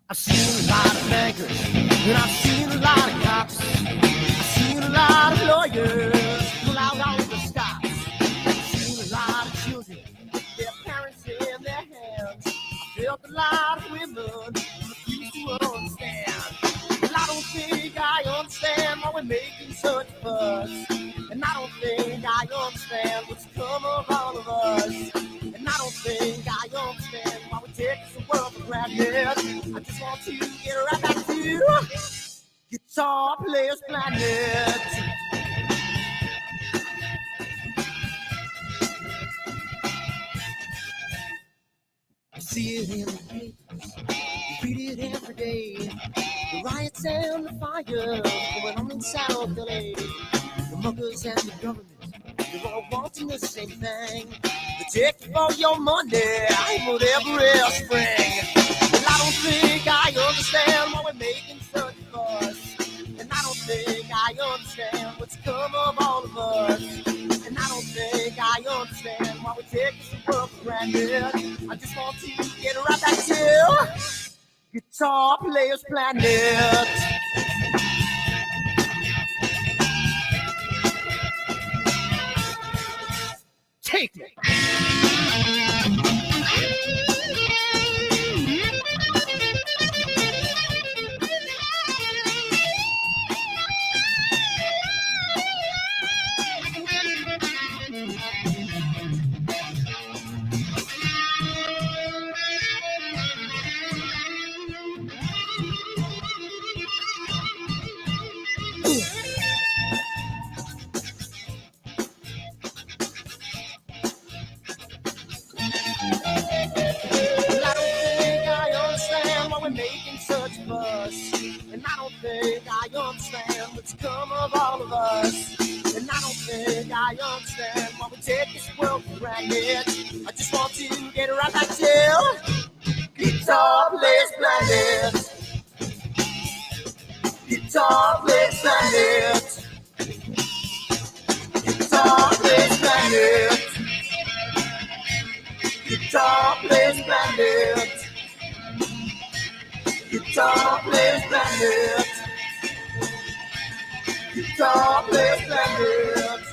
I've seen a lot of bankers, and I've seen a lot of cops. I've seen a lot of lawyers pull out all the stops. I've seen a lot of children with their parents in their hands. I felt a lot of women who refuse to understand. Well, I don't think I understand why we're making such a fuss. And I don't think I understand what's come of all of us. And I don't think I understand why we take this world for granted. I just want to get right back to Guitar Players Planet. I see it in the papers, read it every day. The riots and the fires going on in South LA. The muggers and the government, they're all wanting the same thing. They take all your money, whatever spring. And I don't think I understand why we're making such a fuss. And I don't think I understand what's come of all of us. And I don't think I understand why we take this world for granted. I just want to get right back to Guitar Players Planet. Take me. And I don't think I understand what's come of all of us. And I don't think I understand why we take this world for granted. I just want to get right back to Guitar Players Planet. Guitar Players Planet. Guitar Players Planet. Guitar Players Planet. Guitar Players Planet. Guitar Players Planet.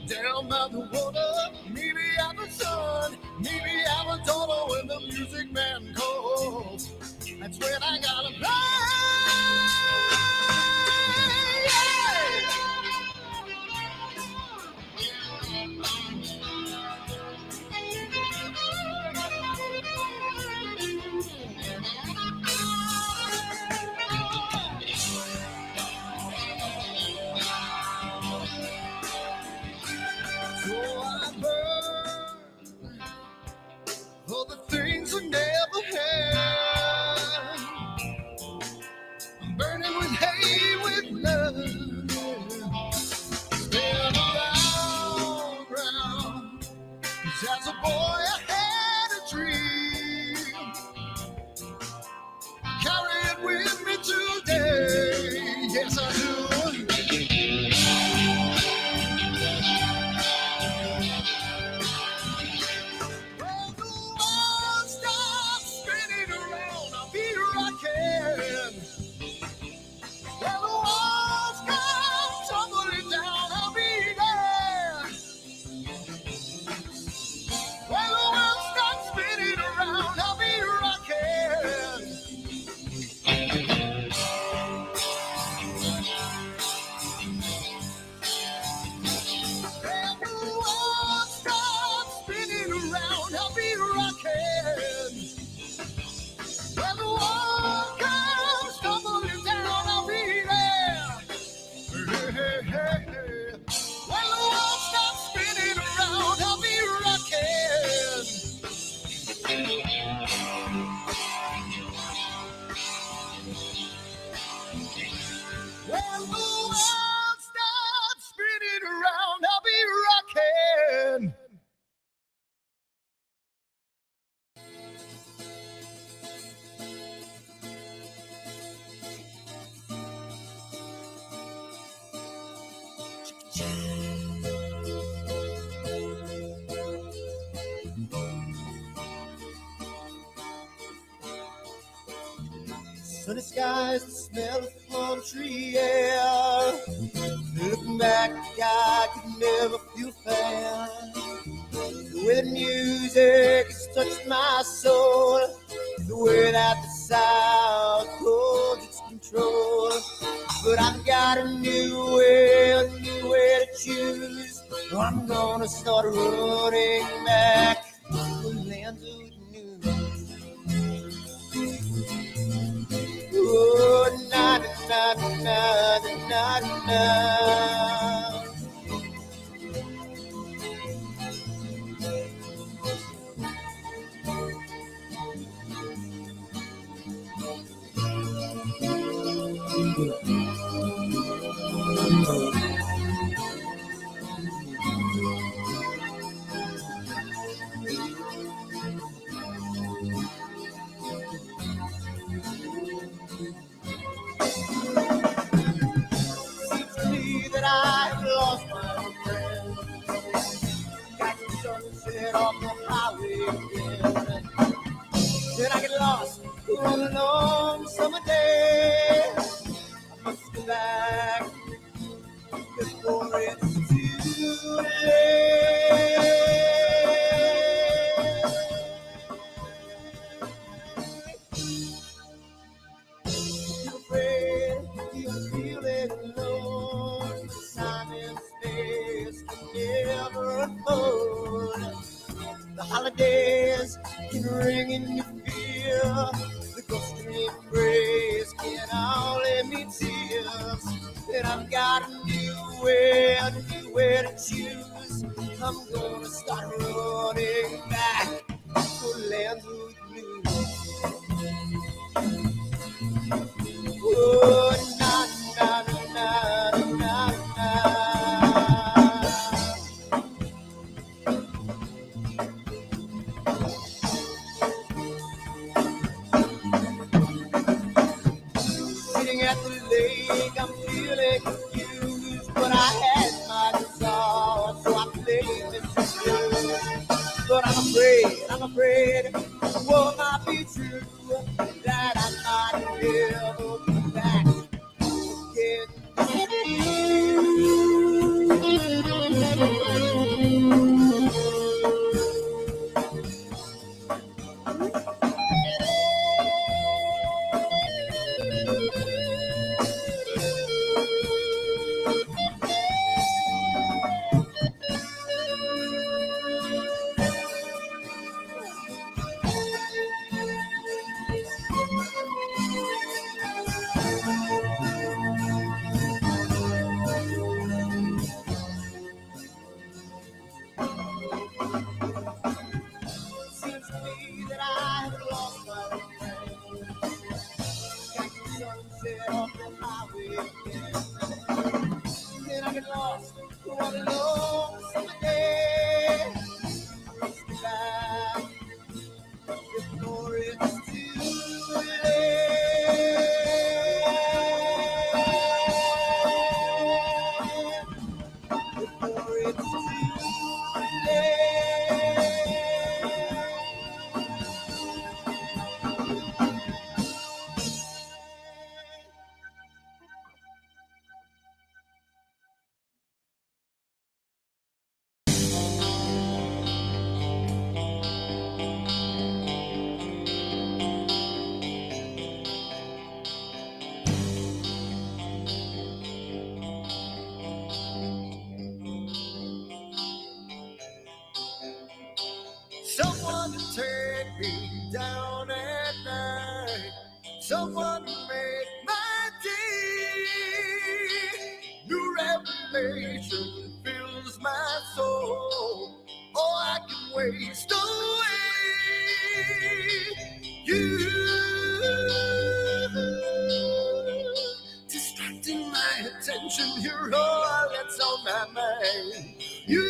Down by the water, maybe I'm the sun, maybe I'm a daughter when the music man calls. That's when I gotta play. For the things I never had, I'm burning with hate, with love. Spin around, round. 'Cause as a boy I had a dream. Carry it with me today. Yes, I do. Sunny skies, the smell of palm tree air. Looking back, I could never feel fair. The way the music has touched my soul, the way that the South holds its control. But I've got a new way to choose. I'm gonna start running back to the land of the new. Oh, na na na na na na. Seems to me that I've lost my friend. Got the sunset off the highway again. Then I get lost on a long summer day. I must go back before it's too late. You're afraid, you're feeling alone. Time and space can never unfold. The holidays can ring in your fear. The ghostly embrace can only mean tears. And I've got a new way to choose. I'm gonna start running back to lands of blue. Oh, na na na na na na. Sitting at the lake, I'm feeling confused, but I had my guitar, so I played this blues. But I'm afraid, the war might be true, that I might never be back Seems to me that I've lost my friend. Got the sunset off the highway again. Then I get lost on a long summer day. I must be back before it's too late. Before it's too late. Someone to take me down at night. Someone to make my day. New revelation fills my soul. Oh, I can waste away. You distracting my attention. You're all that's on my mind. You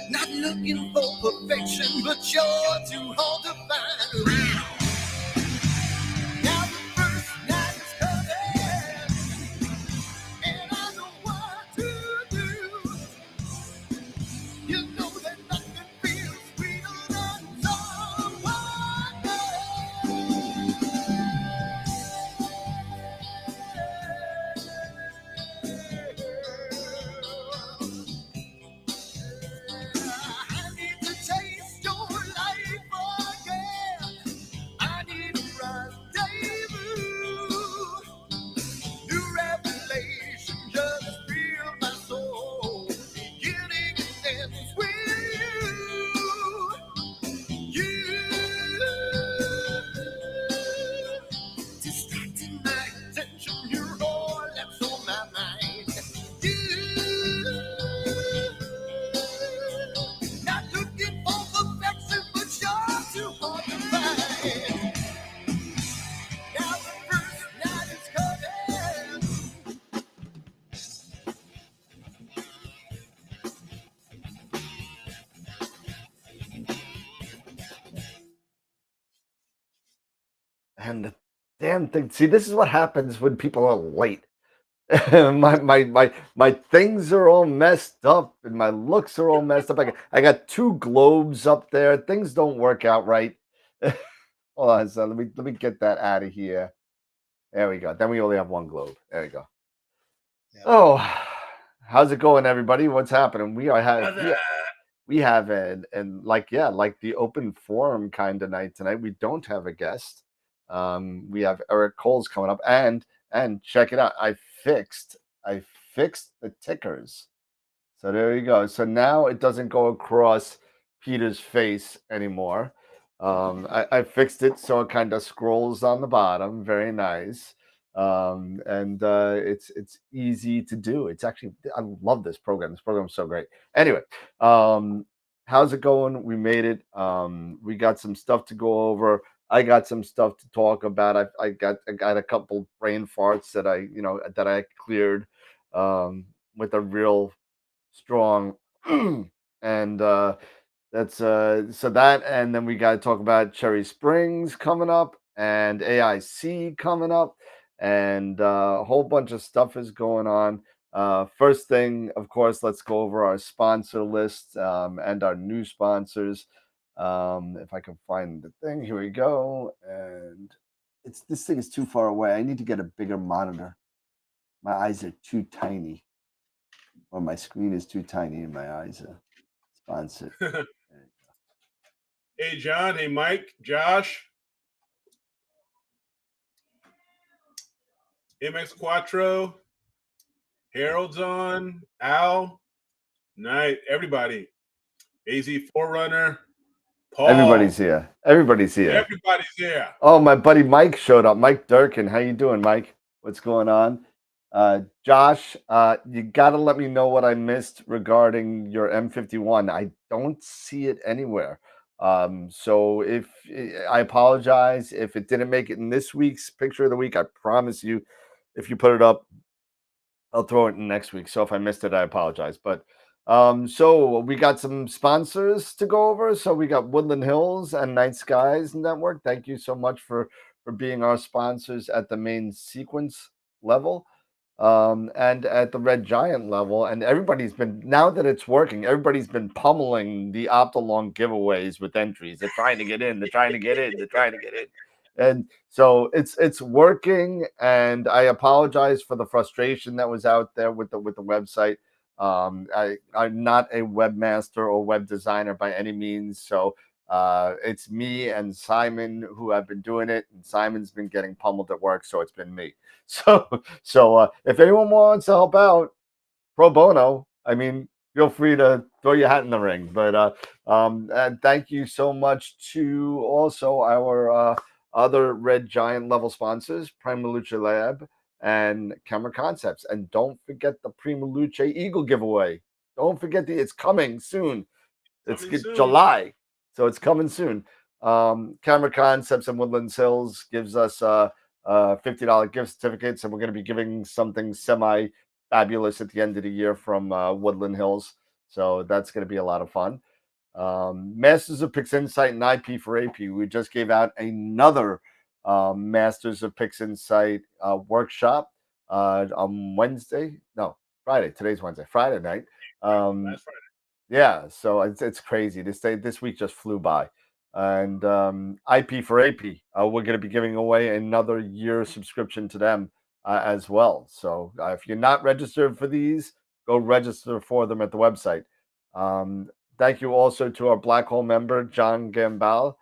not looking for perfection, but you're too hard to find. Now the first night is coming, and I know what to do. You know that nothing feels sweeter than someone else. and the damn thing. See, this is what happens when people are late. My things are all messed up, and my looks are all messed up. I got two globes up there. Things don't work out right. Hold on, so let me get that out of here. There we go. Then we only have one globe. There we go. Yeah. Oh, how's it going, everybody? What's happening? We have and like like the open forum kind of night tonight. We don't have a guest. We have Eric Cole's coming up, and check it out. I fixed the tickers. So there you go. So now it doesn't go across Peter's face anymore. I fixed it so it kind of scrolls on the bottom. Very nice. And it's easy to do. It's actually I love this program. This program's so great. Anyway, how's it going? We made it. We got some stuff to go over. I got some stuff to talk about. I got a couple brain farts that I cleared with a real strong and that's so that and then we got to talk about Cherry Springs coming up and AIC coming up and a whole bunch of stuff is going on. First thing, of course, let's go over our sponsor list and our new sponsors. If I can find the thing, here we go. And this thing is too far away. I need to get a bigger monitor. My eyes are too tiny, or my screen is too tiny and my eyes are sponsored. Hey, John. Hey, Mike. Josh. MX Quattro. Harold's on. Al. Night. Everybody. AZ Forerunner. Paul. Everybody's here. Everybody's here. Everybody's here. Oh, my buddy Mike showed up. Mike Durkin. How you doing, Mike? What's going on? Josh, you got to let me know what I missed regarding your M51. I don't see it anywhere. So if I apologize if it didn't make it in this week's picture of the week, I promise you, if you put it up, I'll throw it in next week. So if I missed it, I apologize. But so we got some sponsors to go over. So we got Woodland Hills and Night Skies Network. Thank you so much for being our sponsors at the main sequence level. And at the Red Giant level, and everybody's been, now that it's working, everybody's been pummeling the Optalong giveaways with entries. They're trying to get in, they're trying to get in, they're trying to get in. And so it's working, and I apologize for the frustration that was out there with the website. I'm not a webmaster or web designer by any means, so it's me and Simon who have been doing it, and Simon's been getting pummeled at work, so it's been me. So if anyone wants to help out pro bono, I mean, feel free to throw your hat in the ring. But and thank you so much to also our other Red Giant level sponsors, Prima Luce Lab and Camera Concepts. And don't forget the Prima Luce Eagle giveaway. Don't forget it's coming soon. It's July, so it's coming soon. Camera Concepts in Woodlands Hills gives us $50 gift certificates, and we're going to be giving something semi fabulous at the end of the year from Woodland Hills. So that's going to be a lot of fun. Masters of Pix Insight and IP for AP. We just gave out another Masters of Pix Insight workshop on Friday. Today's Wednesday. Friday night. Last Friday. Yeah, so it's crazy. This week just flew by. And IP for AP, we're going to be giving away another year subscription to them as well. So if you're not registered for these, go register for them at the website. Thank you also to our Black Hole member, John Gambal,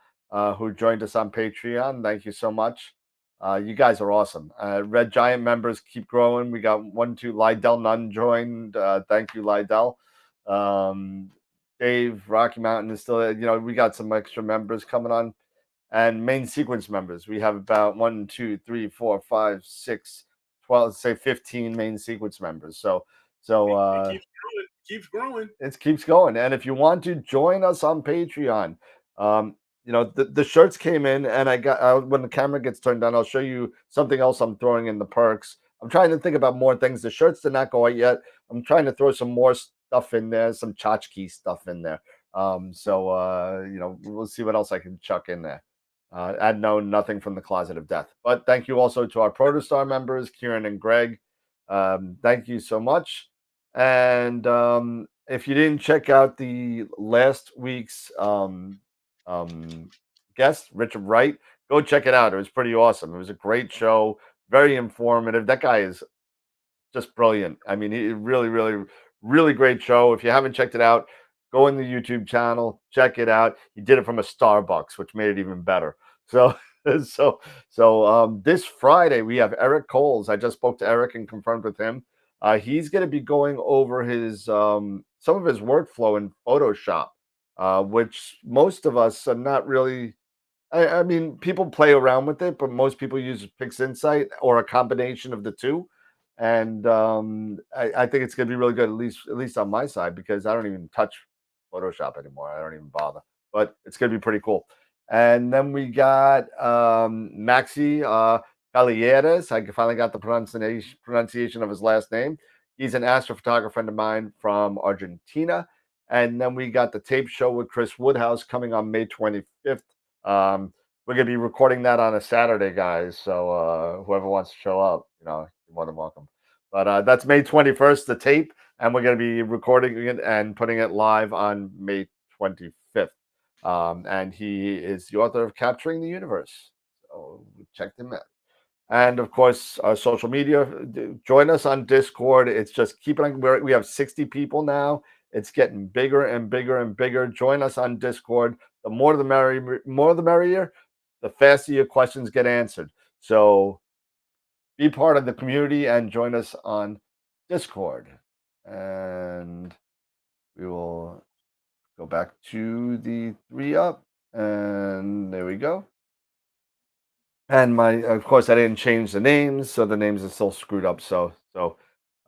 who joined us on Patreon. Thank you so much. You guys are awesome. Red Giant members keep growing. We got 2 Lydell Nunn joined. Thank you, Lydell. Dave, Rocky Mountain is still, we got some extra members coming on, and main sequence members. We have about 1, 2, 3, 4, 5, 6, 12, say 15 main sequence members. So it keeps growing. It keeps going. And if you want to join us on Patreon, the shirts came in, and I got when the camera gets turned on, I'll show you something else I'm throwing in the perks. I'm trying to think about more things. The shirts did not go out yet. I'm trying to throw some more stuff in there, some tchotchke stuff in there. We'll see what else I can chuck in there. At nothing from the closet of death. But thank you also to our Protostar members, Kieran and Greg. Thank you so much. And if you didn't check out the last week's guest, Richard Wright, go check it out. It was pretty awesome. It was a great show, very informative. That guy is just brilliant. I mean, he really great show. If you haven't checked it out, go in the YouTube channel, check it out. He did it from a Starbucks, which made it even better. So, this Friday we have Eric Coles. I just spoke to Eric and confirmed with him. He's going to be going over his some of his workflow in Photoshop, which most of us are not really. I mean, people play around with it, but most people use PixInsight or a combination of the two. And I think it's going to be really good, at least on my side, because I don't even touch Photoshop anymore. I don't even bother. But it's going to be pretty cool. And then we got Maxi Calieres. I finally got the pronunciation of his last name. He's an astrophotographer friend of mine from Argentina. And then we got the tape show with Chris Woodhouse coming on May 25th. We're going to be recording that on a Saturday, guys. So whoever wants to show up, you're more than welcome. But that's May 21st, the tape, and we're going to be recording it and putting it live on May 25th. And he is the author of Capturing the Universe. So check him out. And of course, our social media. Join us on Discord. It's just keeping. We have 60 people now. It's getting bigger and bigger and bigger. Join us on Discord. The more the merrier. The faster your questions get answered. So be part of the community and join us on Discord. And we will go back to the 3-up. And there we go. And of course, I didn't change the names, so the names are still screwed up.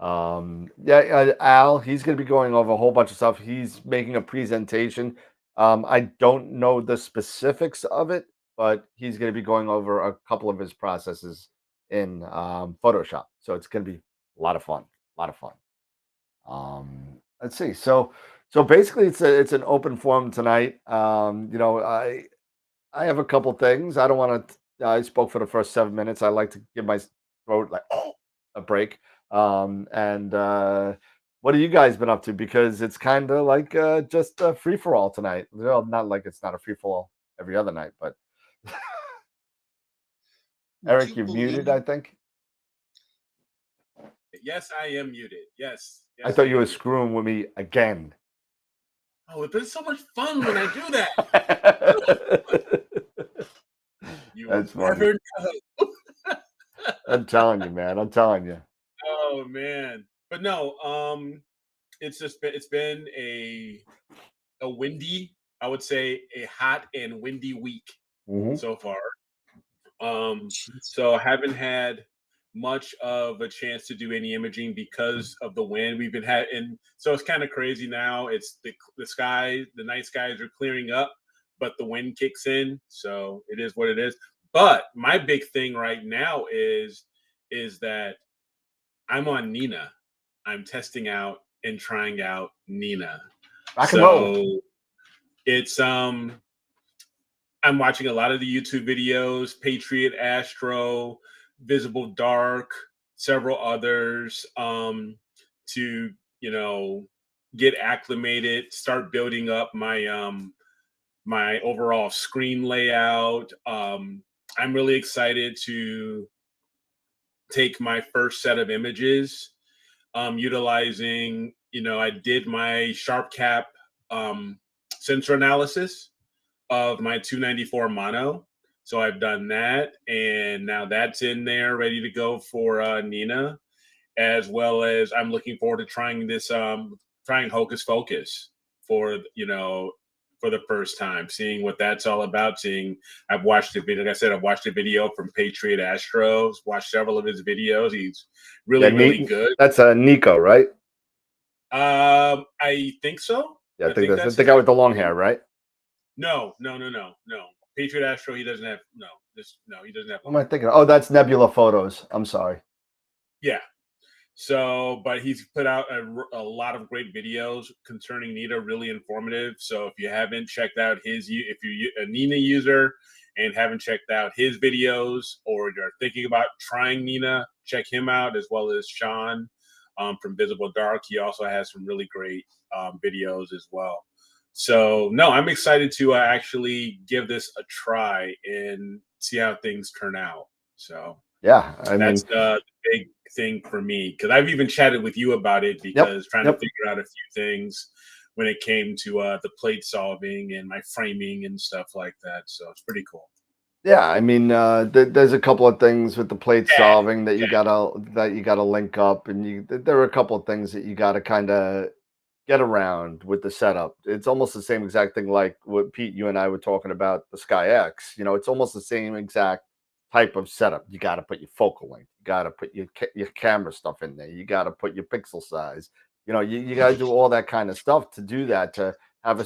Al, he's going to be going over a whole bunch of stuff. He's making a presentation. I don't know the specifics of it, but he's going to be going over a couple of his processes in Photoshop. So it's going to be a lot of fun. Let's see. So basically, it's an open forum tonight. I have a couple things. I don't want to. I spoke for the first 7 minutes. I like to give my throat a break. What have you guys been up to? Because it's kind of like just a free for all tonight. Well, not like it's not a free for all every other night, but Eric, you're muted, I think. Yes, I am muted. Yes. I thought you were screwing with me again. Oh, it's been so much fun when I do that. That's funny. I'm telling you, man. I'm telling you. Oh man, but no. It's been a windy, I would say, a hot and windy week so far. So I haven't had much of a chance to do any imaging because of the wind we've been having. And so it's kind of crazy now. It's the night skies are clearing up, but the wind kicks in. So it is what it is. But my big thing right now is that I'm on N.I.N.A. I'm testing out and trying out N.I.N.A. So it's I'm watching a lot of the YouTube videos, Patriot Astro, Visible Dark, several others, to get acclimated, start building up my my overall screen layout. I'm really excited to take my first set of images, utilizing, I did my sharp cap sensor analysis of my 294 mono. So I've done that, and now that's in there ready to go for N.I.N.A, as well as I'm looking forward to trying this, trying Hocus Pocus for the first time, seeing what that's all about. I've watched the video. Like I said, I've watched a video from Patriot Astro, watched several of his videos. He's really good. That's Nico, right? I think so. Yeah, I think that's the guy with the long hair, right? No. Patriot Astro, he doesn't have he doesn't have. What am I thinking? Oh, that's Nebula Photos. I'm sorry. Yeah. So, but he's put out a lot of great videos concerning N.I.N.A, really informative. So if you haven't checked out if you're a N.I.N.A user and haven't checked out his videos, or you're thinking about trying N.I.N.A, check him out, as well as Sean from Visible Dark. He also has some really great videos as well. So no, I'm excited to actually give this a try and see how things turn out. So Yeah, I mean, that's the big thing for me, because I've even chatted with you about it, because trying to figure out a few things when it came to the plate solving and my framing and stuff like that. So it's pretty cool. yeah, I mean, there's a couple of things with the plate solving that you gotta link up, and there are a couple of things that you gotta kind of get around with the setup. It's almost the same exact thing like what Pete, you and I were talking about the Sky X. You know, it's almost the same exact type of setup. You got to put your focal length, you got to put your camera stuff in there, you got to put your pixel size. You know, you got to do all that kind of stuff to do that, to have a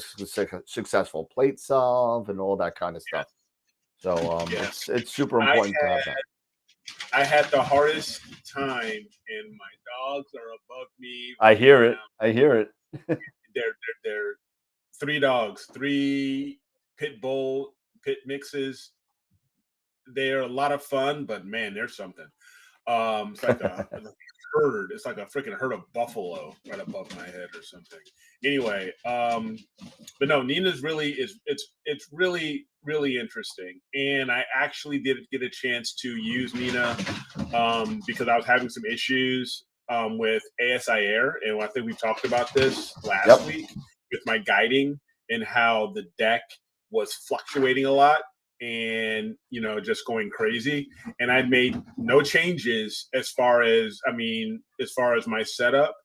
successful plate solve and all that kind of stuff. So it's super important to have that. I had the hardest time, and my dogs are above me. I hear it. I hear it. They're 3 dogs, 3 pit bull pit mixes. They're a lot of fun, but man, they're something. It's like a herd. It's like a freaking herd of buffalo right above my head or something. Anyway, but no, N.I.N.A's it's really interesting, and I actually did get a chance to use N.I.N.A because I was having some issues with ASI Air, and I think we talked about this last week with my guiding and how the deck was fluctuating a lot and just going crazy, and I made no changes as far as my setup.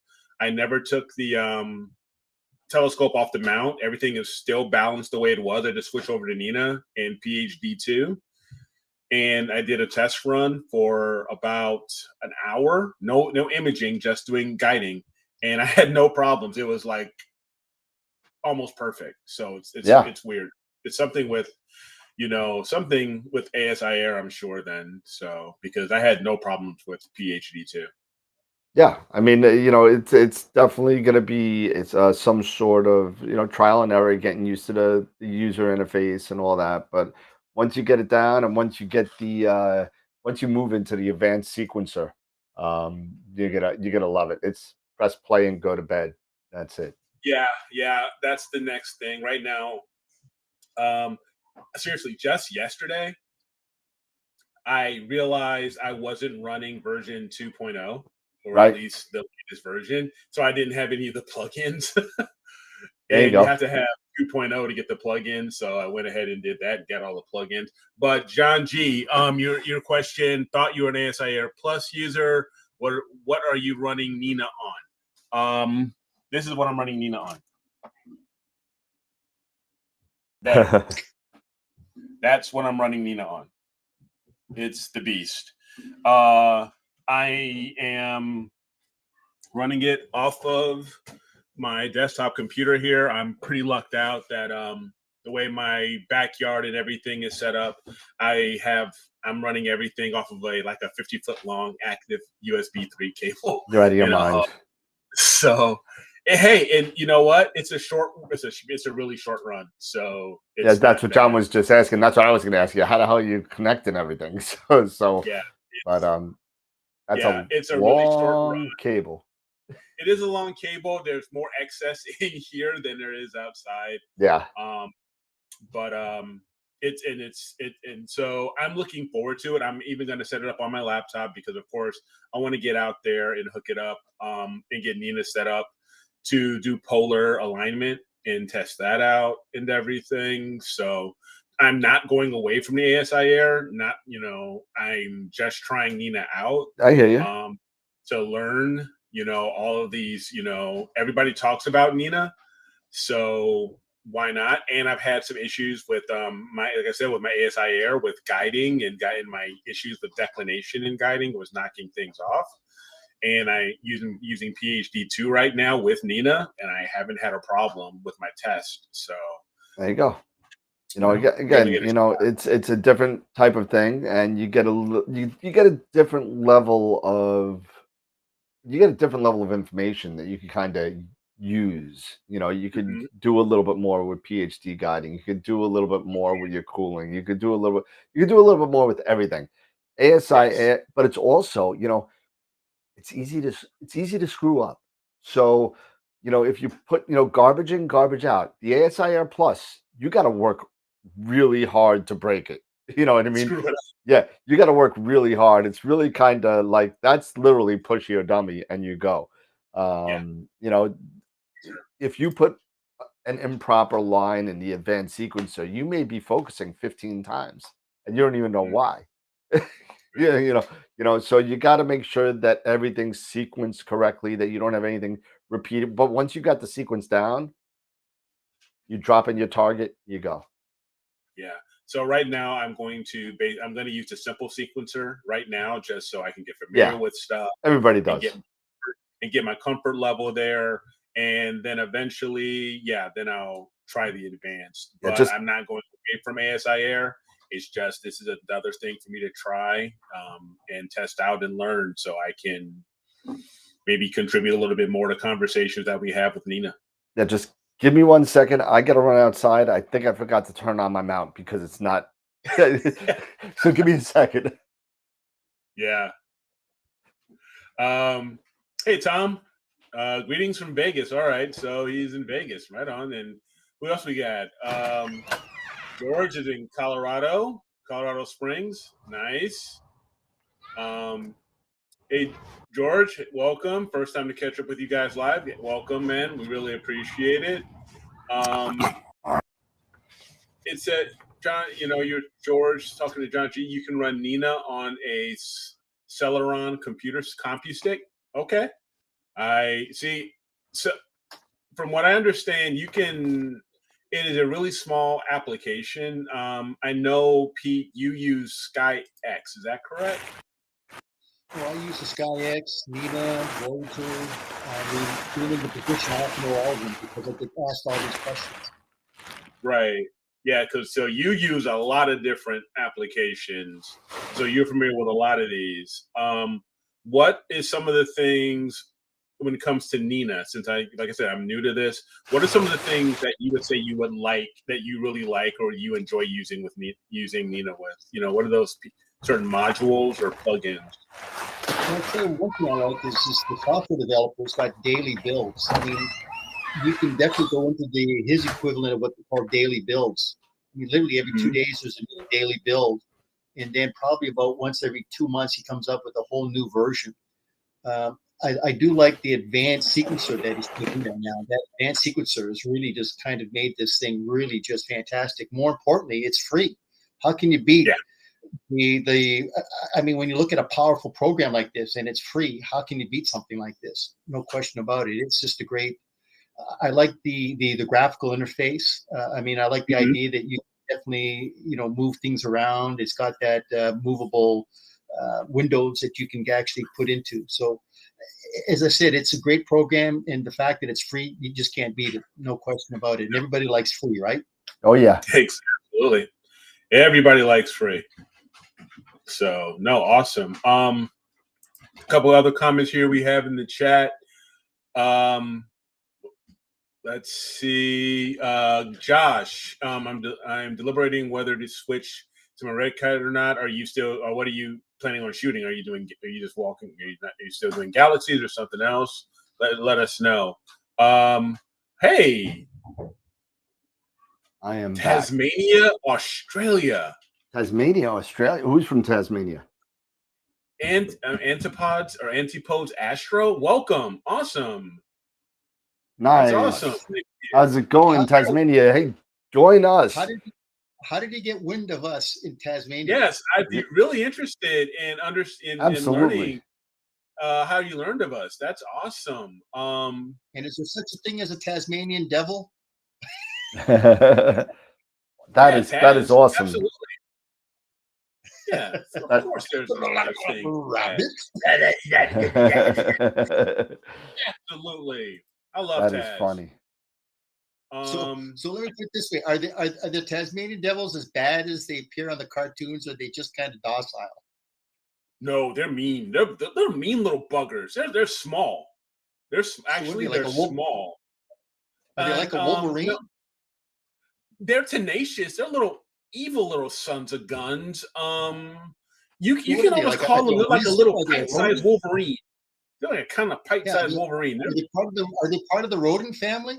I never took the telescope off the mount. Everything is still balanced the way it was. I just switched over to N.I.N.A and PhD2, and I did a test run for about an hour. No imaging, just doing guiding, and I had no problems. It was like almost perfect. So it's weird. It's something with ASI Air, I'm sure then. So, because I had no problems with PhD2. Yeah, I mean, it's definitely going to be some sort of trial and error, getting used to the user interface and all that. But once you get it down, and once you get once you move into the advanced sequencer, you're gonna love it. It's press play and go to bed. That's it. Yeah, that's the next thing right now. Seriously, just yesterday, I realized I wasn't running version 2.0, or at least the latest version. So I didn't have any of the plugins. There you go. You have to have 2.0 to get the plugins. So I went ahead and did that and got all the plugins. But John G, your question, thought you were an ASI Air Plus user. What are you running N.I.N.A on? This is what I'm running N.I.N.A on. That's what I'm running N.I.N.A on. It's the beast. I am running it off of my desktop computer here. I'm pretty lucked out that the way my backyard and everything is set up, I'm running everything off of a 50-foot long active USB 3 cable. You're out of your mind. So, hey, and you know what? It's a really short run. So that's what John was just asking. That's what I was going to ask you. How the hell are you connecting everything? So yeah. It's a really short run. Cable. It is a long cable. There's more excess in here than there is outside. Yeah. So I'm looking forward to it. I'm even going to set it up on my laptop because, of course, I want to get out there and hook it up and get N.I.N.A set up to do polar alignment and test that out and everything. So I'm not going away from the ASI Air. I'm just trying N.I.N.A out. I hear you. To learn, all of these, everybody talks about N.I.N.A, so why not? And I've had some issues with my ASI Air with guiding and my issues with declination and guiding was knocking things off. And I using PhD2 right now with N.I.N.A, and I haven't had a problem with my test. So there you go. Again, it's a different type of thing, and you get a different level of information that you can kind of use. You could Mhm. do a little bit more with PhD guiding. You could do a little bit more with your cooling. You could do a little bit more with everything. Yes. But it's also, it's easy to screw up. So, if you put, garbage in, garbage out, the ASIR plus, you got to work really hard to break it. You know what I mean? Screw it up. Yeah, you got to work really hard. It's really kind of like that's literally push your dummy and you go. Yeah. Um, you know, if you put an improper line in the advanced sequencer, you may be focusing 15 times and you don't even know Mhm. why. Yeah, so you got to make sure that everything's sequenced correctly, that you don't have anything repeated. But once you got the sequence down, you drop in your target, you go. Yeah. So right now I'm going to use a simple sequencer right now just so I can get familiar Yeah, with stuff everybody and does. get my comfort level there. And then eventually, yeah, then I'll try the advanced. Yeah, But just I'm not going away from ASIR. It's just this is another thing for me to try and test out and learn so I can maybe contribute a little bit more to conversations that we have with Nina. yeah, just give me 1 second. I gotta run outside. I think I forgot to turn on my mount because it's not. So give me a second. Yeah. Hey, Tom. Greetings from Vegas. All right. So he's in Vegas. Right on. And who else we got? George is in Colorado Springs. Nice. Hey, George, welcome. First time to catch up with you guys live. Welcome, man. We really appreciate it. It's a John. You're George talking to John G. You can run N.I.N.A on a Celeron CompuStick. Okay. I see. So, from what I understand, you can. It is a really small application. I know, Pete, you use SkyX. Is that correct? Well, I use the SkyX, N.I.N.A, Voyager. I mean, being in the position, I have to know all of them because I get asked all these questions. Right. Yeah, because so you use a lot of different applications. So you're familiar with a lot of these. What is some of the things when it comes to N.I.N.A? Since like I said, I'm new to this. What are some of the things that you would say you would like, that you really like, or you enjoy using using N.I.N.A with? What are those certain modules or plugins? And I'd say one thing I like is just the software developers got daily builds. I mean, you can definitely go into his equivalent of what they call daily builds. I mean, literally every 2 days there's a new daily build, and then probably about once every 2 months he comes up with a whole new version. I do like the advanced sequencer that he's put in there now. That advanced sequencer has really just kind of made this thing really just fantastic. More importantly, it's free. How can you beat Yeah. I mean, when you look at a powerful program like this and it's free, how can you beat something like this? No question about it. It's just a great. I like the graphical interface. I mean, I like the Mhm. idea that you definitely move things around. It's got that movable windows that you can actually put into. So, as I said, it's a great program, and the fact that it's free, you just can't beat it. No question about it. And everybody likes free, right? Oh yeah. Absolutely. Everybody likes free. So no, awesome. A couple other comments here we have in the chat. Let's see. Josh, I'm deliberating whether to switch to my red kite or not. Are you still, or what are you planning on shooting? Are you just walking? Are you still doing galaxies or something else? Let us know. Hey, I am back. Tasmania, Australia. Tasmania, Australia. Who's from Tasmania? And Antipodes Astro. Welcome. Awesome. That's Nice. awesome. How's it going, Tasmania? Hey, join us. How did he get wind of us in Tasmania? Yes, I'd be really interested in learning how you learned of us. That's awesome. And is there such a thing as a Tasmanian devil? that is awesome. Absolutely. Yeah, of course there's no such thing. Absolutely. I love that Taz. is funny. So let me put it this way: are the Tasmanian devils as bad as they appear on the cartoons, or are they just kind of docile? No, they're mean. They're mean little buggers. They're small. They're actually like they're small. Are they like a And, Wolverine? no, they're tenacious. They're little evil little sons of guns. You So what can are they almost like? Are call they them a they're like a weasel? little Are they a pint-sized rodent? Wolverine. They're like a kind of Yeah, pint-sized Wolverine. are they part of the rodent family?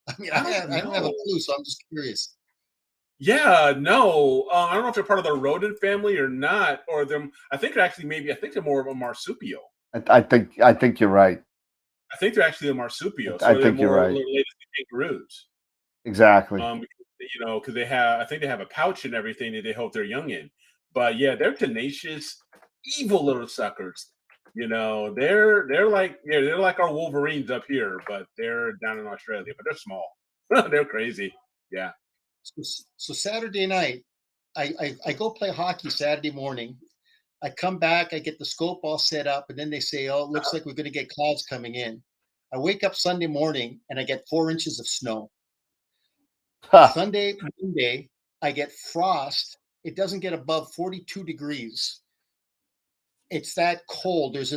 I mean, I don't I don't have a know. clue, so I'm just curious. Yeah, no. I don't know if they're part of the rodent family or not, or them. I think they're actually I think they're more of a marsupial. I think you're right. I think they're actually a marsupial, I so they're think you're more right. related to kangaroos. Exactly. Because they have, I think they have a pouch and everything that they hold their young in. But yeah, they're tenacious, evil little suckers. They're like they're like our Wolverines up here, but they're down in Australia. But they're small. They're crazy. Yeah. So Saturday night, I go play hockey Saturday morning. I come back, I get the scope all set up, and then they say, "Oh, it looks like we're going to get clouds coming in." I wake up Sunday morning and I get 4 inches of snow. Sunday, Monday, I get frost. It doesn't get above 42 degrees. It's that cold. There's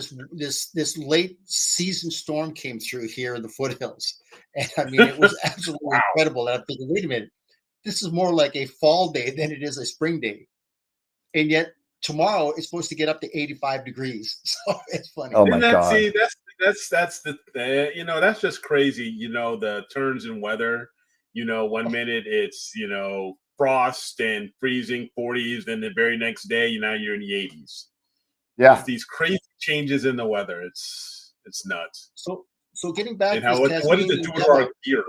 this late season storm came through here in the foothills, and I mean it was absolutely incredible. And I'm thinking, wait a minute, this is more like a fall day than it is a spring day, and yet tomorrow it's supposed to get up to 85 degrees. So it's funny. Oh my And that God. see that's that's just crazy. The turns in weather. 1 minute it's frost and freezing 40s, then the very next day you're in the 80s. Yeah. It's these crazy changes in the weather. It's nuts. So getting back And to this what does it Tasmanian do to devil, our gear?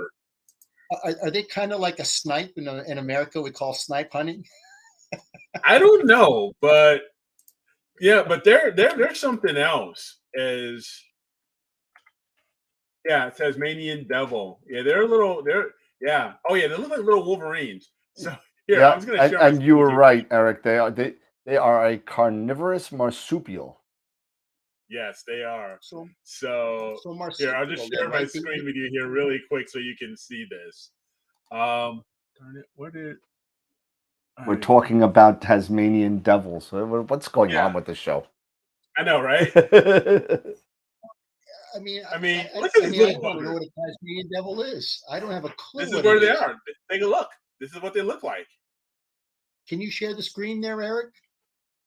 are they kind of like a snipe in America? We call snipe hunting. I don't know, but yeah, but there's something else. Tasmanian devil. Yeah, yeah. Oh yeah, they look like little Wolverines. So here, Yeah, I'm just gonna share my and you screen with were you. right, Eric. They are a carnivorous marsupial. Yes, they are. So So here, I'll just marsupial share then, my right? screen with you here really quick so you can see this. Darn it, where did We're I talking about Tasmanian devils. What's going yeah, on with the show? I know, right? I mean, I mean, I, look at I these mean, I little don't even know buggers. what a Tasmanian devil is. I don't have a clue This is what it where they is. are. Take a look. This is what they look like. Can you share the screen there, Eric?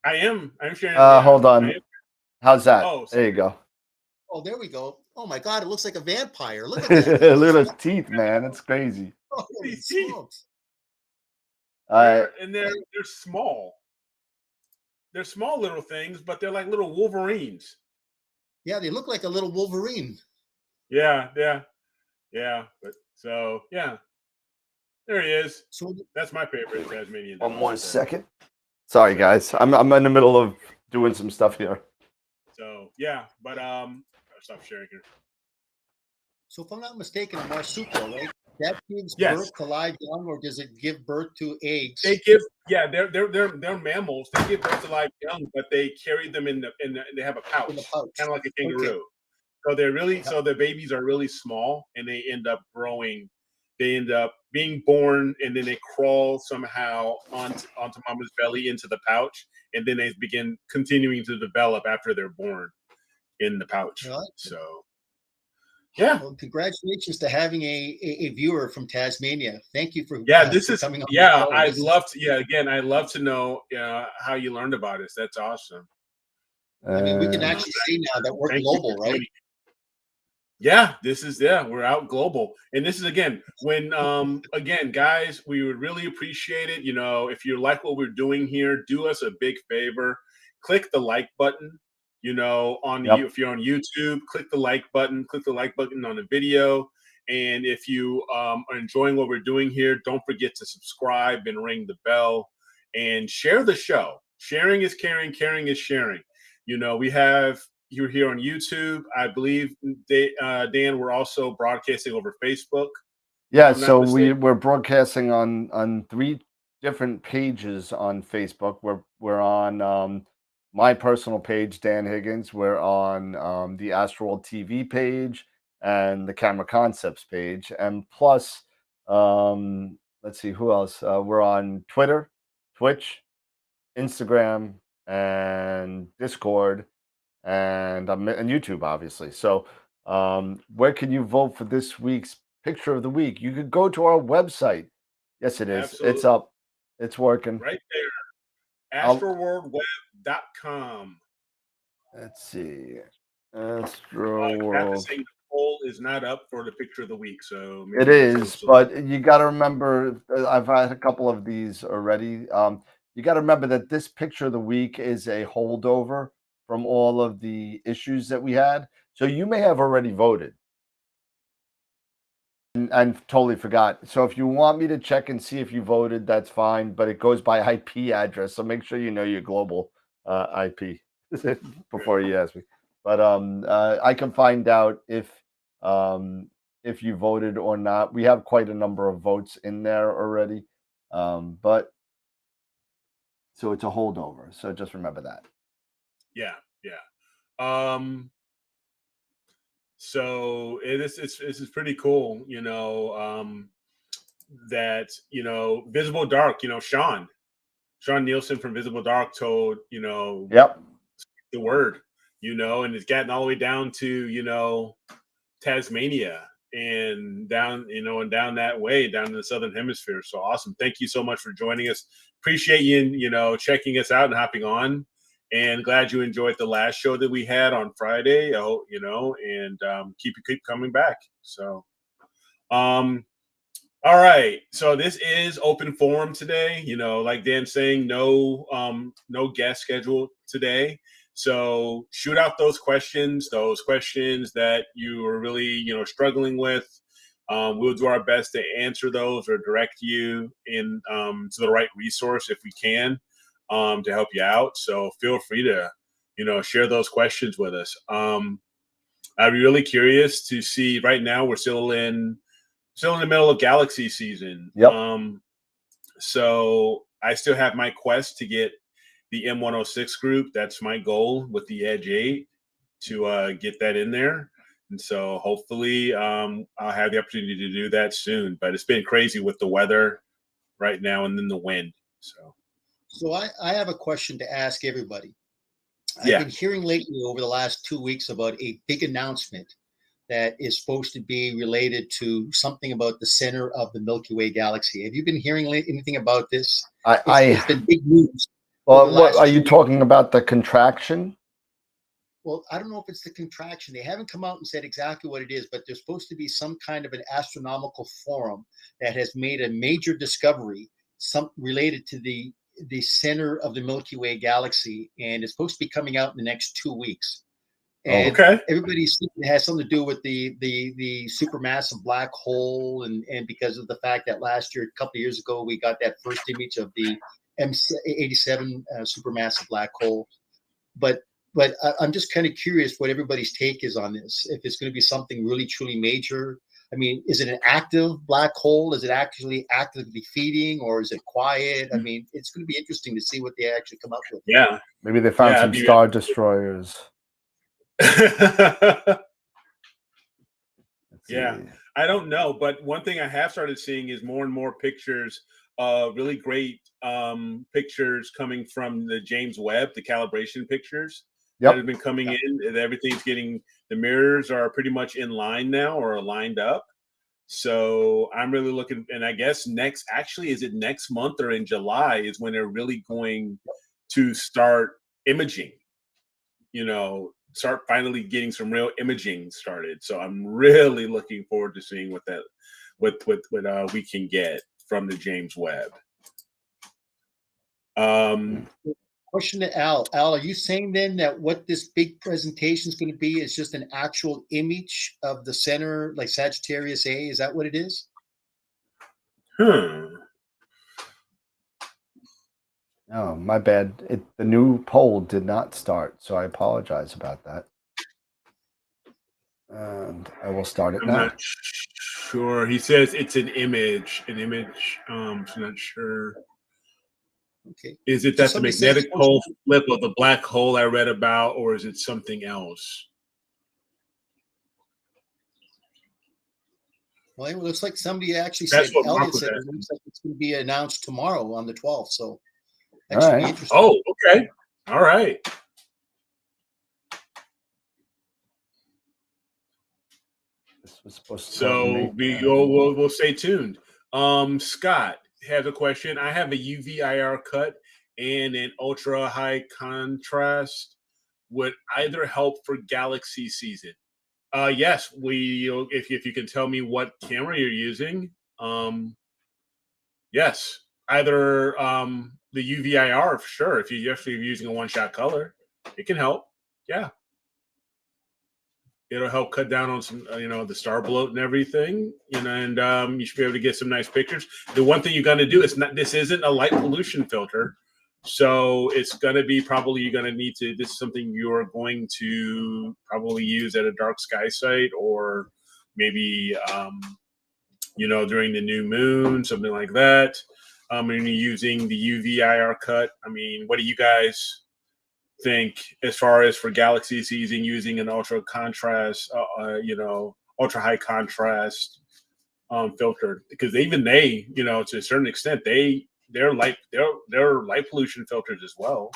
I'm sharing. Yeah, Hold on. How's that? Oh, there you go. Oh, there we go. Oh my God, it looks like a vampire. Look at Look that. at those teeth, man. It's crazy. Holy these teeth. smokes. They're small. They're small little things, but they're like little Wolverines. Yeah, they look like a little Wolverine. Yeah. But yeah, there he is. So That's my favorite Tasmanian. One more second. Sorry, guys. I'm in the middle of doing some stuff here. So yeah, but I'll stop sharing here. So if I'm not mistaken, a marsupial, right? That gives Yes. birth to live young, or does it give birth to eggs? They give they're mammals. They give birth to live young, but they carry them they have a pouch, In the pouch. kind of like a kangaroo. Okay. So so the babies are really small, and they end up growing. They end up being born, and then they crawl somehow onto mama's belly into the pouch, and then they begin continuing to develop after they're born in the pouch. Yeah. So yeah. Well, congratulations to having a viewer from Tasmania. Thank you for This for is coming on. I'd love to again I'd love to know how you learned about us. That's awesome. I mean, we can actually see now that we're global, right? Yeah, we're out global. And this is again when again guys, we would really appreciate it. If you like what we're doing here, do us a big favor. Click the like button. If you're on YouTube, click the like button on the video. And if you are enjoying what we're doing here, don't forget to subscribe and ring the bell and share the show. Sharing is caring, caring is sharing. You're here on YouTube. I believe, Dan, we're also broadcasting over Facebook. Yeah, so we're broadcasting on 3 different pages on Facebook. We're on my personal page, Dan Higgins. We're on the AstroWorld TV page and the Camera Concepts page, and plus, let's see who else. We're on Twitter, Twitch, Instagram, and Discord, and YouTube, obviously. So, where can you vote for this week's picture of the week, you could go to our website. Yes, it is. Absolutely. It's up. It's working. Right there. I'll- AstroWorldWeb.com. Let's see. I have to AstroWorld. say, the poll is not up for the picture of the week, so It is, but you got to remember, I've had a couple of these already. You got to remember that this picture of the week is a holdover from all of the issues that we had. So you may have already voted. And totally forgot. So if you want me to check and see if you voted, that's fine, but it goes by IP address. So make sure you know your global IP before you ask me. But I can find out if you voted or not. We have quite a number of votes in there already. But so it's a holdover. So just remember that. Yeah. So this is pretty cool, that, Visible Dark, Sean Nielsen from Visible Dark told, Yep. the word, and it's gotten all the way down to, Tasmania and down, and down that way, down in the Southern Hemisphere. So awesome. Thank you so much for joining us. Appreciate you, checking us out and hopping on. And glad you enjoyed the last show that we had on Friday. And keep coming back. So, all right. So this is open forum today. Like Dan's saying, no guest scheduled today. So shoot out those questions that you are really, struggling with. We'll do our best to answer those or direct you to the right resource if we can. To help you out. So feel free to, share those questions with us. I'd be really curious to see. Right now, we're still in the middle of galaxy season. Yep. So I still have my quest to get the M106 group. That's my goal with the Edge 8 to get that in there. And so hopefully I'll have the opportunity to do that soon. But it's been crazy with the weather right now and then the wind. So I have a question to ask everybody. Yeah. I've been hearing lately over the last 2 weeks about a big announcement that is supposed to be related to something about the center of the Milky Way galaxy. Have you been hearing anything about this? It's been big news. Well, what are you talking about? The contraction? Well, I don't know if it's the contraction. They haven't come out and said exactly what it is, but there's supposed to be some kind of an astronomical forum that has made a major discovery, related to the center of the Milky Way galaxy, and it's supposed to be coming out in the next 2 weeks. And everybody has something to do with the supermassive black hole, and because of the fact that last year, a couple of years ago, we got that first image of the M87 supermassive black hole. But I'm just kind of curious what everybody's take is on this. If it's going to be something really truly major. I mean, is it an active black hole? Is it actually actively feeding, or is it quiet? I mean, it's going to be interesting to see what they actually come up with. Yeah. Maybe they found some star destroyers. Yeah, I don't know, but one thing I have started seeing is more and more pictures, really great pictures coming from the James Webb, the calibration pictures that have been coming in, and everything's the mirrors are pretty much in line now or lined up. So I'm really looking, and I guess is it next month or in July is when they're really going to start imaging, start finally getting some real imaging started. So I'm really looking forward to seeing what we can get from the James Webb. Question to Al. Al, are you saying then that what this big presentation is going to be is just an actual image of the center, like Sagittarius A? Is that what it is? Oh, my bad. The new poll did not start, so I apologize about that. And I will start it now. I'm not sure. He says it's an image. I'm not sure. Okay. Is it that the magnetic pole flip of the black hole I read about, or is it something else? Well, it looks like somebody actually said, Elliot said it looks like it's going to be announced tomorrow on the 12th. So that should be interesting. Oh, okay. All right. This was supposed to start So May. we'll stay tuned. Scott has a question. I have a UV IR cut and an ultra high contrast. Would either help for galaxy season? Yes, if you can tell me what camera you're using, yes, either the UVIR for sure. If you're using a one-shot color, it can help. Yeah, it'll help cut down on some, the star bloat and everything. And you should be able to get some nice pictures. The one thing you're going to do is this isn't a light pollution filter, so it's going to be probably you're going to need to. This is something you're going to probably use at a dark sky site or maybe during the new moon, something like that. And you're using the UV IR cut. I mean, what do you guys think as far as for galaxy season using an ultra contrast, ultra high contrast filter? Because even they, to a certain extent, they're light pollution filters as well.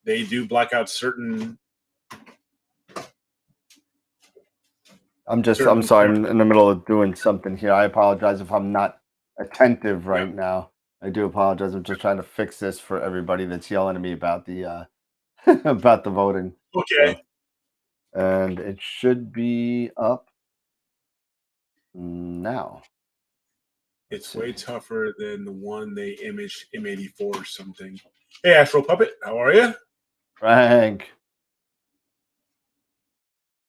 They do black out certain. I'm sorry. I'm in the middle of doing something here. I apologize if I'm not attentive right now. I do apologize. I'm just trying to fix this for everybody that's yelling at me about the about the voting. Okay. And it should be up now. It's way tougher than the one they imaged M84 or something. Hey, Astro Puppet, how are you? Frank.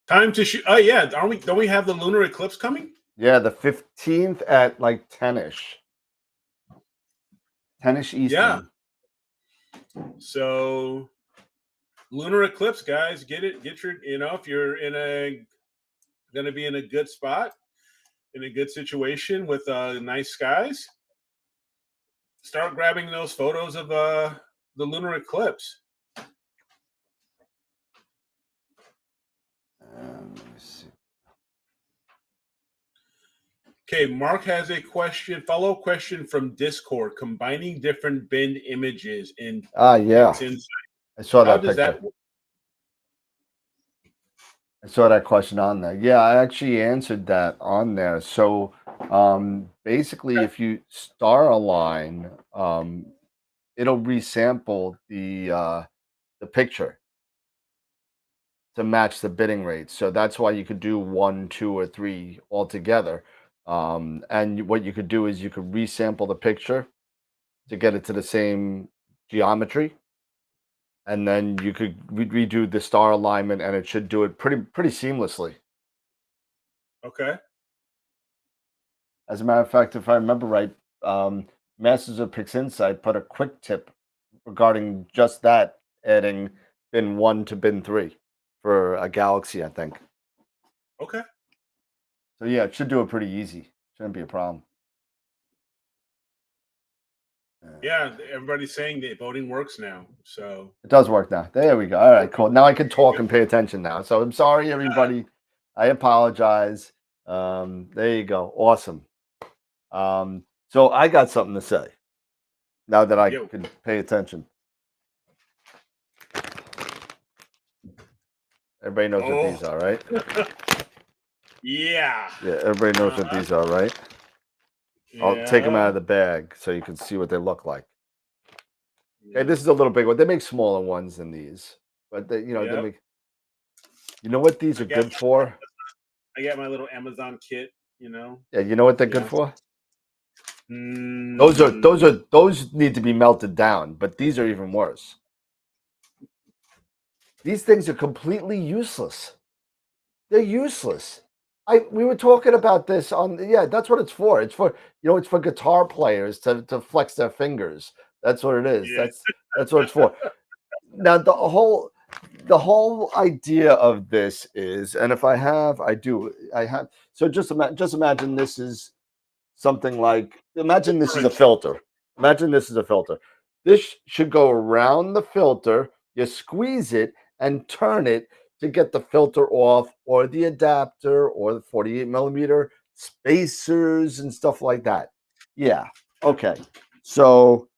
Time to shoot. Oh yeah, don't we have the lunar eclipse coming? Yeah, the 15th at like 10ish. 10ish Eastern. Yeah. So lunar eclipse, guys, get your, if you're gonna be in a good spot, in a good situation with nice skies, start grabbing those photos of the lunar eclipse. Let me see. Okay, Mark has a follow question from Discord, combining different bin images in yeah. I saw that picture. I saw that question on there. Yeah, I actually answered that on there. So basically, if you star align, it'll resample the picture to match the bidding rate. So that's why you could do 1, 2, or 3 all together. And what you could do is you could resample the picture to get it to the same geometry. And then you could redo the star alignment, and it should do it pretty seamlessly. Okay. As a matter of fact, if I remember right, Masters of PixInsight put a quick tip regarding just that, adding bin 1 to bin 3 for a Galaxy, I think. Okay. So yeah, it should do it pretty easy. Shouldn't be a problem. Yeah, everybody's saying that voting works now, so it does work now. There we go. All right, cool. Now I can talk and pay attention now. So I'm sorry, everybody. I apologize. There you go. Awesome. So I got something to say now that I can pay attention. Everybody knows what these are, right? Yeah. Yeah, everybody knows what these are, right? I'll take them out of the bag so you can see what they look like. Okay, this is a little big one. They make smaller ones than these, but they make. You know what these are good for? I got my little Amazon kit. Yeah, you know what they're good for? Those need to be melted down, but these are even worse. These things are completely useless. They're useless. We were talking about this on that's what it's for. It's for it's for guitar players to flex their fingers. That's what it is. Yeah. That's what it's for. Now the whole idea of this is, and if I have. So just imagine this is something like, imagine this is a filter. Imagine this is a filter. This should go around the filter. You squeeze it and turn it to get the filter off, or the adapter, or the 48 millimeter spacers and stuff like that. Yeah. Okay. So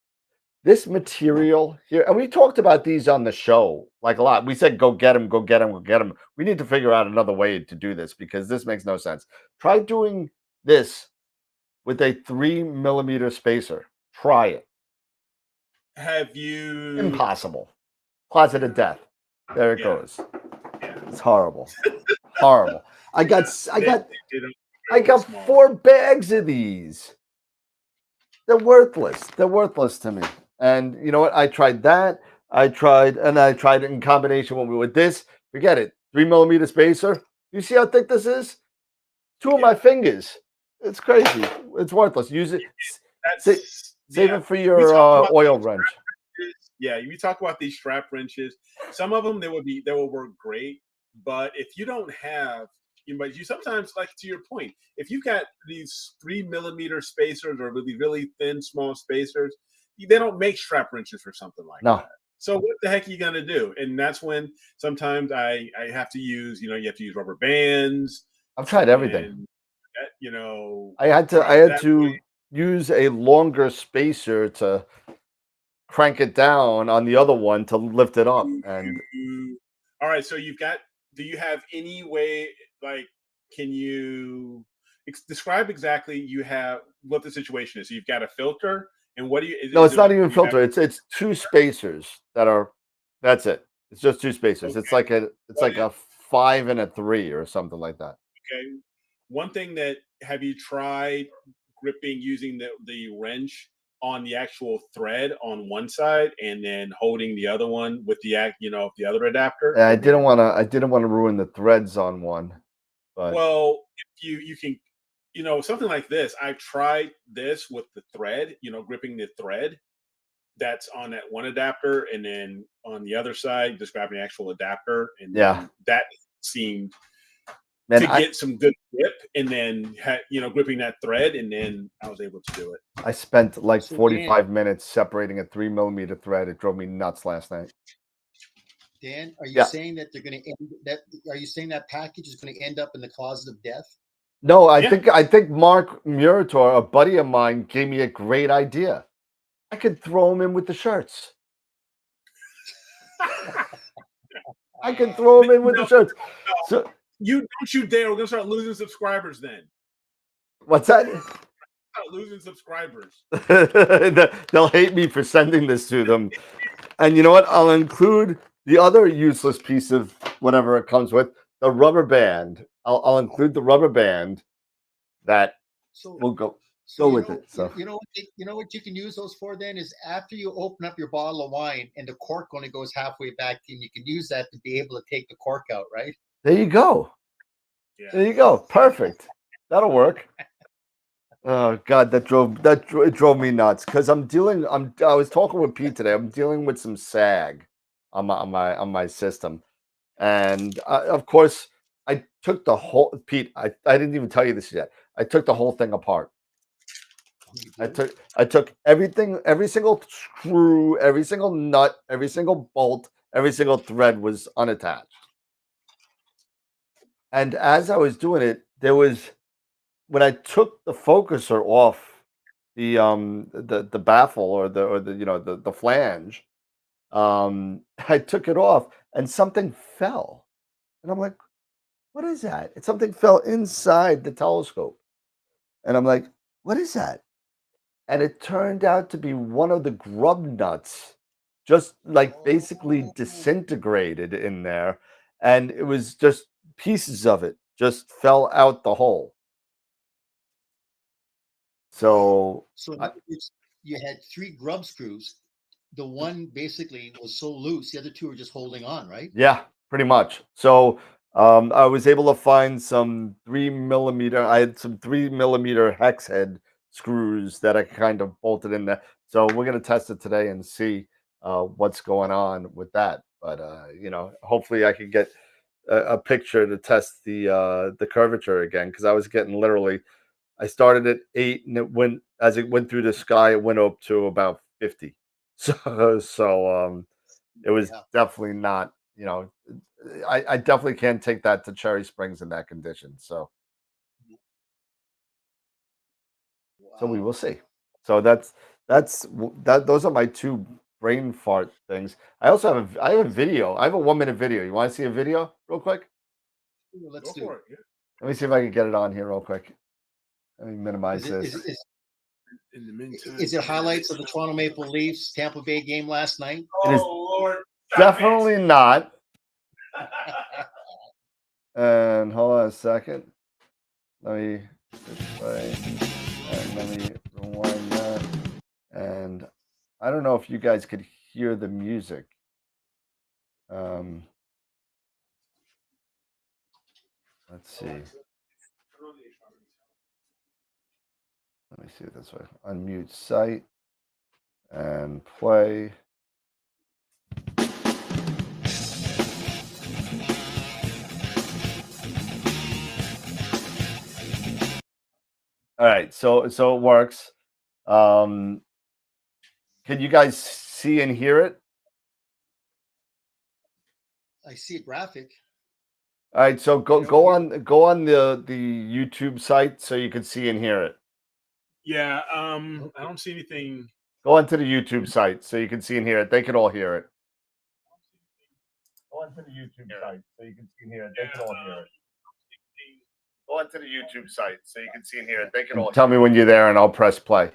This material here, and we talked about these on the show like a lot. We said, go get them, go get them, go get them. We need to figure out another way to do this because this makes no sense. Try doing this with a 3 mm spacer. Try it. Have you? Impossible. Closet of death. There it Yeah. goes. Yeah. It's horrible. Horrible. I got They don't I go got small. 4 bags of these. They're worthless. They're worthless to me. And you know what? I tried that. I tried it in combination with this. Forget it. 3 mm spacer. You see how thick this is? 2 of my fingers. It's crazy. It's worthless. Use it. That's Save yeah. it for We your talk about oil these wrench. strap wrenches. Yeah, you talk about these strap wrenches. Some of them they will work great, but if you don't have, but you sometimes, like to your point, if you've got these 3 mm spacers or really really thin small spacers, they don't make strap wrenches for something like No. that. So what the heck are you gonna do? And that's when sometimes I have to use, you have to use rubber bands. I've tried everything. And I had that to use a longer spacer to crank it down on the other one to lift it up. And all right, so do you have any way, like, can you describe exactly you have what the situation is? So you've got a filter, and what do you? no, Is it's it not like even you have? filter. It's 2 spacers that's it. It's just 2 spacers. It's Okay, like a 5 and a 3 or something like that. okay. One thing that have you tried gripping using the wrench on the actual thread on one side and then holding the other one with the other adapter? And And then, I didn't want to ruin the threads on one, but well, if you can, something like this. I've tried this with the thread, gripping the thread that's on that one adapter, and then on the other side, just grabbing the actual adapter, and yeah. then that seemed Man, to get some good grip, and then gripping that thread, and then I was able to do it. I spent like So, 45 minutes separating a 3 mm thread. It drove me nuts last night. Dan, are you Yeah. saying that they're going to end that? Are you saying that package is going to end up in the closet of death? No, Yeah. I think Mark Murator, a buddy of mine, gave me a great idea. I could throw them in with the shirts. I could throw them in with the shirts. So Don't you dare! We're gonna start losing subscribers then. what's that? Start losing subscribers. They'll hate me for sending this to them. And you know what? I'll include the other useless piece of whatever it comes with, the rubber band. I'll include the rubber band that So will go So with it. So you know what you can use those for then is after you open up your bottle of wine and the cork only goes halfway back in, you can use that to be able to take the cork out, right? there you go. Yeah. There you go. Perfect. That'll work. Oh God, it drove me nuts because I was talking with Pete today. I'm dealing with some sag on my system, and of course I took the whole Pete. I didn't even tell you this yet. I took the whole thing apart. I took everything, every single screw, every single nut, every single bolt, every single thread was unattached. And as I was doing it, when I took the focuser off the baffle or the flange, I took it off and something fell. And I'm like, what is that? And something fell inside the telescope. And I'm like, what is that? And it turned out to be one of the grub nuts, just like basically disintegrated in there. And it was just pieces of it just fell out the hole. So in other words, you had 3 grub screws. The one basically was so loose, the other 2 were just holding on, right? yeah, pretty much. So I was able to find some 3 mm. I had some 3 mm hex head screws that I kind of bolted in there. So we're gonna test it today and see what's going on with that. But hopefully I can get a picture to test the curvature again because I was getting literally. I started at 8 and as it went through the sky, it went up to about 50. So it was definitely not, I definitely can't take that to Cherry Springs in that condition. So we will see. So Those are my two brain fart things. I also have a video. I have a 1-minute video. You want to see a video real quick? Let's Go do for it. it. Yeah. Let me see if I can get it on here real quick. Let me minimize this. In the meantime, Is it highlights of the Toronto Maple Leafs Tampa Bay game last night? It is Lord, definitely not. And hold on a second. Let me play. And let me rewind that. And I don't know if you guys could hear the music. Let's see. Let me see it this way. Unmute site and play. All right, so it works. Can you guys see and hear it? I see a graphic. All right, so go on the YouTube site so you can see and hear it. Yeah, I don't see anything. Go onto the YouTube site so you can see and hear it. They can all hear it. Go onto the YouTube site so you can see and hear it. They can all hear it. Go onto the YouTube site so you can see and hear it. They can all tell me when you're there and I'll press play.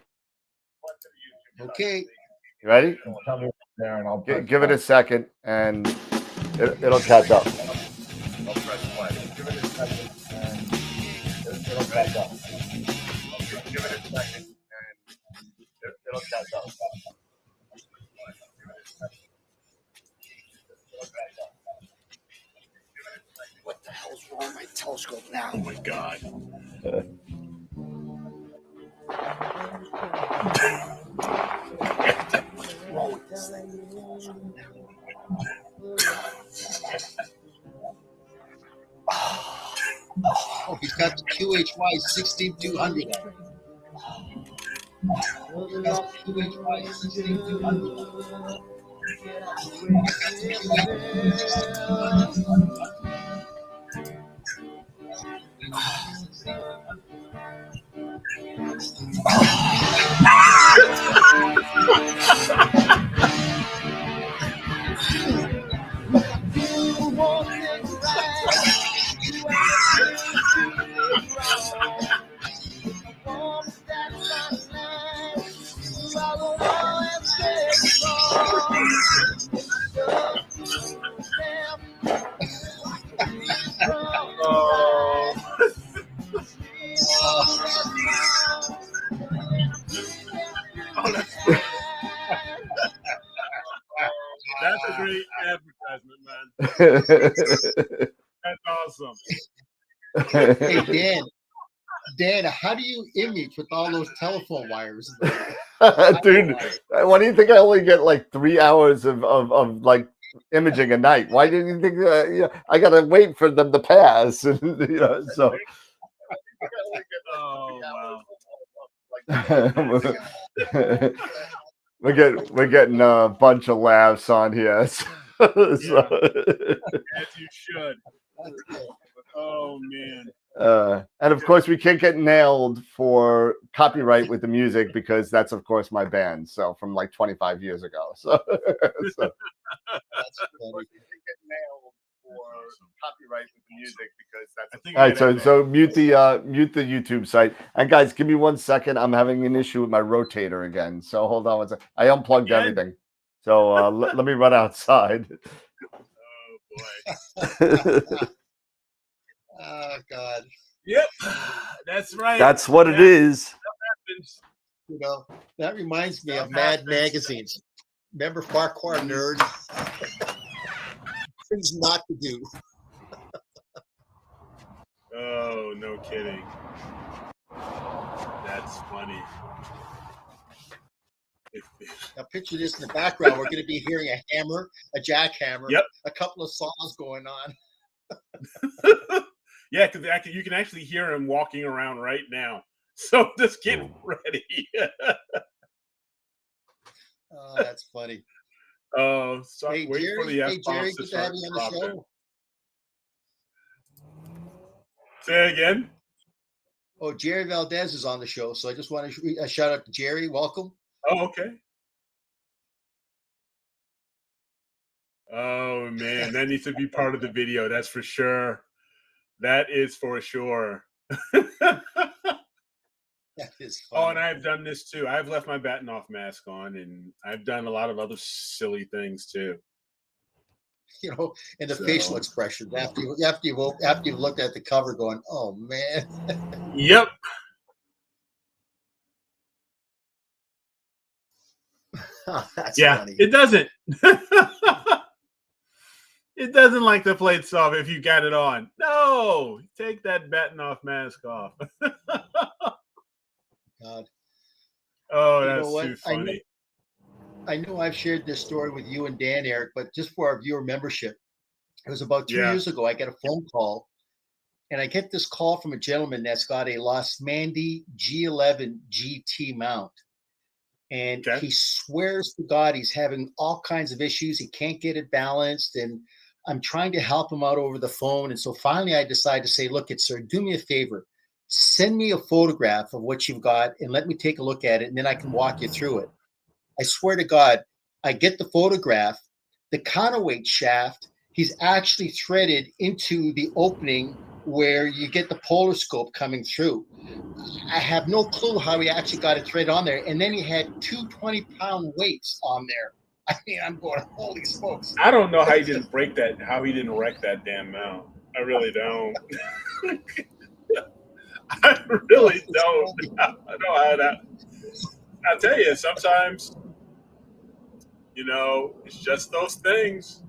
Okay. You ready? Tell me when you're there and I'll give it a second and it'll catch up. I'll press play. Give it a second and it'll catch up. Give it a second and it'll catch up. What the hell's wrong with my telescope now? Oh my God. Oh, he's got the QHY 16200. He's got the QHY 16200. That's a great advertisement, man. That's awesome. Hey, Dan, how do you image with all those telephone wires? Dude, why do you think I only get like 3 hours of like imaging a night? Why didn't you think I gotta wait for them to pass? And, so Oh wow. we're getting a bunch of laughs on here. So. As you should. Oh man. And of course, we can't get nailed for copyright with the music because that's, of course, my band. So from like 25 years ago. So, That's funny. We can't get nailed for copyright with the music because that's. All right. So mute the YouTube site. And guys, give me 1 second. I'm having an issue with my rotator again. So hold on 1 second. I unplugged everything. So let me run outside. Oh boy. Oh God. Yep. That's right. That's what it is. You know, that reminds me of Mad magazines. Remember Farquhar Nerd? Things not to do. Oh, no kidding. That's funny. Now picture this in the background. We're going to be hearing a hammer, a jackhammer, Yep. a couple of saws going on. Yeah, because you can actually hear him walking around right now. So just get ready. Oh, that's funny. Oh, so Hey, wait for the Jerry, F-bombs to good to have start you on the dropping. show. Say it again. Oh, Jerry Valdez is on the show, so I just want to shout out to Jerry. Welcome. Oh, okay. Oh man, that needs to be part of the video. That's for sure. That is for sure. That is Oh, funny. and I've done this too. I've left my batting off mask on, and I've done a lot of other silly things too. You know, and the So, facial expressions after you've looked at the cover, going, "Oh man." yep. That's Yeah, funny. it doesn't. It doesn't like to play it soft if you got it on. No, take that batting off mask off. God. Oh, You know that's what? too funny. I know I've shared this story with you and Dan, Eric, but just for our viewer membership, it was about 2 years ago. I got a phone call, and I get this call from a gentleman that's got a N.I.N.A G11 GT mount. And Okay. he swears to God he's having all kinds of issues. He can't get it balanced. And I'm trying to help him out over the phone. And so finally I decide to say, look, sir, do me a favor. Send me a photograph of what you've got and let me take a look at it. And then I can walk you through it. I swear to God, I get the photograph, the counterweight shaft, he's actually threaded into the opening where you get the polar scope coming through. I have no clue how he actually got it threaded on there. And then he had two 20-pound weights on there. I mean, I'm going, holy smokes. I don't know how he didn't break that, how he didn't wreck that damn mount. I really don't. I really don't. I know how that. I'll tell you, sometimes, you know, it's just those things.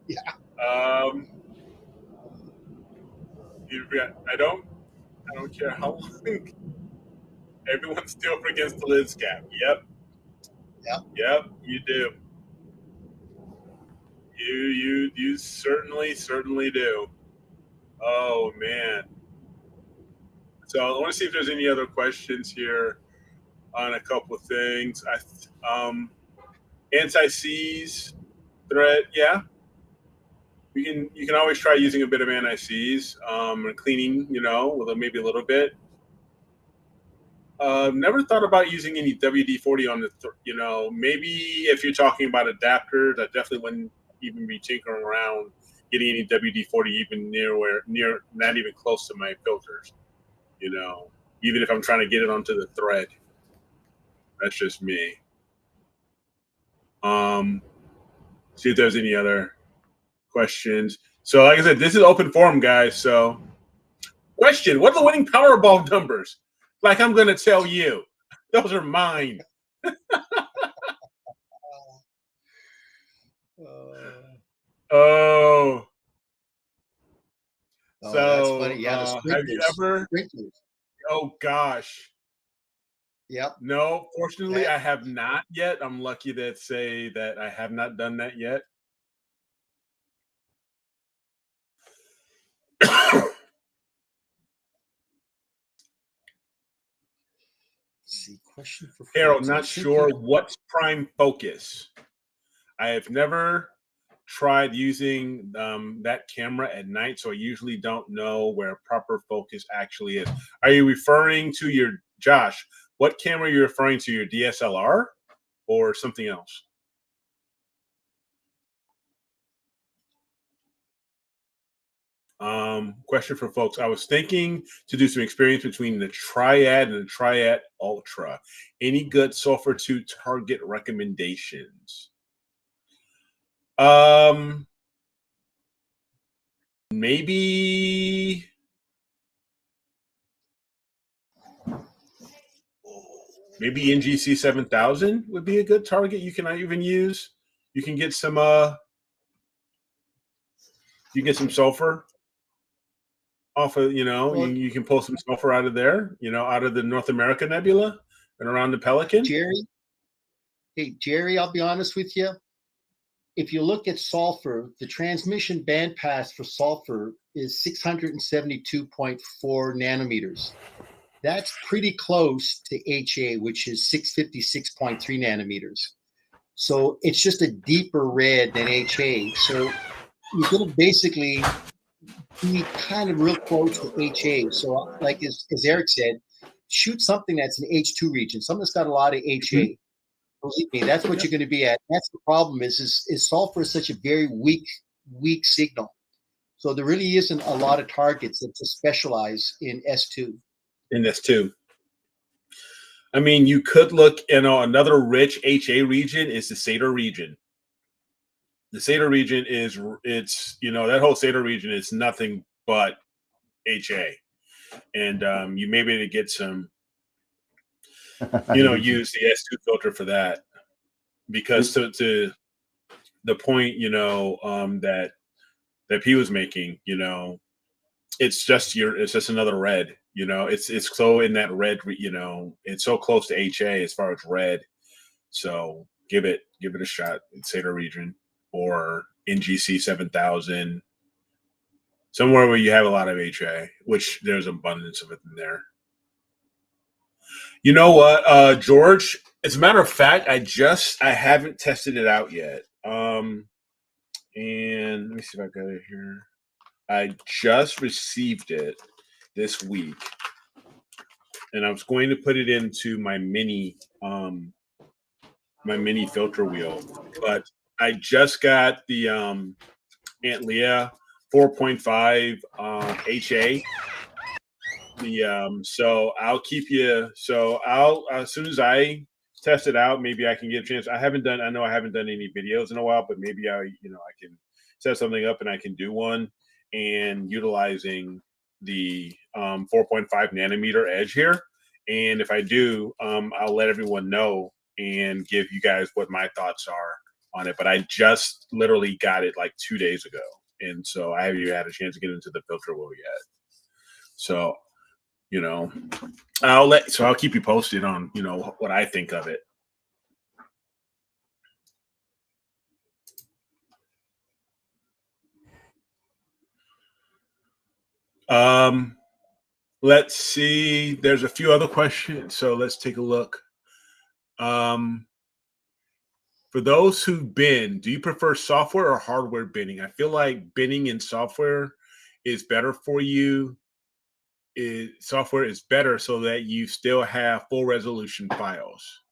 Yeah. I don't care how long. Everyone still forgets the lens cap. Yep. Yep. You do. You certainly do. Oh man. So I want to see if there's any other questions here on a couple of things. Anti-seize thread, yeah. You can always try using a bit of anti-seize and cleaning, you know, with maybe a little bit. Never thought about using any WD-40 on the, you know, maybe if you're talking about adapters, I definitely wouldn't even be tinkering around getting any WD-40 even near, not even close to my filters, you know, even if I'm trying to get it onto the thread. That's just me. See if there's any other questions. So like I said, this is open forum, guys. So question, what are the winning Powerball numbers? Like I'm going to tell you. Those are mine. Oh. Oh, So that's funny. Yeah, the have you ever? sprinklers. Oh gosh. Yep. No, fortunately, That, I have not yet. I'm lucky to say that I have not done that yet. see, question for Harold, folks. not sure what's prime focus. I have never tried using that camera at night, so I usually don't know where proper focus actually is. Are you referring to your, Josh, what camera are you referring to, your DSLR or something else? Question for folks. I was thinking to do some experience between the Triad and the Triad Ultra. Any good sulfur 2 target recommendations? Maybe NGC 7000 would be a good target. You can even use. You can get some sulfur off of, you know, Well, you can pull some sulfur out of there, you know, out of the North America Nebula and around the Pelican. Jerry, I'll be honest with you. If you look at sulfur, the transmission bandpass for sulfur is 672.4 nanometers. That's pretty close to HA, which is 656.3 nanometers. So it's just a deeper red than HA. So you're going to basically be kind of real close to HA. So like as Eric said, shoot something that's an H2 region, something that's got a lot of HA. Believe me, that's what you're going to be at. That's the problem. Is sulfur is such a very weak signal. So there really isn't a lot of targets that just specialize in S2. In S2. I mean, you could look, another rich HA region is the Sator region. The Sator region it's that whole Sator region is nothing but HA. And you may be able to get some, use the S2 filter for that. Because to the point, that P was making, it's just another red. It's so in that red. It's so close to HA as far as red. So give it a shot in Sator region or NGC 7000, somewhere where you have a lot of HA, which there's abundance of it in there. You know what, George? As a matter of fact, I haven't tested it out yet. And let me see if I got it here. I just received it this week, and I was going to put it into my mini filter wheel, but I just got the N.I.N.A 4.5 HA. So I'll keep you. So I'll, as soon as I test it out, maybe I can get a chance. I know I haven't done any videos in a while, but maybe I can set something up and I can do one, and utilizing the 4.5 nanometer edge here. And if I do, I'll let everyone know and give you guys what my thoughts are on it. But I just literally got it like 2 days ago, and so I haven't even had a chance to get into the filter wheel yet. So I'll keep you posted on what I think of it. Let's see. There's a few other questions, so let's take a look. For those who bin, do you prefer software or hardware binning? I feel like binning in software is better for you. Software is better so that you still have full resolution files.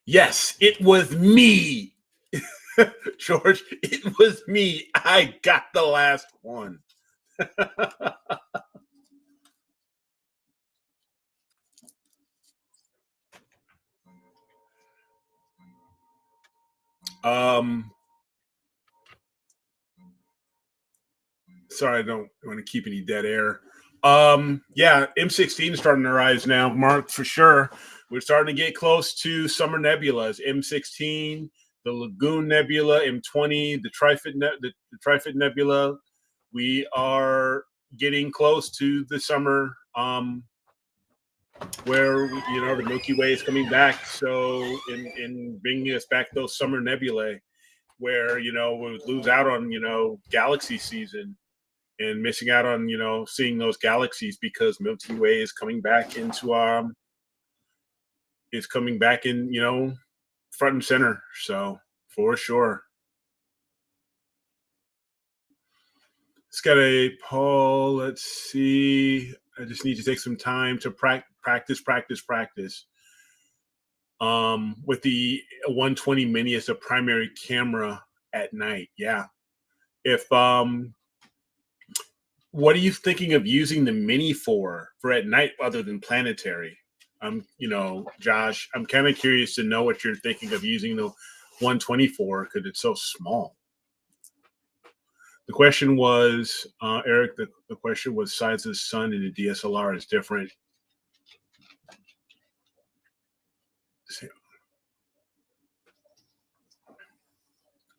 Yes, it was me. George, it was me. I got the last one. Sorry, I don't want to keep any dead air. Yeah, M16 is starting to rise now, Mark, for sure. We're starting to get close to summer nebulas. M16, the Lagoon Nebula, M20, the Trifid Nebula. We are getting close to the summer, where the Milky Way is coming back. So in bringing us back those summer nebulae, where we would lose out on galaxy season and missing out on seeing those galaxies, because Milky Way is coming back into front and center. So for sure. It's got a poll. Let's see. I just need to take some time to practice. With the 120 mini as a primary camera at night. Yeah. If what are you thinking of using the mini for at night other than planetary? Josh, I'm kind of curious to know what you're thinking of using the 120 for, because it's so small. The question was, Eric, the question was size of the sun in the DSLR is different.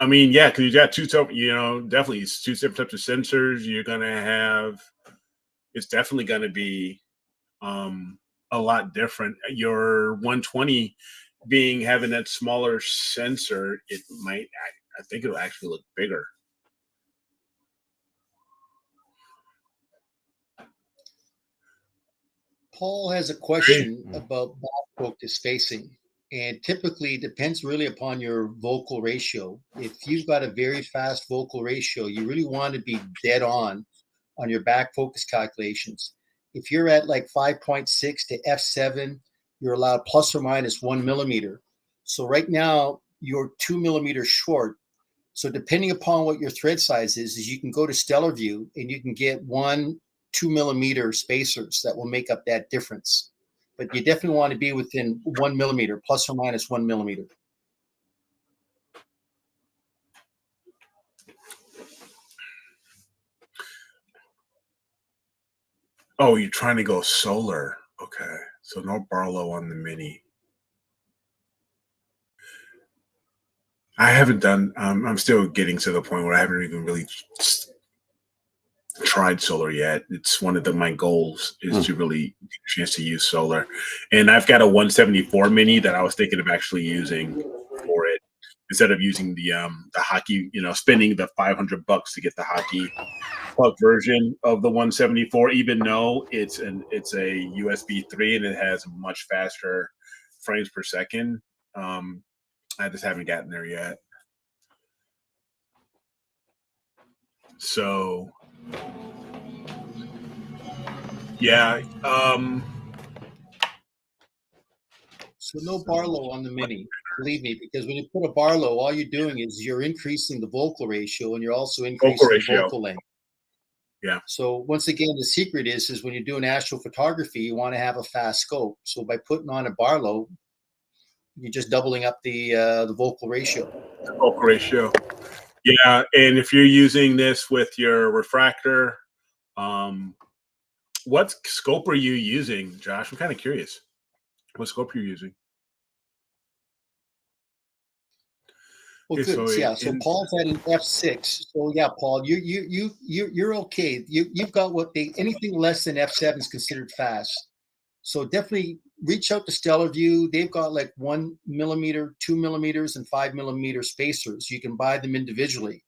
I mean, yeah, because you got definitely it's two different types of sensors. You're going to have, it's definitely going to be a lot different. Your 120 having that smaller sensor, I think it'll actually look bigger. Paul has a question about back focus spacing. And typically depends really upon your vocal ratio. If you've got a very fast vocal ratio, you really want to be dead on your back focus calculations. If you're at like 5.6 to f7, you're allowed plus or minus 1 millimeter. So right now you're 2 millimeters short. So depending upon what your thread size is you can go to Stellar View and you can get 1-2 millimeter spacers that will make up that difference. But you definitely want to be within 1 millimeter, plus or minus 1 millimeter. Oh, you're trying to go solar. Okay. So no Barlow on the Mini. I haven't done, I'm still getting to the point where I haven't even really tried solar yet. It's one of my goals is to really get a chance to use solar. And I've got a 174 Mini that I was thinking of actually using for it instead of using the hockey, spending the $500 to get the hockey plug version of the 174, even though it's a USB 3 and it has much faster frames per second. I just haven't gotten there yet. So yeah. So no Barlow on the Mini, believe me, because when you put a Barlow, all you're doing is you're increasing the vocal ratio and you're also increasing the vocal length. Yeah. So once again, the secret is when you're doing astrophotography, you want to have a fast scope. So by putting on a Barlow, you're just doubling up the vocal ratio. Vocal ratio. Yeah, and if you're using this with your refractor, what scope are you using, Josh? I'm kind of curious. What scope you're using? Well, Okay, good. So Paul's at an f6. So yeah, Paul, you're okay. You've got anything less than f7 is considered fast. So definitely reach out to Stellar View. They've got like 1 millimeter, 2 millimeters, and 5 millimeter spacers. You can buy them individually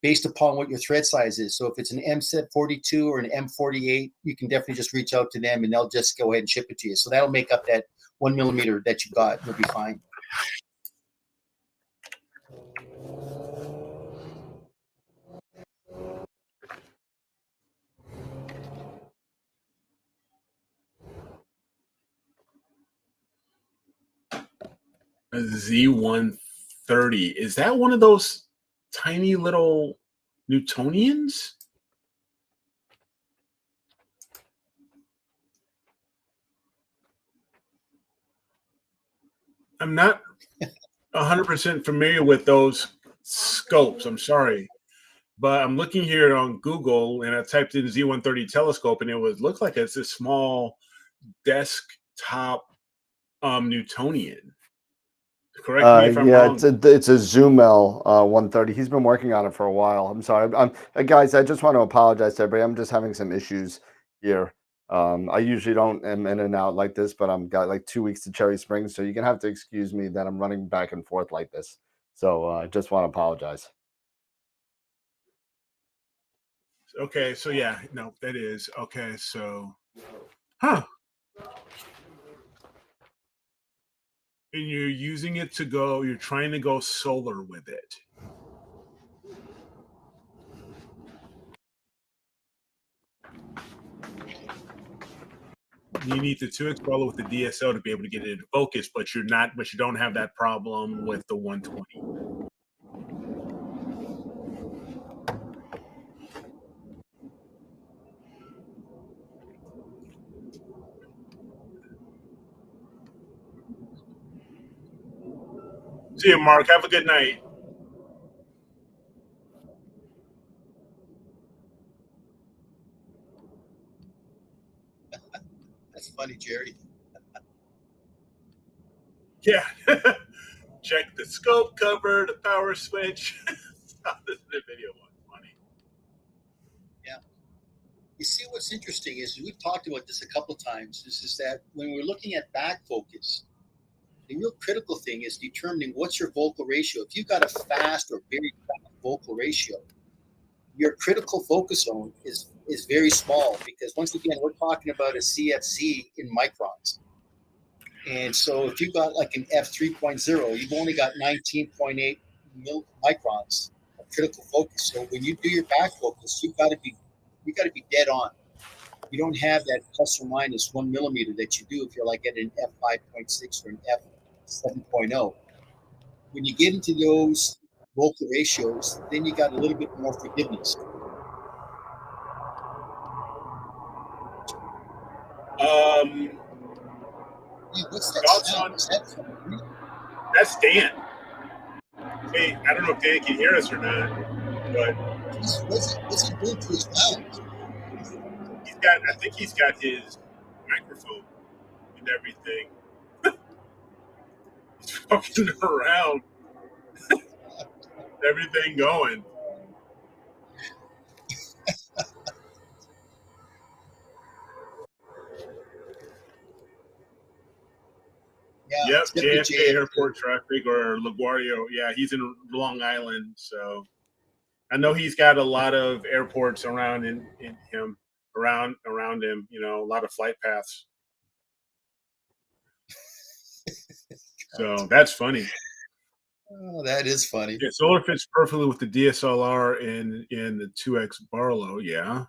based upon what your thread size is. So if it's an M42 or an M48, you can definitely just reach out to them and they'll just go ahead and ship it to you. So that'll make up that 1 millimeter that you got. You'll be fine. A Z130. Is that one of those tiny little Newtonians? I'm not 100% familiar with those scopes. I'm sorry. But I'm looking here on Google and I typed in Z130 telescope and looks like it's a small desktop Newtonian. Correct me if I'm wrong. It's a Zoomel 130. He's been working on it for a while. I'm sorry. Guys, I just want to apologize to everybody. I'm just having some issues here. I usually don't am in and out like this, but I'm got like 2 weeks to Cherry Springs, so you're gonna have to excuse me that I'm running back and forth like this. So I just want to apologize. Okay, so yeah, no, that is okay. So, and you're using it to go. You're trying to go solar with it. You need the 2x Barlow with the DSO to be able to get it into focus, but you don't have that problem with the 120. See you, Mark. Have a good night. That's funny, Jerry. Yeah. Check the scope cover, the power switch. This video was funny. Yeah. You see, what's interesting is we've talked about this a couple of times. Is that when we're looking at back focus, the real critical thing is determining what's your vocal ratio. If you've got a fast or very fast vocal ratio, your critical focus zone is very small because once again, we're talking about a CFZ in microns. And so if you got like an f3.0, you've only got 19.8 microns of critical focus. So when you do your back focus, you got to be dead on. You don't have that plus or minus 1 millimeter that you do if you're like at an f5.6 or an f7.0. When you get into those vocal ratios, then you got a little bit more forgiveness. Yeah, what's that Thoughts sound? on Is that something? that's Dan. Hey, I don't know if Dan can hear us or not, but What's he doing to his mouth? I think he's got his microphone and everything. He's fucking around, everything going. Yeah, Yep, it's gonna be JFK JFK. airport traffic or LaGuardia. Yeah, he's in Long Island, so I know he's got a lot of airports around in him, around him. You know, a lot of flight paths. So that's funny. Oh, that is funny. Yeah, solar fits perfectly with the DSLR and the 2X Barlow. Yeah.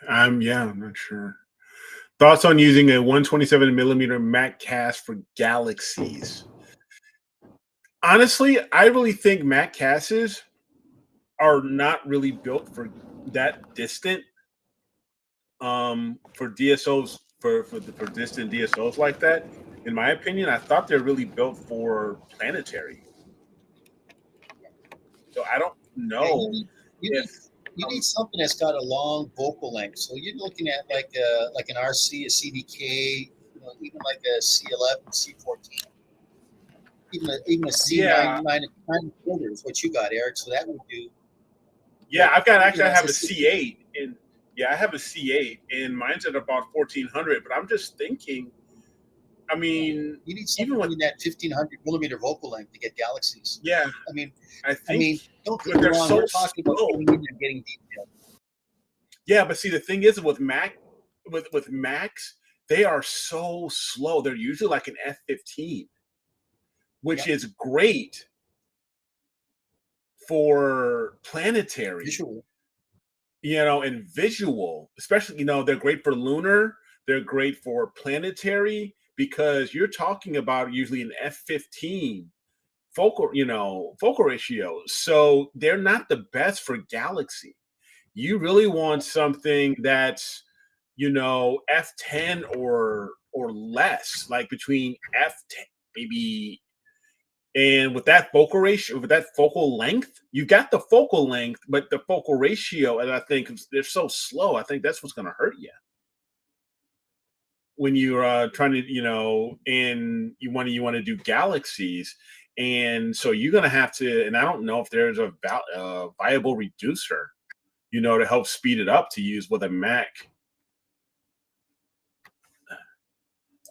I'm not sure. Thoughts on using a 127 millimeter Mac cast for galaxies? Honestly, I really think Mac casts are not really built for that distant. For DSOs for distant DSOs like that. In my opinion, I thought they're really built for planetary. So I don't Yeah, know if you need something that's got a long vocal length. So you're looking at like an RC, a CDK, even like a C11, C14, even a yeah, C9 quarter is what you got, Eric. So that would do. yeah, I've got actually I It's have a C8 and yeah, I have a C8 and mine's at about 1400, but I'm just thinking, I mean, you need even something with in that 1500 millimeter vocal length to get galaxies. yeah, I mean, I think don't get but me they're wrong. so We're talking about slow. getting in there, getting detailed. Yeah, but see the thing is with Macs, they are so slow. They're usually like an F15, which Yep. is great for planetary, Visual. and visual, especially, they're great for lunar, they're great for planetary because you're talking about usually an F15 focal ratio. So they're not the best for galaxy. You really want something that's, F10 or less, like between F10, maybe. And with that focal ratio, with that focal length, you got the focal length, but the focal ratio, and I think they're so slow. I think that's what's going to hurt you when you're trying to, and you want to do galaxies, and so you're going to have to. And I don't know if there's a viable reducer, to help speed it up to use with a Mac.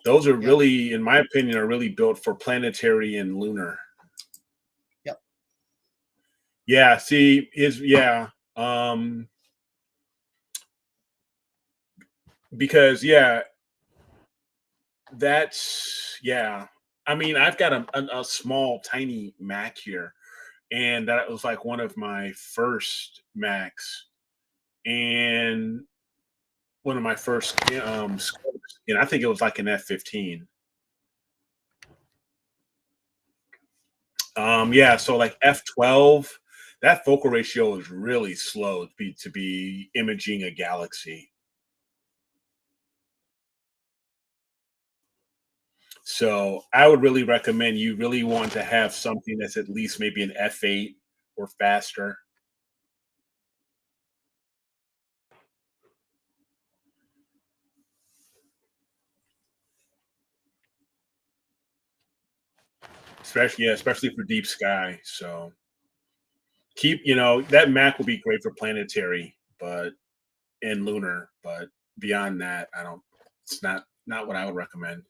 Those are Yep. really, in my opinion, are really built for planetary and lunar. Yep. Yeah. See, Um, because I mean, I've got a small, tiny Mac here, and that was like one of my first Macs, and one of my first scopes, and I think it was like an F15. So like F12, that focal ratio is really slow to be imaging a galaxy. So I would really recommend you really want to have something that's at least maybe an F8 or faster. Especially for deep sky. So that Mac will be great for planetary, but and lunar, but beyond that, I don't. It's not what I would recommend.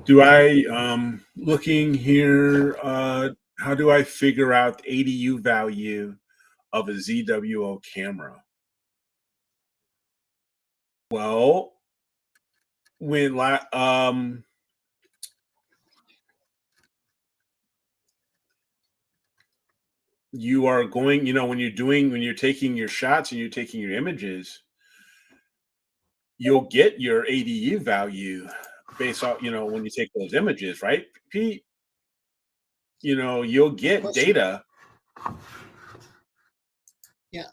Do I looking here? How do I figure out the ADU value of a ZWO camera? Well, when you are going, when you're taking your shots and you're taking your images, you'll get your ADU value based off, when you take those images, right, Pete? You'll get Question. data. Yeah,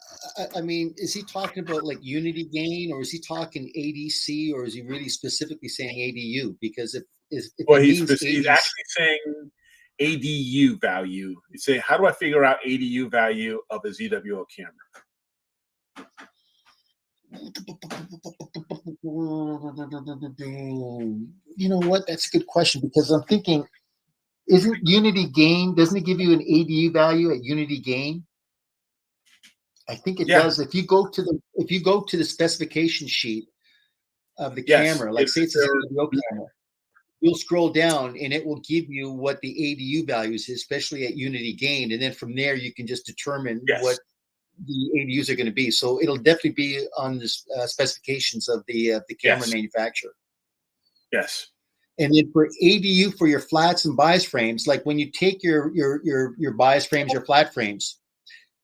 I mean, is he talking about like unity gain, or is he talking ADC, or is he really specifically saying ADU? Because if Well, he he's means ADC, actually saying ADU value. He's saying, how do I figure out ADU value of a ZWO camera? you know what? That's a good question, because I'm thinking, isn't unity gain, doesn't it give you an ADU value at unity gain? I think it does. If you go to the specification sheet of the camera, like say it's a ZWO camera, you'll scroll down and it will give you what the ADU values is, especially at unity gain, and then from there you can just determine what the ADUs are going to be. So it'll definitely be on the specifications of the camera manufacturer. Yes. And then for ADU for your flats and bias frames, like when you take your bias frames, your flat frames,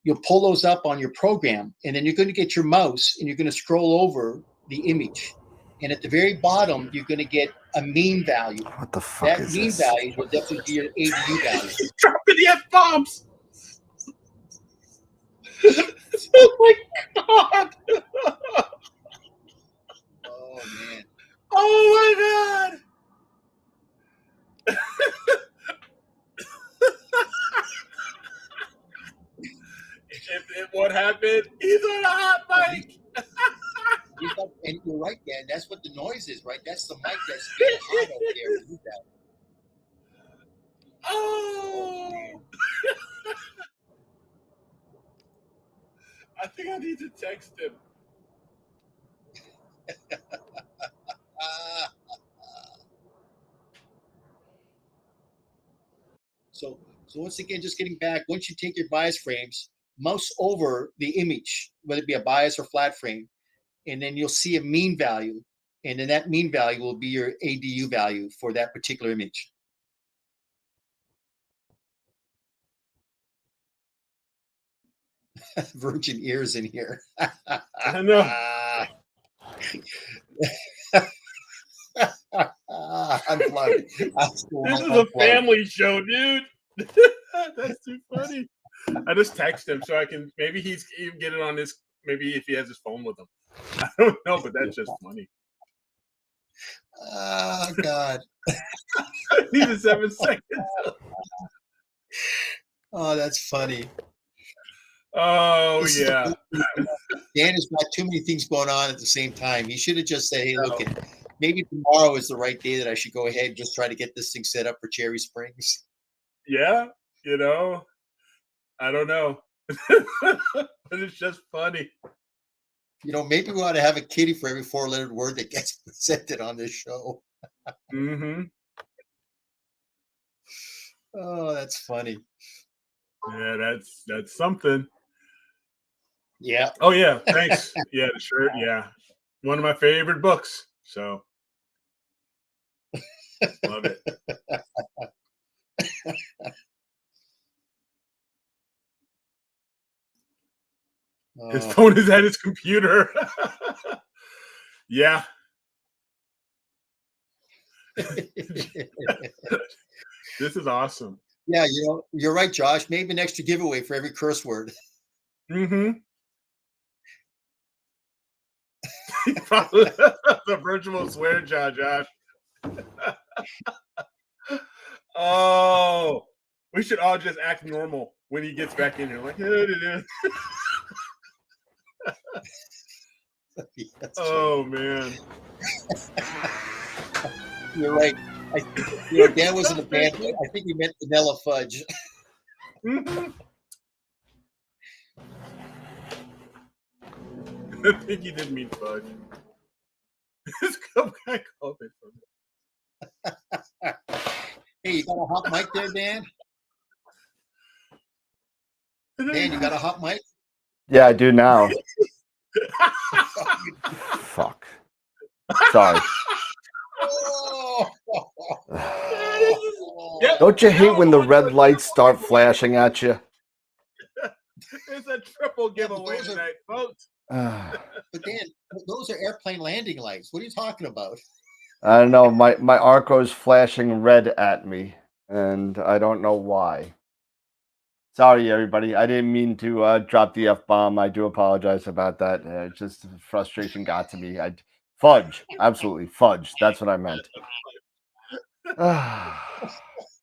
you'll pull those up on your program, and then you're going to get your mouse and you're going to scroll over the image. And at the very bottom, you're going to get a mean value. What the fuck that is mean this? value will definitely be your ADU value. He's dropping the F-bombs. Oh my God. Oh man. Oh my God. What happened? He's on a hot mic. And you're right, Dan. That's what the noise is, right? That's the mic that's getting hot over there. Oh. I think I need to text him. So once again, just getting back, once you take your bias frames, mouse over the image, whether it be a bias or flat frame, and then you'll see a mean value. And then that mean value will be your ADU value for that particular image. Virgin ears in here. I know. Unplugged. This is a family show, dude. That's too funny. I just text him so I can, maybe he can get it on his, maybe if he has his phone with him. I don't know, but that's just funny. Oh, God. I need 7 seconds. Oh, that's funny. Oh, yeah. Dan has got too many things going on at the same time. He should have just said, hey, look, maybe tomorrow is the right day that I should go ahead and just try to get this thing set up for Cherry Springs. Yeah, I don't know. But it's just funny. Maybe we ought to have a kitty for every 4-lettered word that gets presented on this show. Mm-hmm. Oh, that's funny. Yeah, that's something. Yeah. Oh, yeah. Thanks. Yeah, the shirt. Yeah. One of my favorite books. So love it. His phone is at his computer. Yeah. This is awesome. Yeah, you're right, Josh. Maybe an extra giveaway for every curse word. Mm-hmm. The virtual swear jar, Josh. Oh, we should all just act normal when he gets back in here. Like, oh man. You're right. Dan was in the band. I think he meant vanilla fudge. Mm-hmm. I think he didn't mean fudge. This guy called it fudge. Hey, you got a hot mic there, Dan? Dan, you got a hot mic? Yeah, I do now. Fuck. Sorry. Don't you hate when the red lights start flashing at you? It's a triple giveaway tonight, folks. But Dan, those are airplane landing lights. What are you talking about? I don't know. My Arco's flashing red at me, and I don't know why. Sorry, everybody. I didn't mean to drop the F-bomb. I do apologize about that. Just frustration got to me. Fudge. Absolutely. Fudge. That's what I meant.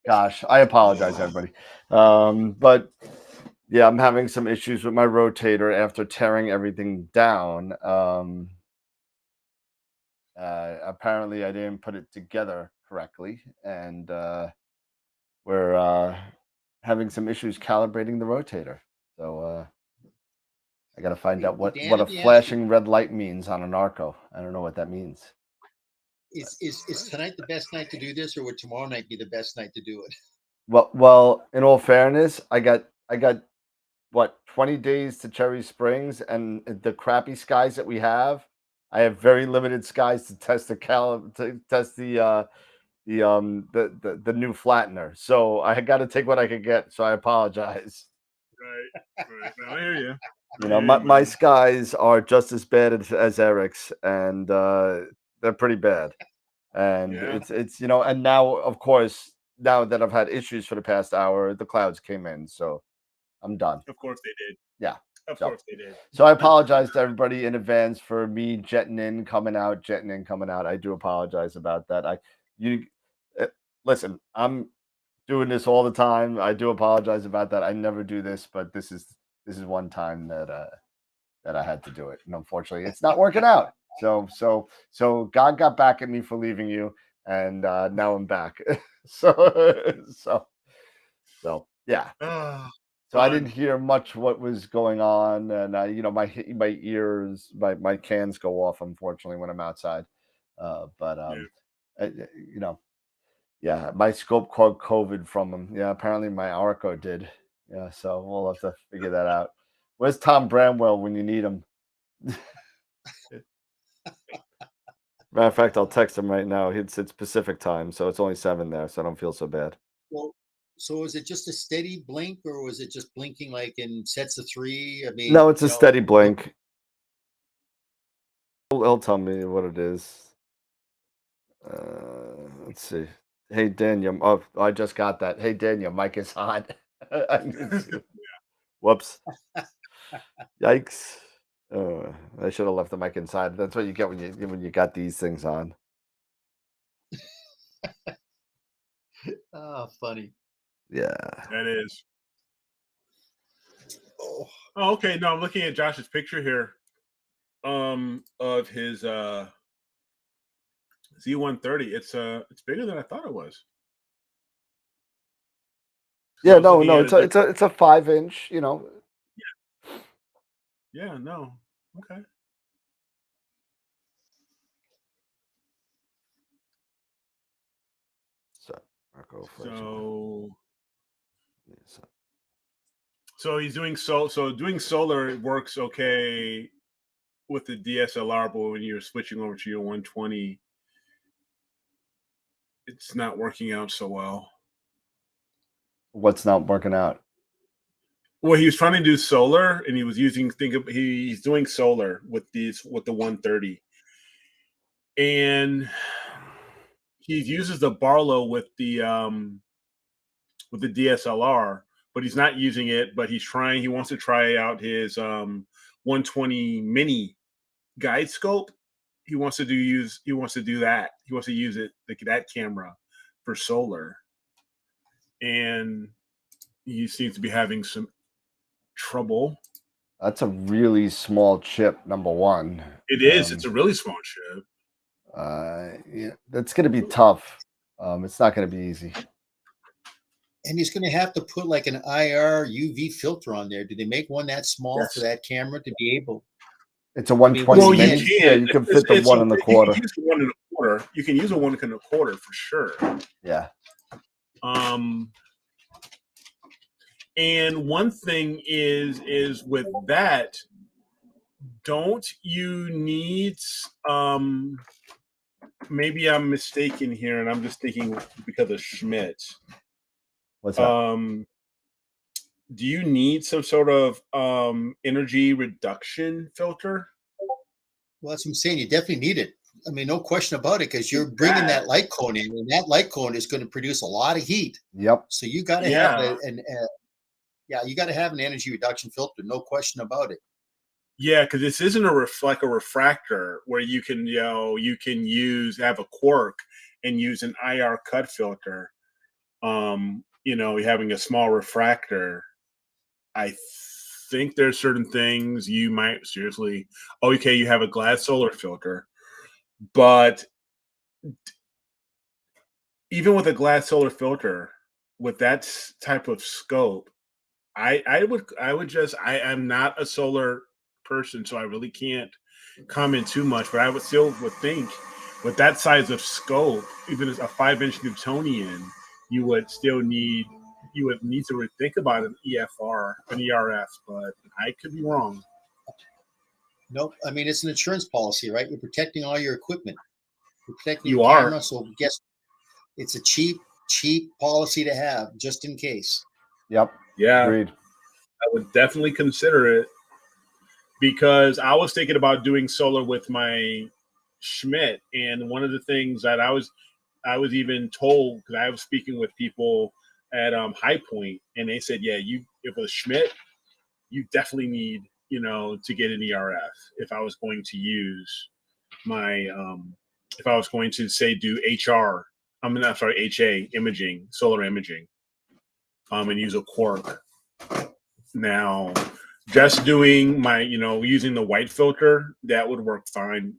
Gosh, I apologize, everybody. But yeah, I'm having some issues with my rotator after tearing everything down. Apparently, I didn't put it together correctly, and we're having some issues calibrating the rotator. So I got to find out what a flashing red light means on an Arco. I don't know what that means. Is tonight the best night to do this, or would tomorrow night be the best night to do it? Well, in all fairness, I got what 20 days to Cherry Springs, and the crappy skies that we have, I have very limited skies to test the the new flattener. So I got to take what I could get. So I apologize. Right. I hear you. You know, my skies are just as bad as Eric's, and they're pretty bad. And it's you know, and now of course, now that I've had issues for the past hour, the clouds came in, so I'm done. Of course they did. Yeah. Of course they did. So I apologize to everybody in advance for me jetting in, coming out. I do apologize about that. Listen, I'm doing this all the time. I do apologize about that. I never do this, but this is one time that I had to do it, and unfortunately, it's not working out. So God got back at me for leaving you, and now I'm back. so yeah. So I didn't hear much what was going on, and you know, my ears, my cans go off, unfortunately, when I'm outside. You know, yeah, my scope caught COVID from them. Yeah, apparently my Arco did. Yeah, so we'll have to figure that out. Where's Tom Bramwell when you need him? Matter of fact, I'll text him right now. It's Pacific time, so it's only 7 there, so I don't feel so bad. Well, so is it just a steady blink, or was it just blinking like in sets of 3? I mean, no, it's a steady blink. He'll tell me what it is. Let's see. Hey, Daniel. Oh, I just got that. Hey, Daniel, mic is on. Whoops. Yikes. I should have left the mic inside. That's what you get when you got these things on. Oh, funny. Yeah. That is. Oh, okay. No, I'm looking at Josh's picture here. Of his Z130. It's bigger than I thought it was. Yeah, no, it's a 5-inch, you know. Yeah, no. Okay. So he's doing doing solar works okay with the DSLR, but when you're switching over to your 120, it's not working out so well. What's not working out? Well, he was trying to do solar, and he was using he's doing solar with the 130, and he uses the Barlow with the DSLR, but he's not using it. But he wants to try out his 120 mini guide scope. He wants to do that. He wants to use it, that camera, for solar, and he seems to be having some trouble. That's a really small chip, number one. It is. It's a really small chip. Yeah, that's going to be tough. It's not going to be easy. And he's going to have to put like an IR UV filter on there. Do they make one that small for that camera to be able? It's a 120 mini. You can. Yeah, you can fit the 1 1/4. You can use the 1 quarter. You can use a 1 and a quarter for sure. Yeah. And one thing is with that, don't you need maybe I'm mistaken here and I'm just thinking because of Schmidt. What's that? Do you need some sort of energy reduction filter? Well, that's what I'm saying. You definitely need it. I mean, no question about it, because you're bringing that light cone in, and that light cone is going to produce a lot of heat. Yep. So you got to have you got to have an energy reduction filter. No question about it. Yeah, because this isn't a refractor where you can have a quark and use an IR cut filter. Having a small refractor, I think there's certain things you might seriously. Okay, you have a glass solar filter, but even with a glass solar filter, with that type of scope, I'm not a solar person, so I really can't comment too much, but I would think with that size of scope, even as a 5-inch Newtonian, you would need to think about an EFR, an ERF, but I could be wrong. Nope. I mean, it's an insurance policy, right? You're protecting all your equipment. You're protecting You your are. camera. So guess it's a cheap policy to have just in case. Yep. Yeah. Agreed. I would definitely consider it, because I was thinking about doing solar with my Schmidt, and one of the things that I was even told, because I was speaking with people at High Point, and they said, yeah, if a Schmidt, you definitely need to get an ERF. If I was going to use my if I was going to say do HA imaging, solar imaging, and use a quark. Now, just doing my, using the white filter, that would work fine,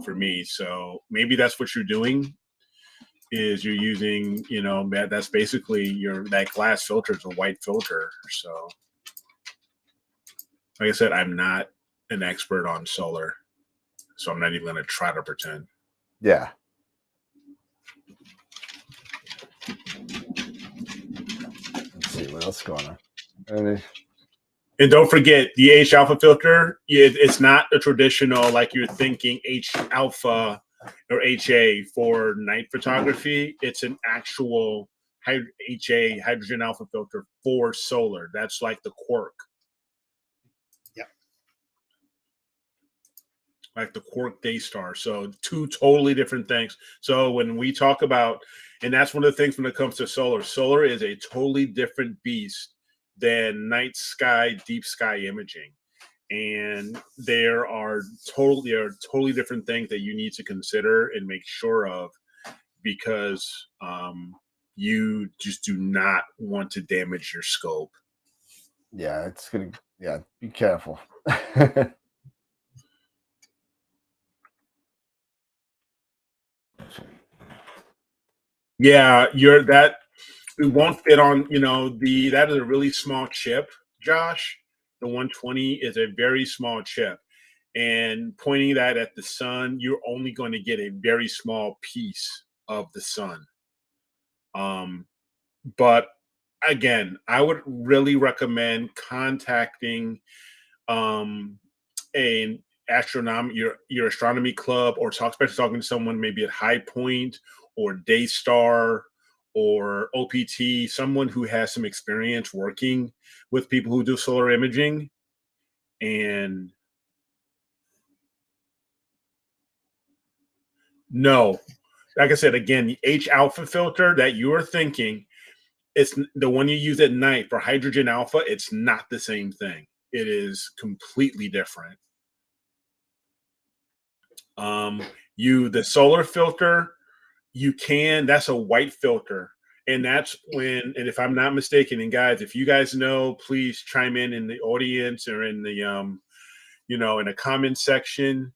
for me. So maybe that's what you're doing, is you're using, that's basically that glass filter is a white filter. So like I said, I'm not an expert on solar, so I'm not even going to try to pretend. Yeah. Let's see what else is going on. And don't forget the H alpha filter. It's not a traditional, like you're thinking, H alpha or HA for night photography. It's an actual HA, hydrogen alpha filter, for solar. That's like the quark. Yep. Like the quark Daystar. So 2 totally different things. So when we talk about, and that's one of the things when it comes to solar is a totally different beast than night sky, deep sky imaging. And there are totally different things that you need to consider and make sure of, because you just do not want to damage your scope. Yeah, be careful. Yeah, it won't fit on, that is a really small chip, Josh. The 120 is a very small chip. And pointing that at the sun, you're only going to get a very small piece of the sun. But again, I would really recommend contacting an your astronomy club, or especially talking to someone maybe at High Point or Daystar or OPT, someone who has some experience working with people who do solar imaging. And no, like I said, again, the H alpha filter that you're thinking, it's the one you use at night for hydrogen alpha. It's not the same thing. It is completely different. The solar filter, that's a white filter. And that's and if I'm not mistaken, and guys, if you guys know, please chime in the audience or in the in the comment section.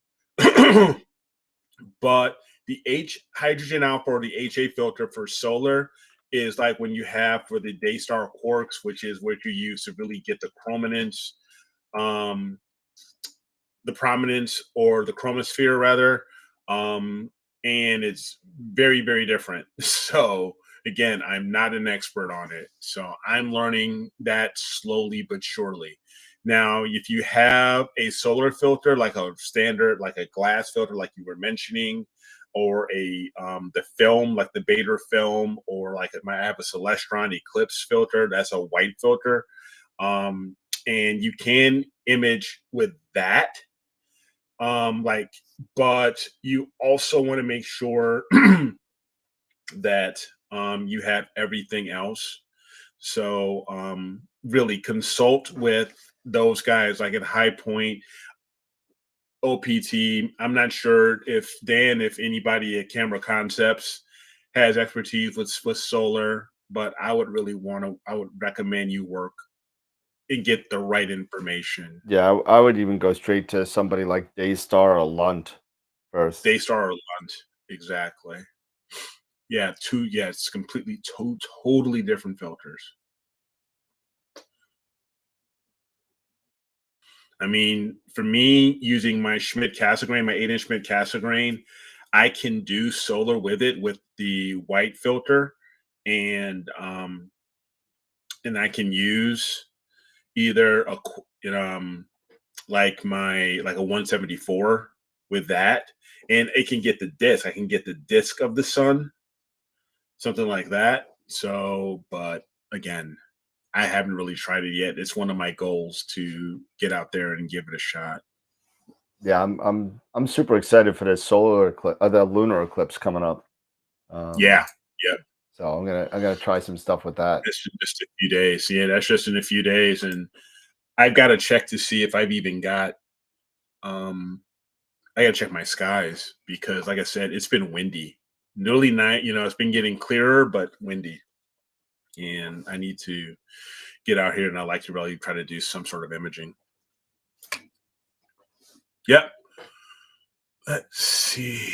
But the hydrogen alpha or the HA filter for solar is like when you have for the Daystar quarks, which is what you use to really get the prominence, or the chromosphere rather, and it's very, very different. So again, I'm not an expert on it, so I'm learning that slowly but surely. Now, if you have a solar filter, like a standard, like a glass filter, like you were mentioning, or a the film, like the Beta film, or like I have a Celestron Eclipse filter, that's a white filter, um, and you can image with that. Like, but you also want to make sure that you have everything else. So really consult with those guys like at High Point, OPT. I'm not sure if Dan, if anybody at Camera Concepts has expertise with solar, but I would really want to. I would recommend you work and get the right information. Yeah, I would even go straight to somebody like Daystar or Lunt first. Daystar or Lunt, exactly. Yeah, it's completely totally different filters. I mean, for me, using my Schmidt Cassegrain, my 8-inch Schmidt Cassegrain, I can do solar with it with the white filter, and I can use either like a 174 with that, and it can get the disc. I can get the disc of the sun, something like that. So, but again, I haven't really tried it yet. It's one of my goals to get out there and give it a shot. Yeah, I'm super excited for this solar eclipse, the lunar eclipse coming up. Yeah, yeah. So I'm gonna try some stuff with that. That's just a few days. Yeah, that's just in a few days, and I've got to check to see if I've even got. I got to check my skies because, like I said, it's been windy. Nearly night. It's been getting clearer, but windy, and I need to get out here, and I like to really try to do some sort of imaging. Yep. Let's see.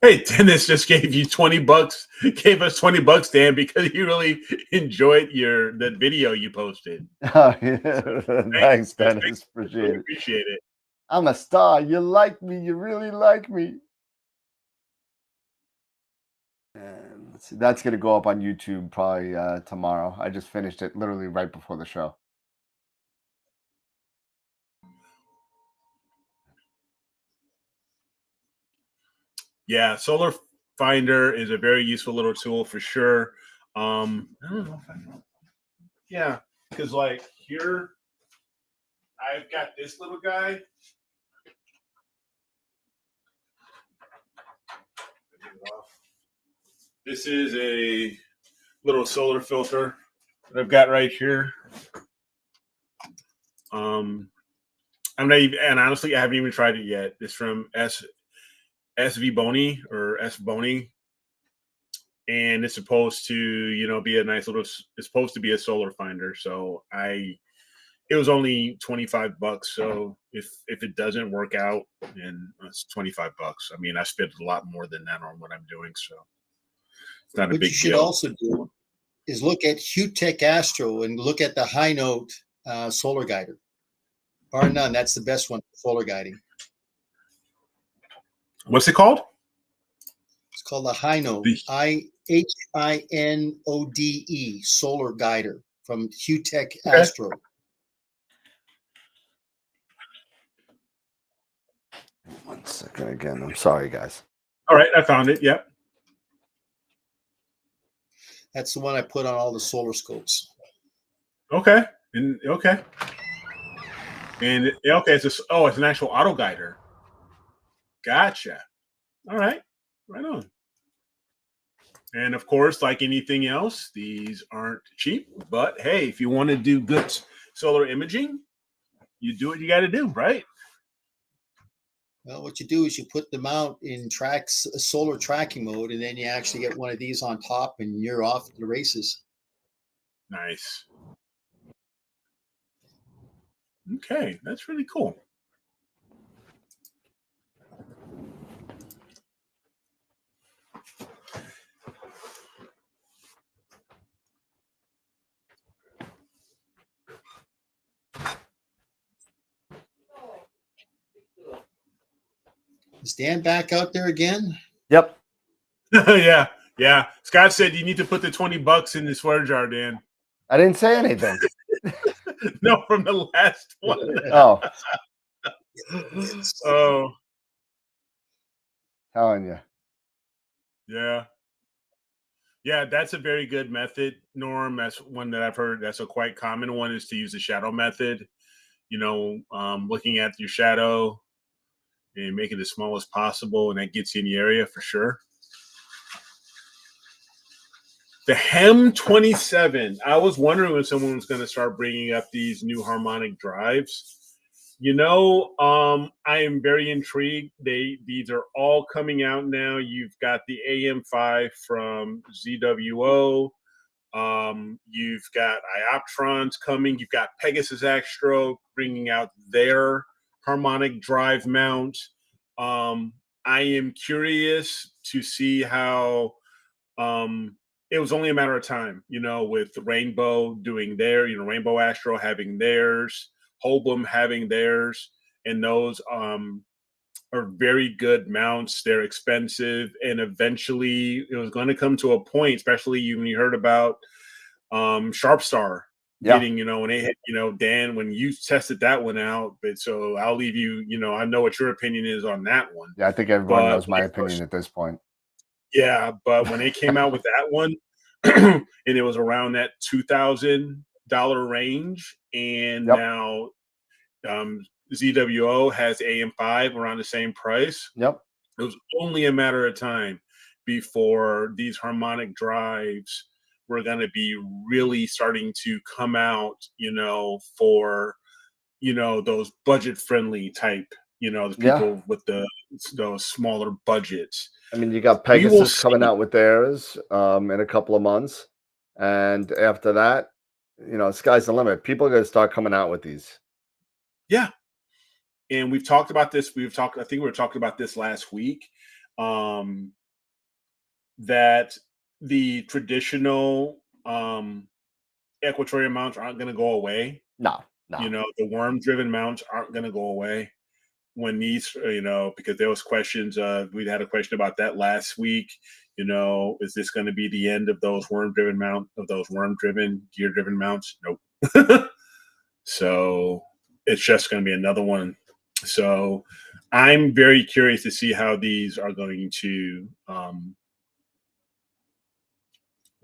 Hey, Dennis just gave you $20. Gave us $20, Dan, because you really enjoyed that video you posted. Thanks, Dennis. Appreciate Really it. appreciate it. I'm a star. You like me. You really like me. And let's see, that's gonna go up on YouTube probably tomorrow. I just finished it literally right before the show. Yeah, Solar Finder is a very useful little tool for sure. I don't know if I know. Yeah, because like here, I've got this little guy. This is a little solar filter that I've got right here. I'm not even, and honestly, I haven't even tried it yet. It's from SV Boni or S Boni, and it's supposed to, be a nice little. It's supposed to be a solar finder. So it was only $25. So if it doesn't work out, then it's $25. I mean, I spent a lot more than that on what I'm doing. So it's not a What big you should deal. also do is look at Hugh-Tech Astro and look at the high note solar guider. Bar none, that's the best one for solar guiding. What's it called? It's called the high note, IHINODE solar guider from Hugh-Tech Astro. 1 second again. I'm sorry, guys. All right, I found it. Yep. That's the one I put on all the solar scopes. Okay. And okay. It's an actual auto guider. Gotcha. All right. Right on. And of course, like anything else, these aren't cheap. But hey, if you want to do good solar imaging, you do what you got to do, right? Well, what you do is you put them out in solar tracking mode, and then you actually get one of these on top, and you're off to the races. Nice. Okay, that's really cool. Is Dan back out there again? Yep. Yeah. Yeah. Scott said you need to put the $20 in the swear jar, Dan. I didn't say anything. No, from the last one. Oh, Oh, telling you. yeah. Yeah, that's a very good method, Norm. That's one that I've heard. That's a quite common one, is to use the shadow method. Looking at your shadow and make it as small as possible, and that gets you in the area for sure. The HEM 27. I was wondering when someone was going to start bringing up these new harmonic drives. I am very intrigued. These are all coming out now. You've got the AM5 from ZWO. You've got Ioptrons coming. You've got Pegasus Astro bringing out their harmonic drive mount. I am curious to see how it was only a matter of time, with Rainbow doing Rainbow Astro having theirs, Holbom having theirs, and those are very good mounts. They're expensive, and eventually it was going to come to a point, especially when you heard about Sharpstar getting, when they hit, Dan, when you tested that one out. But so I'll leave you, I know what your opinion is on that one. Yeah, I think everyone knows my opinion at this point. Yeah, but when they came out with that one, and it was around that $2,000 range, and now ZWO has AM5 around the same price. Yep. It was only a matter of time before these harmonic drives were going to be really starting to come out, for, those budget friendly type, the people with those smaller budgets. I mean, you got Pegasus coming out with theirs in a couple of months. And after that, sky's the limit. People are going to start coming out with these. Yeah. And we've talked about this. I think we were talking about this last week, that the traditional equatorial mounts aren't going to go away. No. The worm-driven mounts aren't going to go away when these, because there was questions. We had a question about that last week. Is this going to be the end of those worm-driven gear-driven mounts? Nope. So it's just going to be another one. So I'm very curious to see how these are going to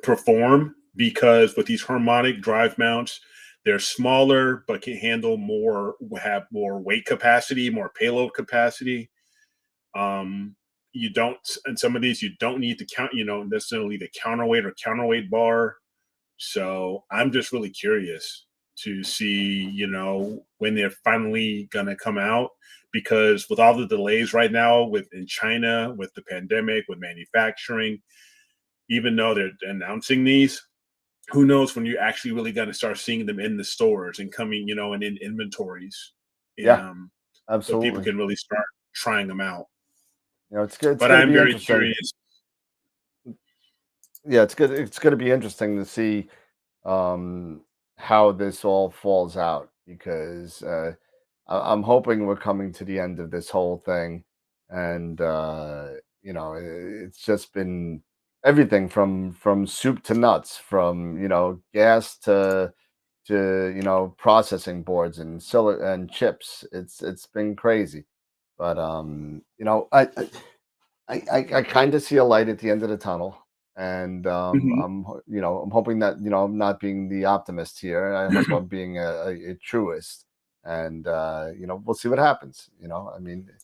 perform, because with these harmonic drive mounts, they're smaller but can handle more, have more weight capacity, more payload capacity. You don't, and some of these you don't need to count, necessarily the counterweight bar. So I'm just really curious to see, when they're finally going to come out, because with all the delays right now in China, with the pandemic, with manufacturing, even though they're announcing these, who knows when you're actually really going to start seeing them in the stores and coming, and in inventories. Yeah, absolutely. So people can really start trying them out. It's good. But I'm very curious. Yeah, it's good. It's going to be interesting to see how this all falls out, because I'm hoping we're coming to the end of this whole thing, and it's just been everything from soup to nuts, from gas to processing boards and chips. It's been crazy, but I kind of see a light at the end of the tunnel. And I'm hoping that I'm not being the optimist here. I hope I'm being a truist, and we'll see what happens. I mean, it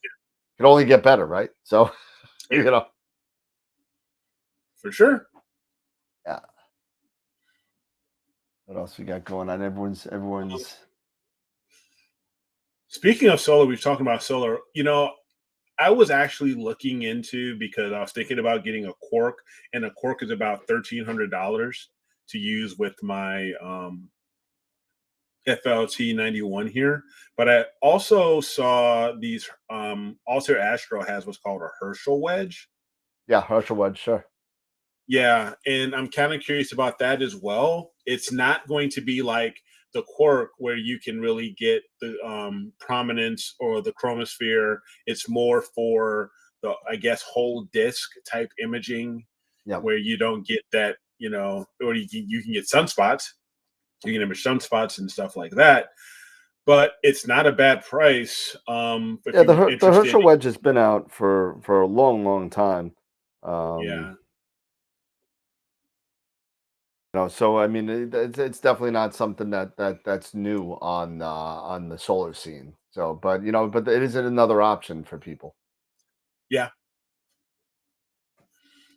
can only get better, right? So, for sure. Yeah. What else we got going on? Everyone's. Speaking of solar, we've talked about solar. I was actually looking into, because I was thinking about getting a Quark, and a Quark is about $1,300 to use with my FLT 91 here. But I also saw these Altair Astro has what's called a Herschel wedge. Yeah, Herschel wedge, sure. Yeah, and I'm kind of curious about that as well. It's not going to be like the quark, where you can really get the prominence or the chromosphere, it's more for the, I guess, whole disk type imaging, where you don't get that, or you can get sunspots. You can image sunspots and stuff like that. But it's not a bad price. If Yeah, you're the interested. Herschel wedge has been out for a long time. Yeah. So I mean, it's definitely not something that's new on the solar scene. So, but but it is another option for people. Yeah.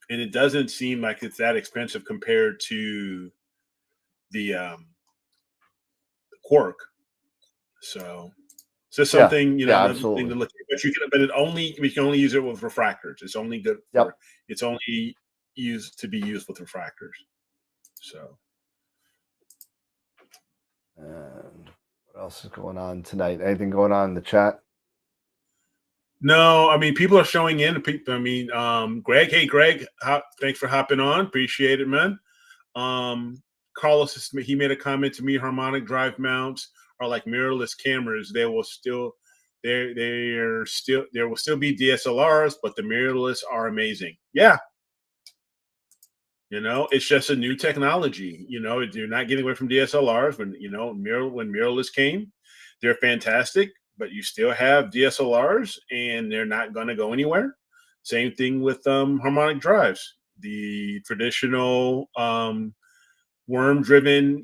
And it doesn't seem like it's that expensive compared to the quark. So it's just Yeah, something, yeah, another thing to absolutely. look at. But we can only use it with refractors. It's only good Yep. for it's only used with refractors. So And what else is going on tonight? Anything going on in the chat? no, I mean, people are showing in. I mean, Greg, hey Greg, thanks for hopping on. Appreciate it, man. Carlos, he made a comment to me. Harmonic drive mounts are like mirrorless cameras. There will still be DSLRs, but the mirrorless are amazing. Yeah, it's just a new technology. You're not getting away from DSLRs. When mirrorless came, they're fantastic, but you still have DSLRs, and they're not going to go anywhere. Same thing with harmonic drives. The traditional worm-driven,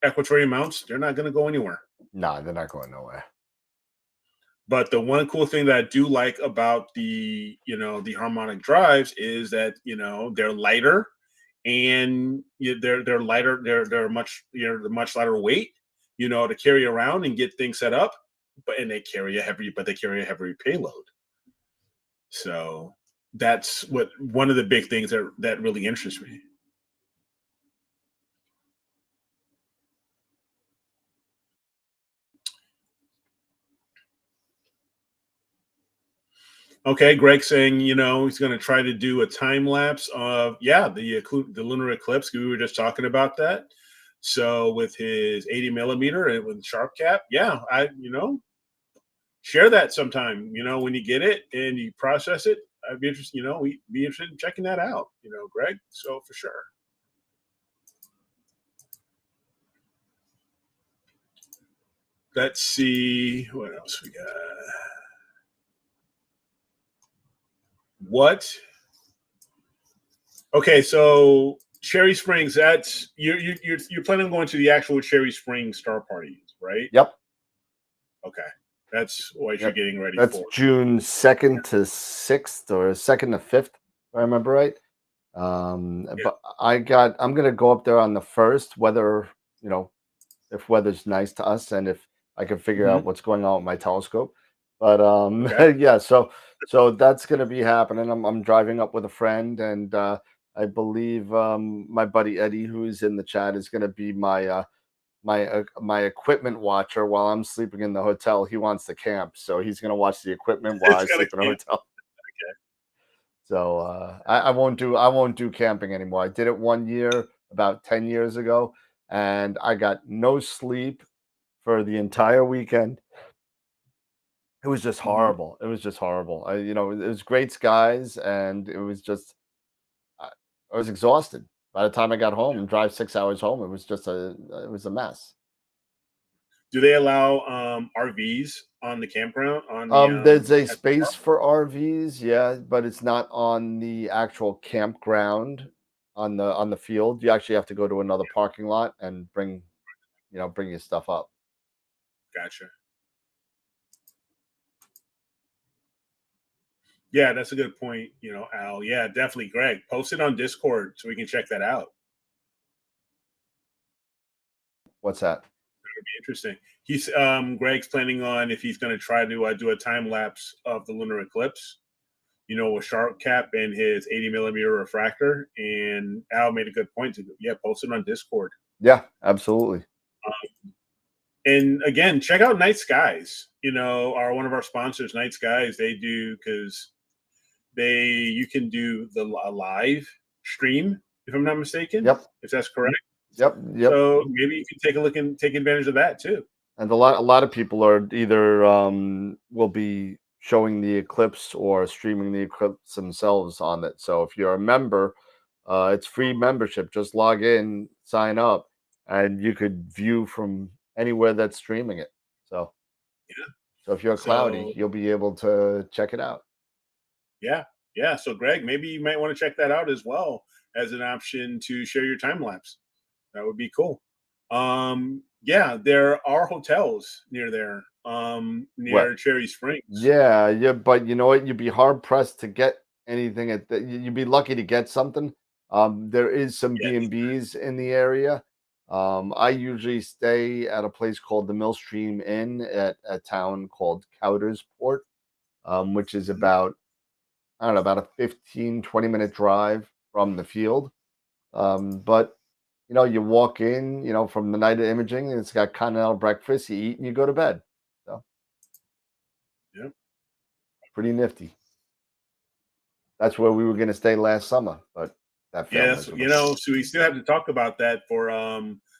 equatorial mounts, they're not going to go anywhere. No, they're not going nowhere. But the one cool thing that I do like about the harmonic drives is that they're lighter, and they're lighter. They're much lighter weight, to carry around and get things set up. But they carry a heavy payload. So that's one of the big things that really interests me. Okay, Greg saying, he's going to try to do a time lapse of the lunar eclipse. We were just talking about that. So with his 80 millimeter and with sharp cap, share that sometime. When you get it and you process it, I'd be interested. We'd be interested in checking that out. Greg. So for sure. Let's see what else we got. What? Okay, so Cherry Springs. That's you're planning on going to the actual Cherry Springs star parties, right? Yep. Okay, that's what you're getting ready That's for. June 2nd to 6th or 2nd to 5th, if I remember right. But I'm gonna go up there on the 1st, whether if weather's nice to us and if I can figure out what's going on with my telescope. But yeah, so that's gonna be happening. I'm driving up with a friend, and I believe my buddy Eddie, who's in the chat, is gonna be my my equipment watcher while I'm sleeping in the hotel. He wants to camp, so he's gonna watch the equipment while I sleep in a hotel. Okay. So I won't do camping anymore. I did it one year about 10 years ago, and I got no sleep for the entire weekend. It was just horrible. It was just horrible. It was great skies, and it was just I was exhausted. By the time I got home and drive 6 hours home, it was a mess. Do they allow RVs on the campground? There's a space for RVs, yeah, but it's not on the actual campground on the field. You actually have to go to another parking lot and bring your stuff up. Gotcha. Yeah, that's a good point. Al. Yeah, definitely, Greg. Post it on Discord so we can check that out. What's that? That would be interesting. He's Greg's planning on if he's going to try to do a time lapse of the lunar eclipse. With sharp cap and his 80 millimeter refractor. And Al made a good point post it on Discord. Yeah, absolutely. And again, check out Night Skies. Are one of our sponsors, Night Skies. They do because you can do a live stream, if I'm not mistaken. Yep. If that's correct. Yep. So maybe you can take a look and take advantage of that too. And a lot of people are either will be showing the eclipse or streaming the eclipse themselves on it. So if you're a member, it's free membership. Just log in, sign up, and you could view from anywhere that's streaming it. So Yeah. so if you're cloudy, So you'll be able to check it out. yeah, yeah. So Greg, maybe you might want to check that out as well as an option to share your time lapse. That would be cool. Yeah, there are hotels near there, What? near Cherry Springs. Yeah, but you know what? You'd be hard pressed to get anything at the, you'd be lucky to get something. There is some Yeah, B&Bs in the area. I usually stay at a place called the Millstream Inn at a town called Coudersport, which is about, I don't know, about a 15-20 minute drive from the field. But you walk in, from the night of imaging, and it's got continental breakfast, you eat and you go to bed. So yeah, pretty nifty. That's where we were going to stay last summer, but that fell yes. miserably. So we still have to talk about that for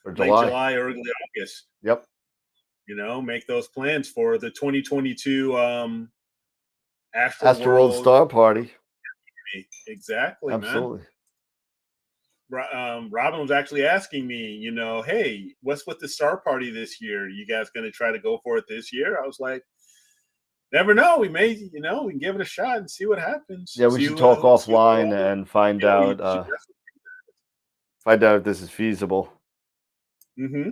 For late July. July, early August. Yep. Make those plans for the 2022 AstroWorld AstroWorld. Star Party. Exactly, man. Absolutely. Robin was actually asking me, hey, what's with the star party this year? You guys going to try to go for it this year? I was like, never know. We may, we can give it a shot and see what happens. Yeah, we should talk offline and find out if this is feasible. Mm-hmm.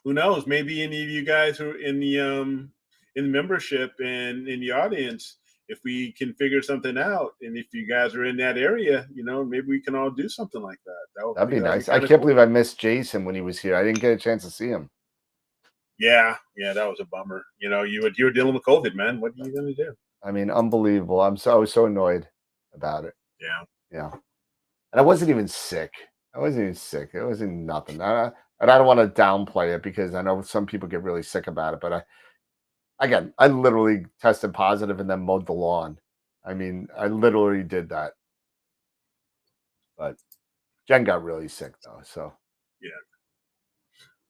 Who knows? Maybe any of you guys who are in the membership and in the audience, if we can figure something out, and if you guys are in that area, maybe we can all do something like that. That'd be nice. I can't believe I missed Jason when he was here. I didn't get a chance to see him. Yeah, that was a bummer. You were dealing with COVID, man. What are you going to do? I mean, unbelievable. I was so annoyed about it. Yeah. And I wasn't even sick. It wasn't nothing. And I don't want to downplay it because I know some people get really sick about it. But I literally tested positive and then mowed the lawn. I mean, I literally did that. But Jen got really sick though. So yeah.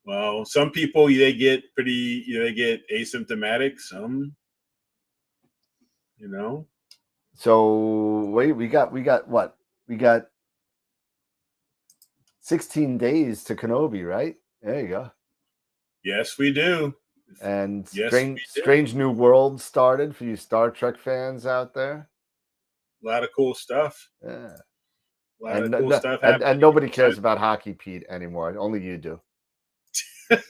Well, some people they get they get asymptomatic. Some, So wait, we got what? We got 16 days to Kenobi, right? There you go. Yes, we do. And Strange New World started for you Star Trek fans out there. A lot of cool stuff. Yeah. A lot of cool stuff happening. And nobody cares about Hockey Pete anymore. Only you do. This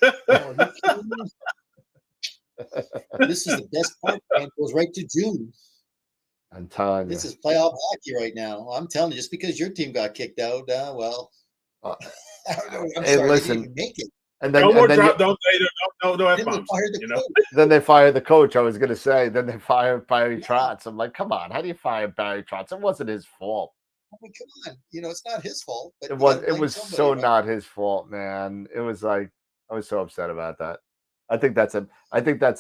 is the best part, man. It goes right to June. I'm telling you. This is playoff hockey right now. I'm telling you, just because your team got kicked out, well, I don't know. I'm sorry, listen, they didn't even make it. And then, no more and then drop. Don't F-bombs. Then they fired the coach. I was going to say. Then they fired Barry Trotz. I'm like, come on, how do you fire Barry Trotz? It wasn't his fault. I mean, come on, it's not his fault. But it was so not his fault, man. It was like I was so upset about that. I think that's a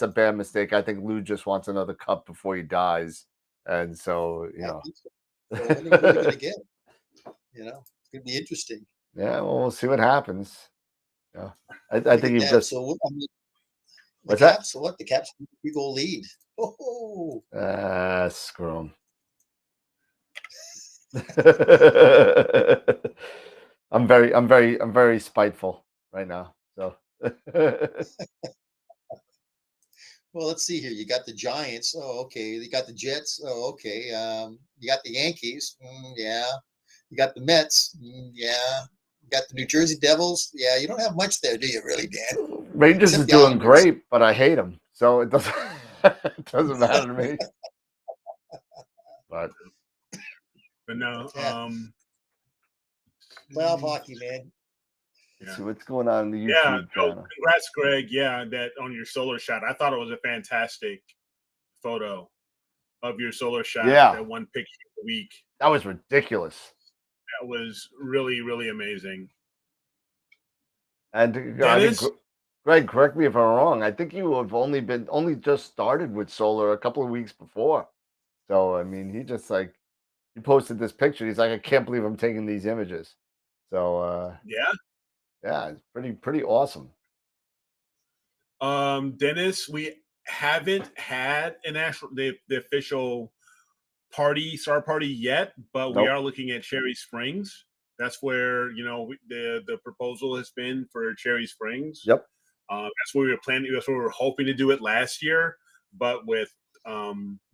bad mistake. I think Lou just wants another cup before he dies, and so So what are we going to get? It's going to be interesting. Yeah, well, we'll see what happens. Yeah, I think you've just. So I mean, what's that? So what? The Caps 3-goal lead. Oh, screw him. I'm very spiteful right now. So. Well, let's see here. You got the Giants. Oh, okay. You got the Jets. Oh, okay. You got the Yankees. Yeah. You got the Mets. Yeah. You got the New Jersey Devils. Yeah. You don't have much there, do you, really, Dan? Rangers is doing great, but I hate them, so it doesn't matter to me. But no. Playoff hockey, man. Yeah. See what's going on in the YouTube channel. Congrats, Greg. Yeah, that on your solar shot. I thought it was a fantastic photo of your solar shot. Yeah. That one picture of the week. That was ridiculous. That was really, really amazing. And Greg, correct me if I'm wrong. I think you have only just started with solar a couple of weeks before. So I mean, he posted this picture. He's like, I can't believe I'm taking these images. So Yeah. it's pretty awesome. Dennis, we haven't had the official star party yet, but we Nope. are looking at Cherry Springs. That's where the proposal has been for Cherry Springs. Yep. That's what we were planning. That's what we were hoping to do it last year, but with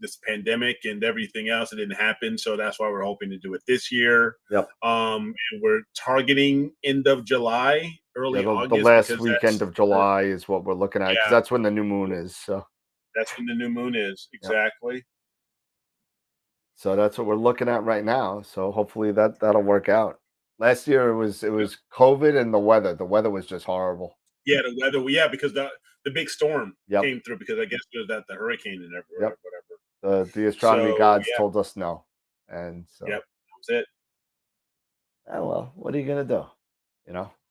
this pandemic and everything else, it didn't happen. So that's why we're hoping to do it this year. Yep. And we're targeting end of July, early August. The last weekend of July is what we're looking at, because that's when the new moon is. So that's when the new moon is, exactly. Yep. So that's what we're looking at right now. So hopefully that'll work out. Last year it was COVID and the weather. The weather was just horrible. Yeah, the weather. Yeah, because the big storm Yep. came through, because I guess it was the hurricane and everywhere, whatever. The astronomy gods told us no, and so that was it. Oh well, what are you gonna do?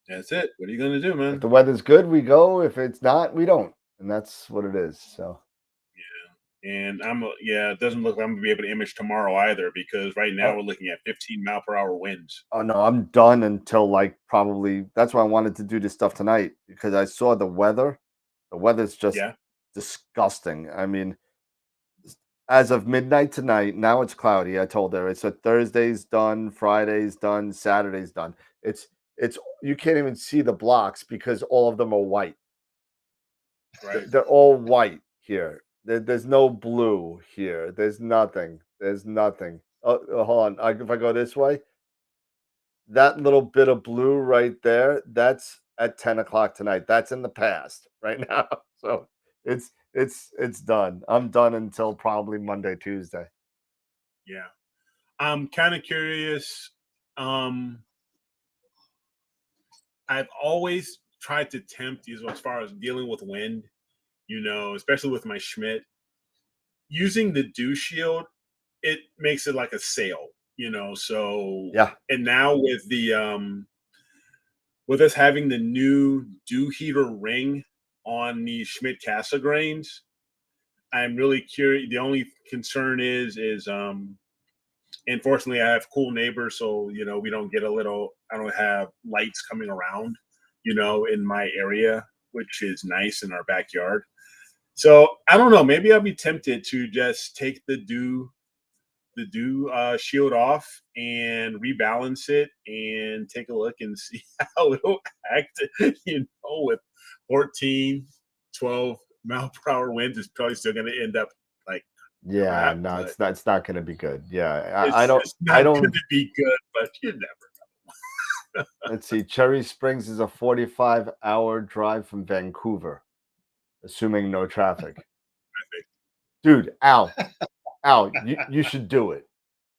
That's it. What are you gonna do, man? If the weather's good, we go. If it's not, we don't, and that's what it is. So and it doesn't look like I'm gonna be able to image tomorrow either, because right now we're looking at 15-mile-per-hour winds. Oh no, I'm done until probably. That's why I wanted to do this stuff tonight, because I saw the weather. The weather's just disgusting. I mean, as of midnight tonight, now it's cloudy. I told her it's Thursday's done, Friday's done, Saturday's done. It's you can't even see the blocks because all of them are white. Right. They're all white here. There's no blue here. There's nothing. Oh, hold on. If I go this way, that little bit of blue right there, that's at 10 o'clock tonight. That's in the past right now. So it's done. I'm done until probably Monday, Tuesday. Yeah. I'm kind of curious. I've always tried to tempt as far as dealing with wind, especially with my Schmidt. Using the dew shield, it makes it like a sail, so and now with with us having the new dew heater ring on the Schmidt Cassegrains, I'm really curious. The only concern is unfortunately I have cool neighbors, so we don't get I don't have lights coming around, in my area, which is nice in our backyard. So I don't know. Maybe I'll be tempted to just take the dew shield off and rebalance it and take a look and see how it'll act. With 14, 12 mile per hour winds, it's probably still going to end up like crap, no, it's not going to be good. Yeah, it's not going to be good, but you never know. Let's see. Cherry Springs is a 45-hour drive from Vancouver, assuming no traffic. Dude, Al, you should do it.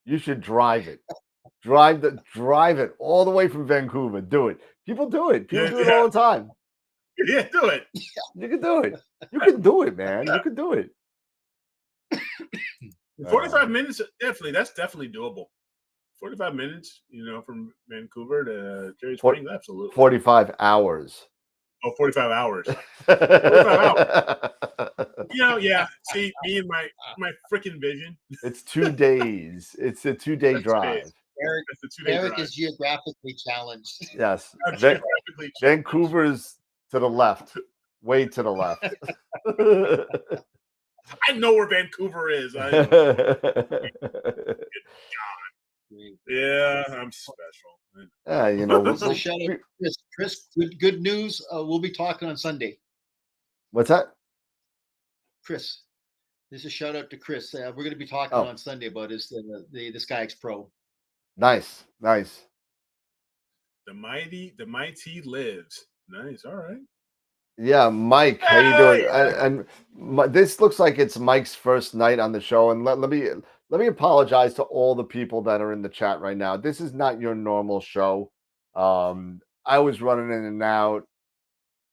You should drive it. Drive it all the way from Vancouver. Do it. People do it. People do it all the time. Yeah, do it. You can do it. You can do it, man. You can do it. 45 minutes, that's definitely doable. 45 minutes, from Vancouver to Cherry Springs, absolutely. 45 hours. Oh, 45 hours. 45 hours. Yeah. See, me and my freaking vision. It's 2 days. It's a 2-day drive. Eric is geographically challenged. Yes. Vancouver's to the left. Way to the left. I know where Vancouver is. Yeah, I'm special. This is a shout out to Chris. Good news. We'll be talking on Sunday. What's that? Chris. This is a shout out to Chris. We're going to be talking on Sunday about the SkyX Pro. Nice. The mighty lives. Nice. All right. Yeah, Mike, how you doing? And this looks like it's Mike's first night on the show. And let me apologize to all the people that are in the chat right now. This is not your normal show. I was running in and out.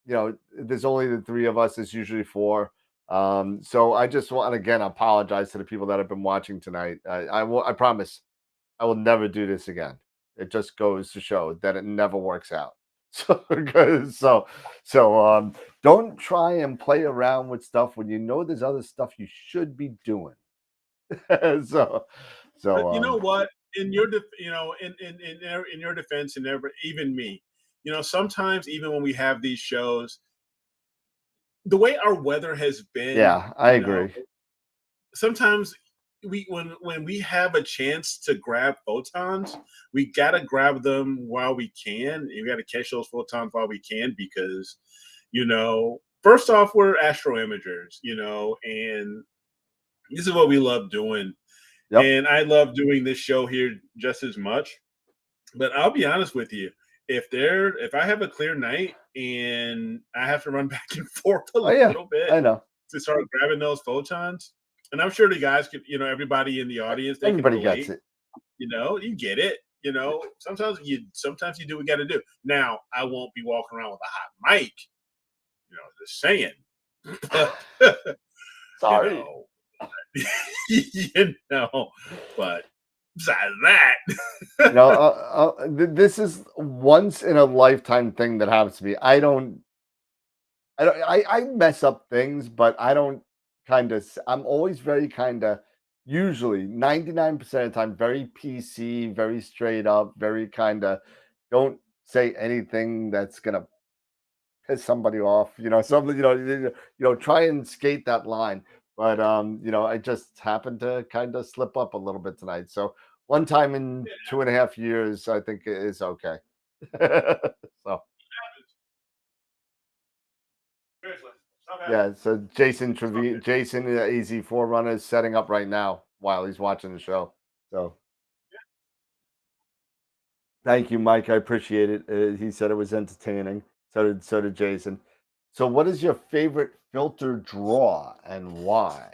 There's only the 3 of us. It's usually 4. So I just want to again apologize to the people that have been watching tonight. I promise I will never do this again. It just goes to show that it never works out. So don't try and play around with stuff when you know there's other stuff you should be doing. But you know what? in your in your defense, and even me, sometimes even when we have these shows, the way our weather has been, Yeah, I agree. sometimes when we have a chance to grab photons, we gotta grab them while we can. And we gotta catch those photons while we can because, first off, we're astro imagers, and this is what we love doing. Yep. And I love doing this show here just as much. But I'll be honest with you, if I have a clear night and I have to run back and forth a Oh yeah, little bit I know. to start grabbing those photons, and I'm sure the guys could, everybody in the audience, they Everybody can relate. gets it. You get it. Sometimes you do what you got to do. Now I won't be walking around with a hot mic. Just saying. Sorry. But besides that, This is once in a lifetime thing that happens to me. I mess up things, but I don't I'm always very usually 99% of the time, very PC, very straight up, very don't say anything that's gonna piss somebody off, something, try and skate that line. But I just happened to slip up a little bit tonight. So one time in 2.5 years, I think it is okay. So yeah, so Jason AZ Forerunner is setting up right now while he's watching the show. So thank you, Mike. I appreciate it. He said it was entertaining. So did Jason. So what is your favorite filter draw and why?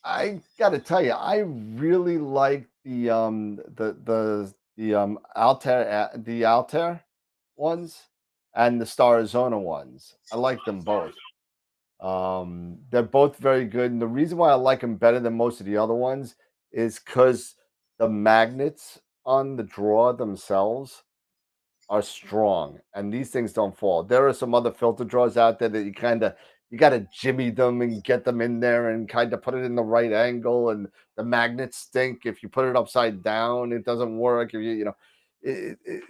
I gotta tell you, I really like the Altair ones and the Starizona ones. I like them both. They're both very good, and the reason why I like them better than most of the other ones is because the magnets on the draw themselves are strong, and these things don't fall. There are some other filter draws out there that you gotta jimmy them and get them in there and put it in the right angle, and the magnets stink. If you put it upside down, it doesn't work. If it, it,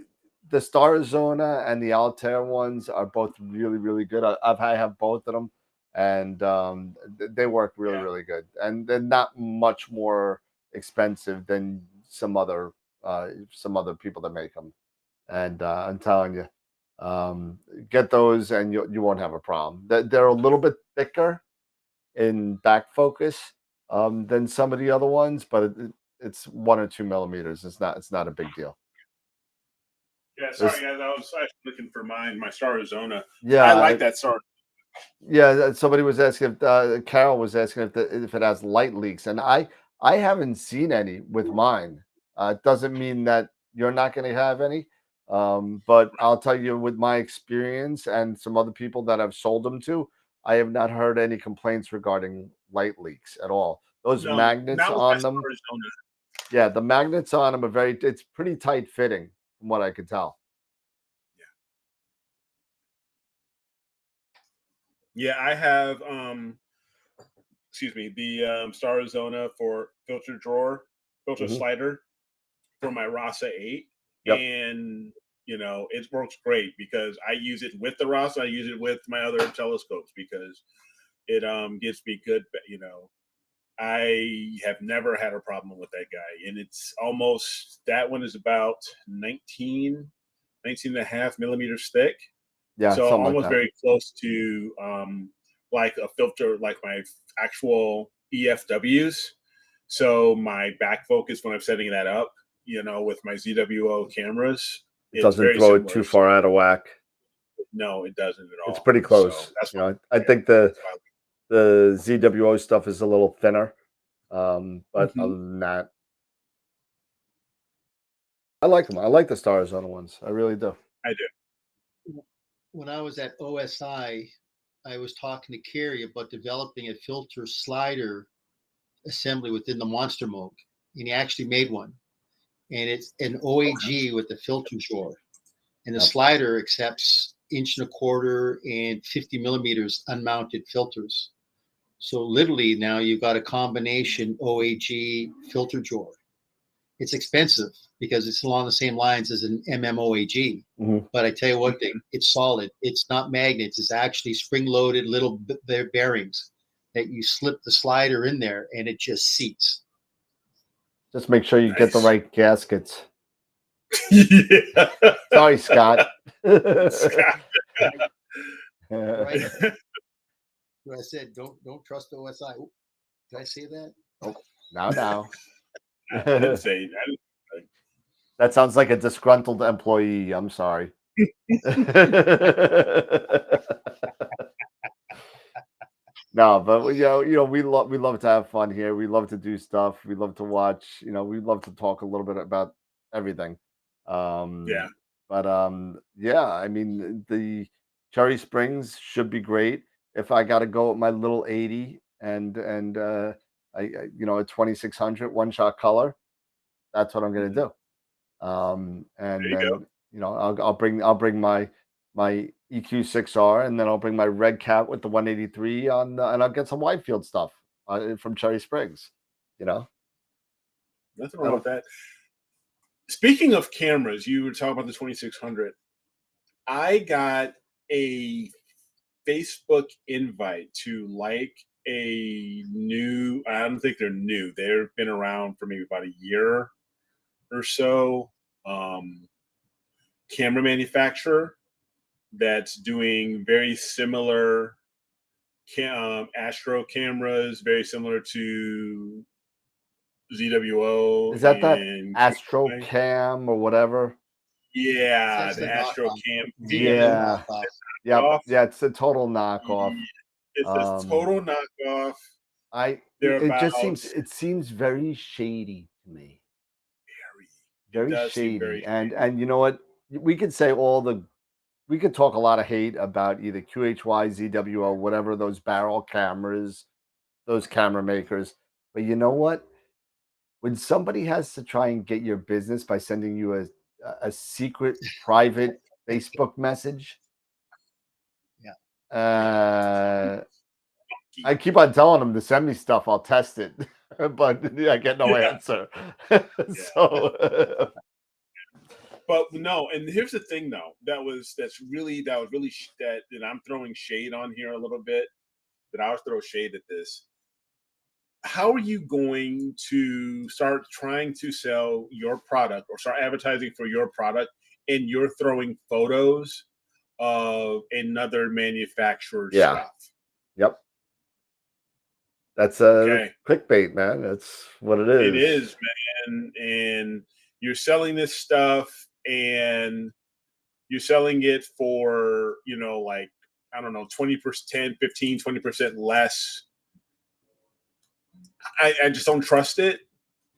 the Starizona and the Altair ones are both really, really good. I have both of them, and they work really, really good, and they're not much more expensive than some other people that make them. And I'm telling you, get those, and you won't have a problem. They're a little bit thicker in back focus than some of the other ones, but it's 1 or 2 millimeters. It's not a big deal. Yeah, sorry guys, I was actually looking for my Starizona. Yeah, I like that Star. Yeah, somebody was asking if Carol was asking if it has light leaks, and I haven't seen any with mine. It doesn't mean that you're not going to have any, but I'll tell you, with my experience and some other people that I've sold them to, I have not heard any complaints regarding light leaks at all. Those magnets on them, yeah, the magnets on them are it's pretty tight fitting from what I could tell. Yeah, I have the Starizona for filter slider for my Rasa 8. Yep. And it works great because I use it with the Rasa, I use it with my other telescopes because it gives me good, I have never had a problem with that guy. And it's almost, that one is about 19 and a half millimeters thick. Yeah, so almost like very close to like a filter, like my actual EFWs. So my back focus when I'm setting that up, with my ZWO cameras, it doesn't throw it too far out of whack. No, it doesn't at all. It's pretty close. So that's I think the ZWO stuff is a little thinner, but other than that, I like them. I like the Starizona ones. I really do. I do. When I was at OSI, I was talking to Kerry about developing a filter slider assembly within the Monster Moog, and he actually made one. And it's an OAG with the filter drawer, and the slider accepts 1.25 and 50 millimeters unmounted filters. So literally now you've got a combination OAG filter drawer. It's expensive because it's along the same lines as an MMOAG. Mhm. But I tell you one thing, it's solid. It's not magnets. It's actually spring-loaded little bearings that you slip the slider in there and it just seats. Just make sure you get the Nice. right gaskets. Yeah. Sorry, Scott. Scott. Right. What I said, don't trust OSI. Ooh, did I say that? Now. I didn't say that. That sounds like a disgruntled employee. I'm sorry. No, but we love to have fun here. We love to do stuff. We love to watch. We love to talk a little bit about everything. Yeah. But yeah. I mean, the Cherry Springs should be great. If I got to go with my little 80 and a 2600 one-shot color, that's what I'm gonna do. And There you then go. I'll bring my EQ6R, and then I'll bring my red cat with the 183 on, and I'll get some wide field stuff from Cherry Springs. Nothing wrong with that. Speaking of cameras, you were talking about the 2600. I got a Facebook invite to like a new, I don't think they're new. They've been around for maybe about a year or so. Camera manufacturer that's doing very similar Astro cameras, very similar to ZWO. Is that and AstroCam or whatever? Yeah, That's the the Astro knockoff. Cam. Yeah. Knockoff. Yeah, it's a total knockoff. It's a total knockoff. It seems very shady to me. Very shady. And you know what? We could say we could talk a lot of hate about either QHY, ZWO, whatever, those barrel cameras, those camera makers. But you know what? When somebody has to try and get your business by sending you a secret private Facebook message, I keep on telling them to send me stuff. I'll test it, but I get no answer. So, but no. And here's the thing, though, that I'm throwing shade on here a little bit. That I was throw shade at this. How are you going to start trying to sell your product or start advertising for your product, and you're throwing photos of another manufacturer's stuff? Yep. That's clickbait, man. That's what it is. It is, man. And you're selling this stuff, and you're selling it for, like, I don't know, 20%, 15, 20% less. I just don't trust it.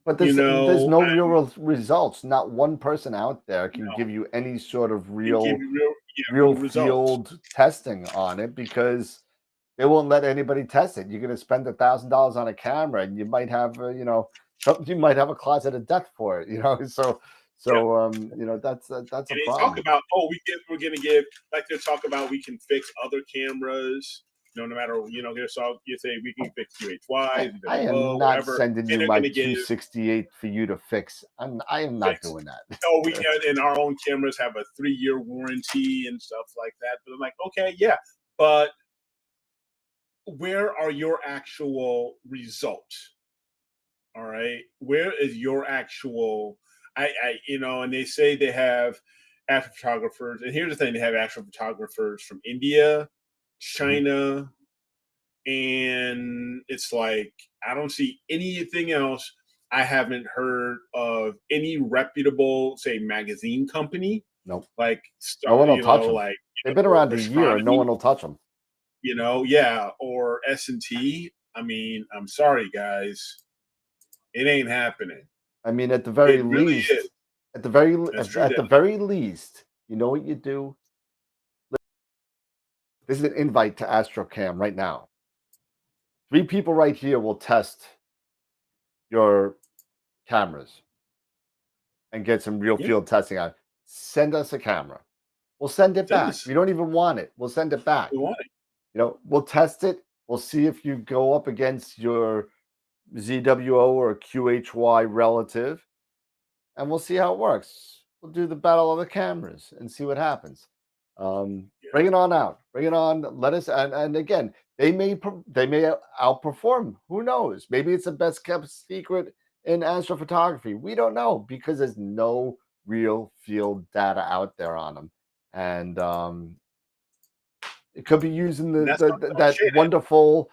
But there's no real results. Not one person out there can give you any sort of real field testing on it, because they won't let anybody test it. You're going to spend $1,000 on a camera, and you might have you might have a closet of death for it. That's a problem. Talk about, we're going to give, like, they talk about we can fix other cameras. No matter, you say we can fix QHY. I am not whatever, sending you my 268 for you to fix. I am not doing that. Oh, we can, and our own cameras have a 3-year warranty and stuff like that. But I'm like, okay, yeah, but where are your actual results? All right, where is your actual? And they say they have astrophotographers, and here's the thing: they have astrophotographers from India, China, and it's like, I don't see anything else. I haven't heard of any reputable, say, magazine company. Nope. Like, no one will touch them. Like, they've been around a year, and no one will touch them. Or S&T. I mean, I'm sorry, guys, it ain't happening. I mean, at the very least, at the very least, you know what you do? This is an invite to AstroCam right now. 3 people right here will test your cameras and get some real field testing out. Send us a camera. We'll send it back. We don't even want it. We'll send it back. We want it. We'll test it, We'll see if you go up against your ZWO or QHY relative, and we'll see how it works. We'll do the battle of the cameras and see what happens. Bring it on out. Bring it on. Let us. And again, they may outperform. Who knows? Maybe it's the best kept secret in astrophotography. We don't know because there's no real field data out there on them, and it could be using that wonderful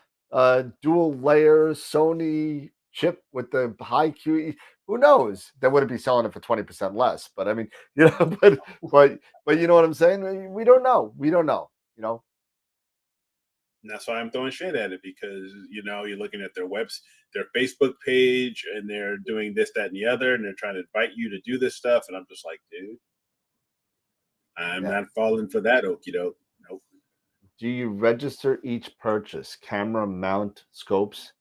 dual layer Sony chip with the high QE. Who knows? They wouldn't be selling it for 20% less. But I mean, you know, but you know what I'm saying? We don't know. We don't know. You know. And that's why I'm throwing shade at it, because you know you're looking at their their Facebook page, and they're doing this, that, and the other, and they're trying to invite you to do this stuff, and I'm just like, dude, I'm not falling for that okie doke. Nope. Do you register each purchase? Camera mount scopes?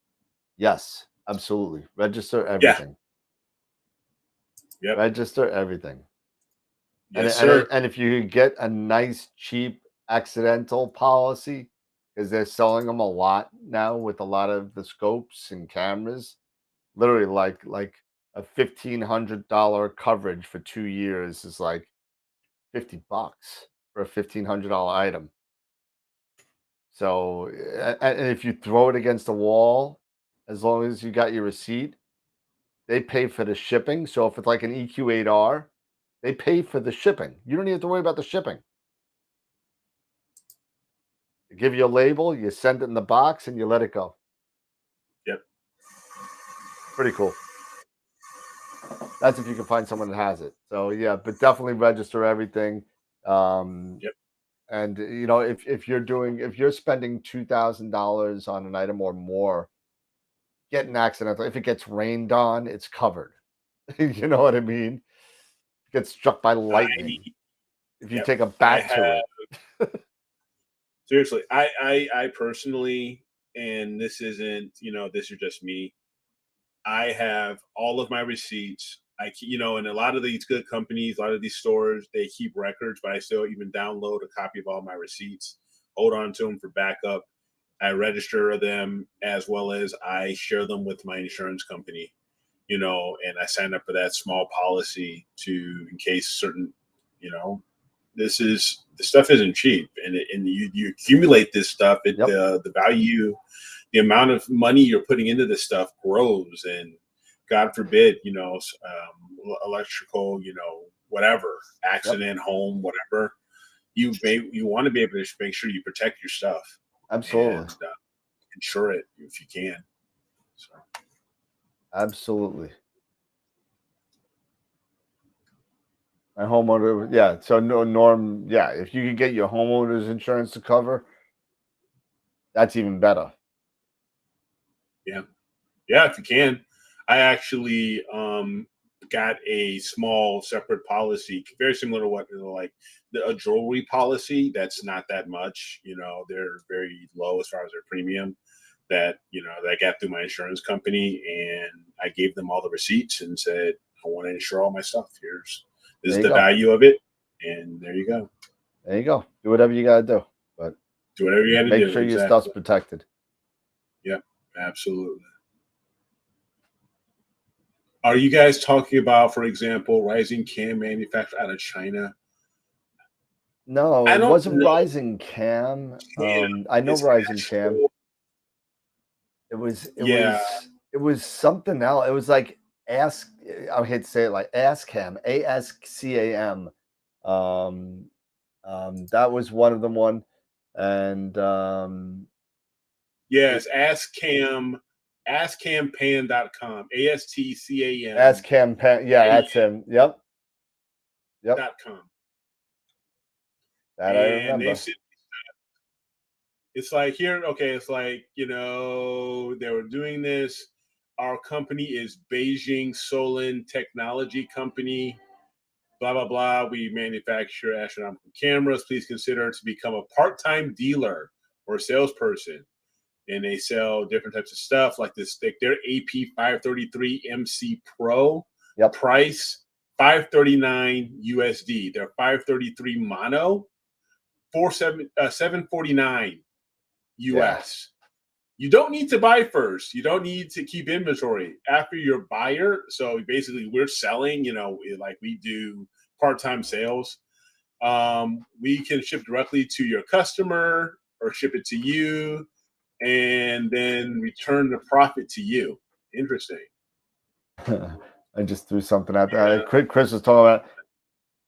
Yes, absolutely. Register everything. Yep. Register everything. Yes, sir. And if you get a nice, cheap, accidental policy, because they're selling them a lot now with a lot of the scopes and cameras, literally like a $1,500 coverage for 2 years is like $50 for a $1,500 item. So, and if you throw it against the wall, as long as you got your receipt, they pay for the shipping. So if it's like an EQ8R, they pay for the shipping. You don't even have to worry about the shipping. They give you a label, you send it in the box, and you let it go. Yep. Pretty cool. That's if you can find someone that has it. So yeah, but definitely register everything. Yep. And you know, if you're spending $2,000 on an item or more, get an accidental. If it gets rained on, it's covered. You know what I mean? It gets struck by lightning. If you take a bat to it. Seriously, I personally, and this isn't, you know, this is just me. I have all of my receipts. You know, and a lot of these good companies, a lot of these stores, they keep records, but I still even download a copy of all my receipts, hold on to them for backup. I register them, as well as I share them with my insurance company, you know, and I sign up for that small policy in case certain, you know, the stuff isn't cheap, and you accumulate this stuff. The value, the amount of money you're putting into this stuff grows, and God forbid, you know, electrical, you know, whatever, accident, home, whatever, you want to be able to make sure you protect your stuff. Absolutely. And, insure it if you can. So. Absolutely. My homeowner, yeah. So Norm, yeah. If you could get your homeowner's insurance to cover, that's even better. Yeah, if you can. I actually got a small separate policy, very similar to what, you know, like a jewelry policy. That's not that much. You know, they're very low as far as their premium. That, you know, that I got through my insurance company, and I gave them all the receipts and said, I want to insure all my stuff. This is the value of it, and there you go. There you go. Do whatever you gotta do, but do whatever you gotta do. Make sure your stuff's protected. Yep, absolutely. Are you guys talking about, for example, Rising Cam manufactured out of China? No, it wasn't Rising Cam. I know Rising Cam. It was something else. It was like I hate to say it, like ASCAM, ASCAM. That was one of them. And yes, AskCam, AskCampan.com, ASTCAM. AskCampan, yeah, that's him. Yep. .com. That I remember. It's like here, okay, it's like, you know, they were doing this. Our company is Beijing Solin Technology Company, blah, blah, blah. We manufacture astronomical cameras. Please consider to become a part-time dealer or salesperson. And they sell different types of stuff like this. Like their AP 533 MC Pro price, $539 USD. Their 533 Mono, $749 US. You don't need to buy first. You don't need to keep inventory after your buyer. So basically, we're selling. Like we do part-time sales. We can ship directly to your customer or ship it to you, and then return the profit to you. Interesting. I just threw something out there. Chris was talking about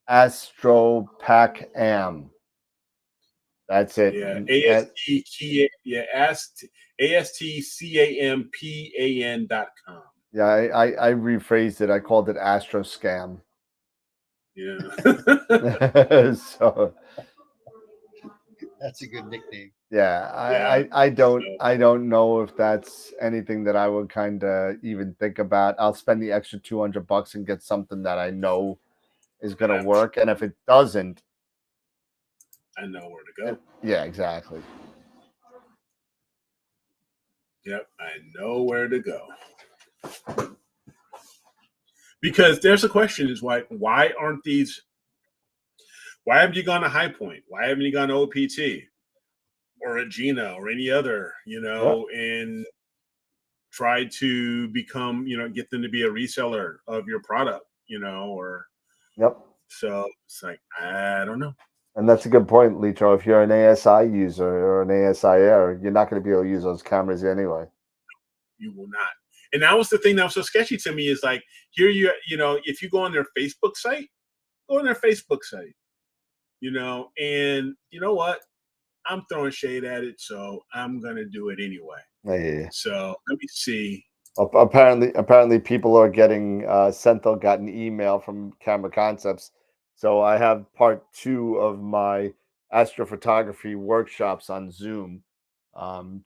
AstroPac-Am. That's it. Yeah, ASTCAMPAN.com. Yeah, I rephrased it. I called it Astro Scam. Yeah. So That's a good nickname. yeah, I don't know if that's anything that I would kind of even think about. I'll spend the extra $200 and get something that I know is going to work, and if it doesn't, I know where to go. Yeah, exactly. Yep, I know where to go. Because there's a question: is why aren't these? Why haven't you gone to High Point? Why haven't you gone to OPT or Regina or any other? And try to become, get them to be a reseller of your product, or Yep. So it's like, I don't know. And that's a good point, Licho. If you're an ASI user or an ASI Air, you're not going to be able to use those cameras anyway. You will not. And that was the thing that was so sketchy to me is like, here if you go on their Facebook site, and you know what? I'm throwing shade at it, so I'm going to do it anyway. Yeah. So let me see. Apparently people are getting Senthil got an email from Camera Concepts. So I have part 2 of my astrophotography workshops on Zoom,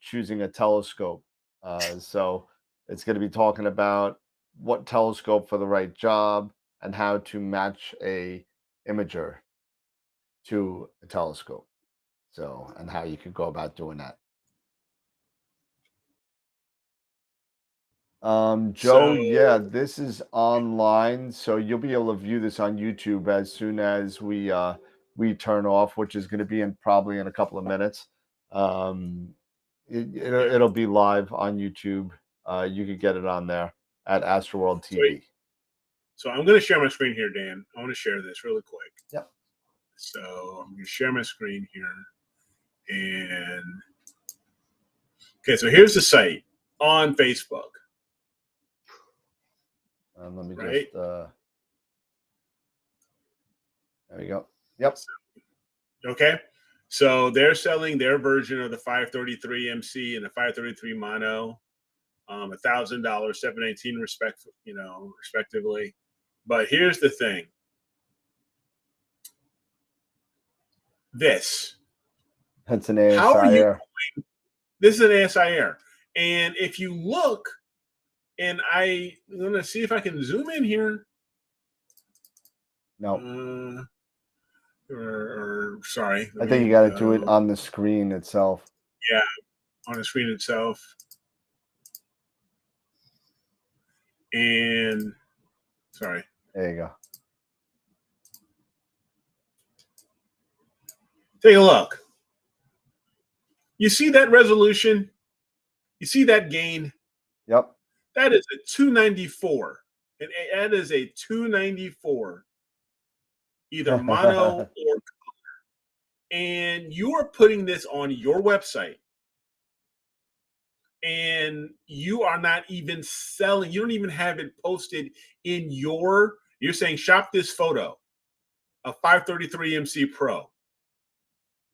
choosing a telescope. So it's going to be talking about what telescope for the right job and how to match a imager to a telescope. So, and how you could go about doing that. Joe, yeah, this is online, so you'll be able to view this on YouTube as soon as we turn off, which is going to be probably in a couple of minutes. It'll be live on YouTube. You could get it on there at AstroWorld TV. So I'm going to share my screen here, Dan. I want to share this really quick. Yep. So I'm going to share my screen here, and okay, so here's the site on Facebook. Let me just there we go. Yep. Okay. So they're selling their version of the 533 MC and the 533 mono, $1,000, $719 respectively. But here's the thing. That's an ASI Air. This is an ASI Air. And if you look, and I'm going to see if I can zoom in here. No. Sorry. I think you got to do it on the screen itself. Yeah, on the screen itself. And sorry. There you go. Take a look. You see that resolution? You see that gain? Yep. That is a 294. And that is a 294. Either mono or color. And you are putting this on your website. And you are not even selling. You don't even have it posted in you're saying shop this photo, a 533 MC Pro.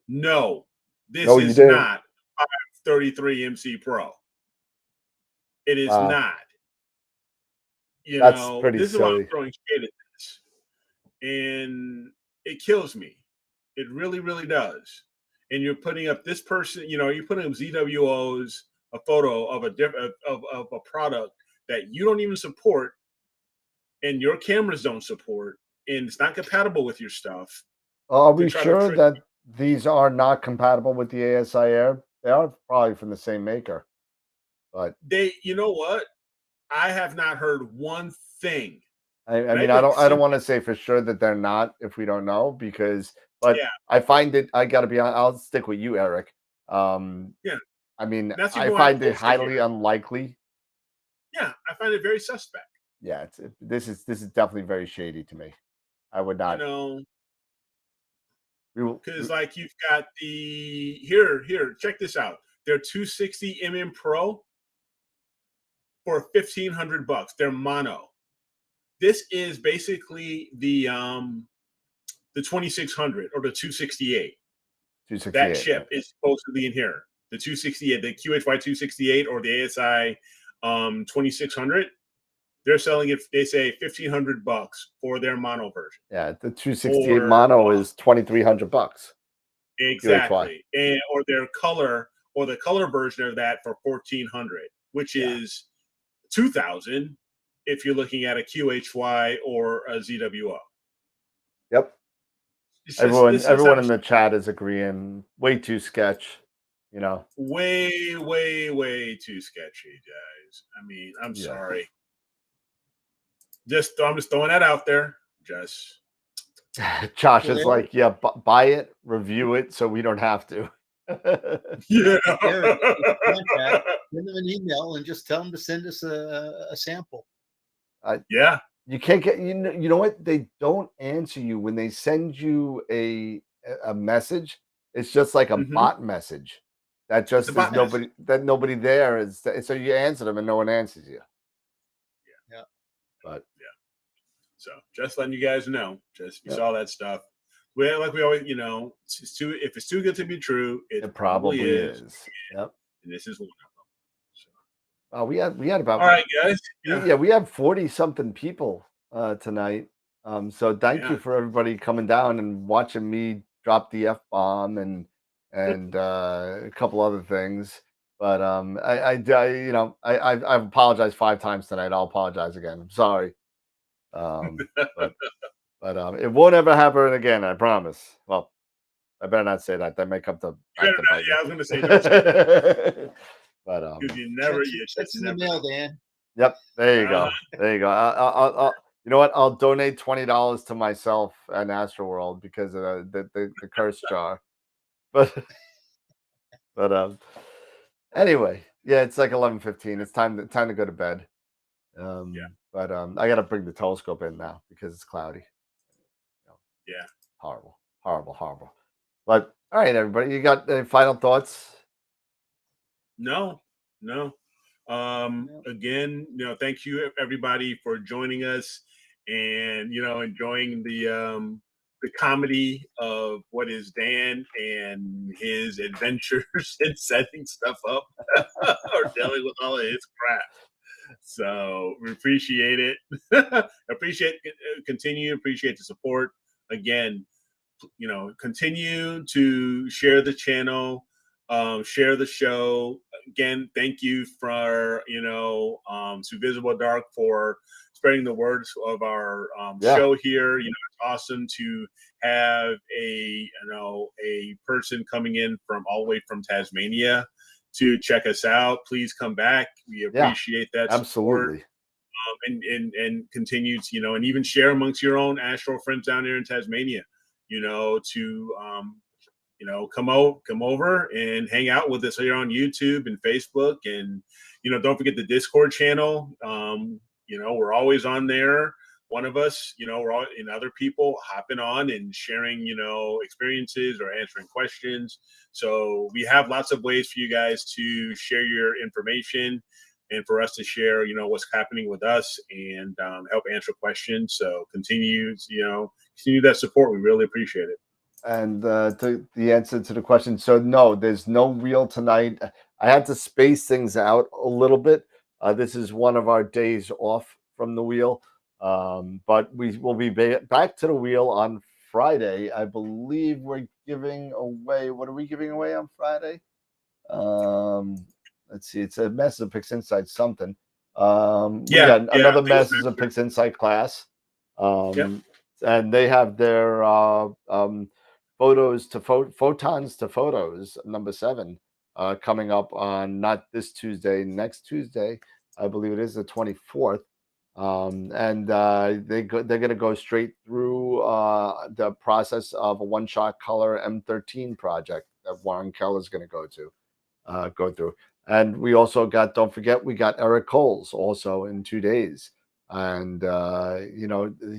No, this is not 533 MC Pro. It is not. That's pretty this silly. is why I'm throwing shade at this. And it kills me. It really, really does. And you're putting up this person, you're putting up ZWOs, a photo of a product that you don't even support, and your cameras don't support, and it's not compatible with your stuff. Are we sure that these are not compatible with the ASI Air? They are probably from the same maker, but you know what? I have not heard one thing. I mean, I don't want to say for sure that they're not if we don't know, but I find it. I got to be honest. I'll stick with you, Eric. I I mean, That's I even why I find it posted highly here. unlikely. Yeah, I find it very suspect. Yeah, this is definitely very shady to me. I would You not. know, We because like you've got the here, check this out. They're 260 Pro for $1,500. They're mono. This is basically the 2600 or the 268. That 268. chip is supposedly in here. The 268, the QHY 268 or the ASI 2600. They're selling it. They say $1,500 for their mono version. Yeah, the 268 Or mono is $2,300. exactly, and or their color or the color version of that for 1,400, which is 2,000 if you're looking at a QHY or a ZWO. Yep. It's just, Everyone in the chat is agreeing. Way too sketch, you know. Way too sketchy, guys. I mean, I'm sorry. I'm just throwing that out there. Just Josh is like, yeah, buy it, review it, so we don't have to. Yeah. Eric, contact, send them an email and just tell them to send us a sample. Yeah. You can't get you know what? They don't answer you when they send you a message. It's just like a bot message. That just is nobody there is. So you answer them and no one answers you. Yeah. But so just letting you guys know, just you saw that stuff. Well, like we always, you know, if it's too good to be true, it probably is. Yep. And this is one of them. So. We had about all right, guys. Yeah, we have 40 something people tonight. So thank you for everybody coming down and watching me drop the F-bomb and a couple other things. But I've apologized 5 times tonight. I'll apologize again. I'm sorry. But it won't ever happen again. I promise. Well, I better not say that. That may come to. Yeah, I was going to say that. But you never. That's in the mail, Dan. Yep, there you go. There you go. I'll you know what? I'll donate $20 to myself and AstroWorld because of the curse jar. But anyway, yeah, it's like 11:15. It's time to go to bed. But I got to bring the telescope in now because it's cloudy. Yeah. Horrible. But all right, everybody, you got any final thoughts? No. Again, thank you everybody for joining us and enjoying the comedy of what is Dan and his adventures in setting stuff up or dealing with all of his crap. So we appreciate it. Appreciate the support. Again, continue to share the channel, share the show. Again, thank you for to Visible Dark for spreading the words of our show here. It's awesome to have a person coming in from all the way from Tasmania to check us out. Please come back. We appreciate that absolutely support. And continue to and even share amongst your own Astro friends down there in Tasmania. To come over and hang out with us here on YouTube and Facebook, and don't forget the Discord channel. We're always on there. One of us, we're all and other people hopping on and sharing, experiences or answering questions. So we have lots of ways for you guys to share your information and for us to share, what's happening with us and help answer questions. So continue that support. We really appreciate it. And to the answer to the question, so no, there's no wheel tonight. I had to space things out a little bit. This is one of our days off from the wheel, but we will be back to the wheel on Friday. I believe we're giving away. What are we giving away on Friday? Let's see. It's a Masters of Pix Insight something. We got another Masters of Pix Insight class. And they have their photons to photos number 7 coming up on not this Tuesday, next Tuesday. I believe it is the 24th. And they're going to go straight through the process of a one-shot color M13 project that Warren Keller is going to go to. go through. And we also got, don't forget, we got Eric Coles also in 2 days. And,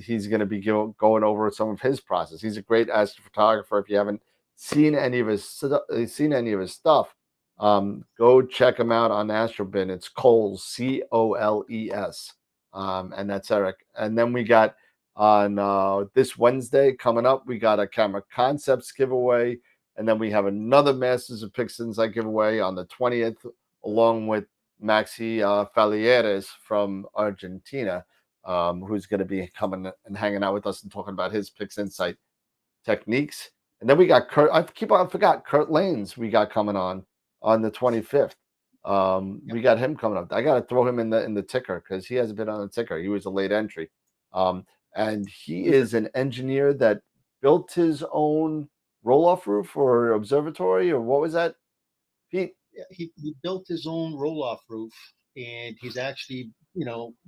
he's going to be going over some of his process. He's a great astrophotographer. If you haven't seen any of his stuff, go check him out on Astrobin. It's Coles, Coles. And that's Eric. And then we got on this Wednesday coming up, we got a Camera Concepts giveaway. And then we have another Masters of Pixel Insight giveaway on the 20th, along with Maxi Falieres from Argentina, who's going to be coming and hanging out with us and talking about his Pixel Insight techniques. And then we got Kurt. I forgot Kurt Lanes. We got coming on the 25th. We got him coming up. I got to throw him in the ticker because he hasn't been on the ticker. He was a late entry, and he is an engineer that built his own roll-off roof or observatory, or what was that, Pete? Yeah, he built his own roll-off roof, and he's actually,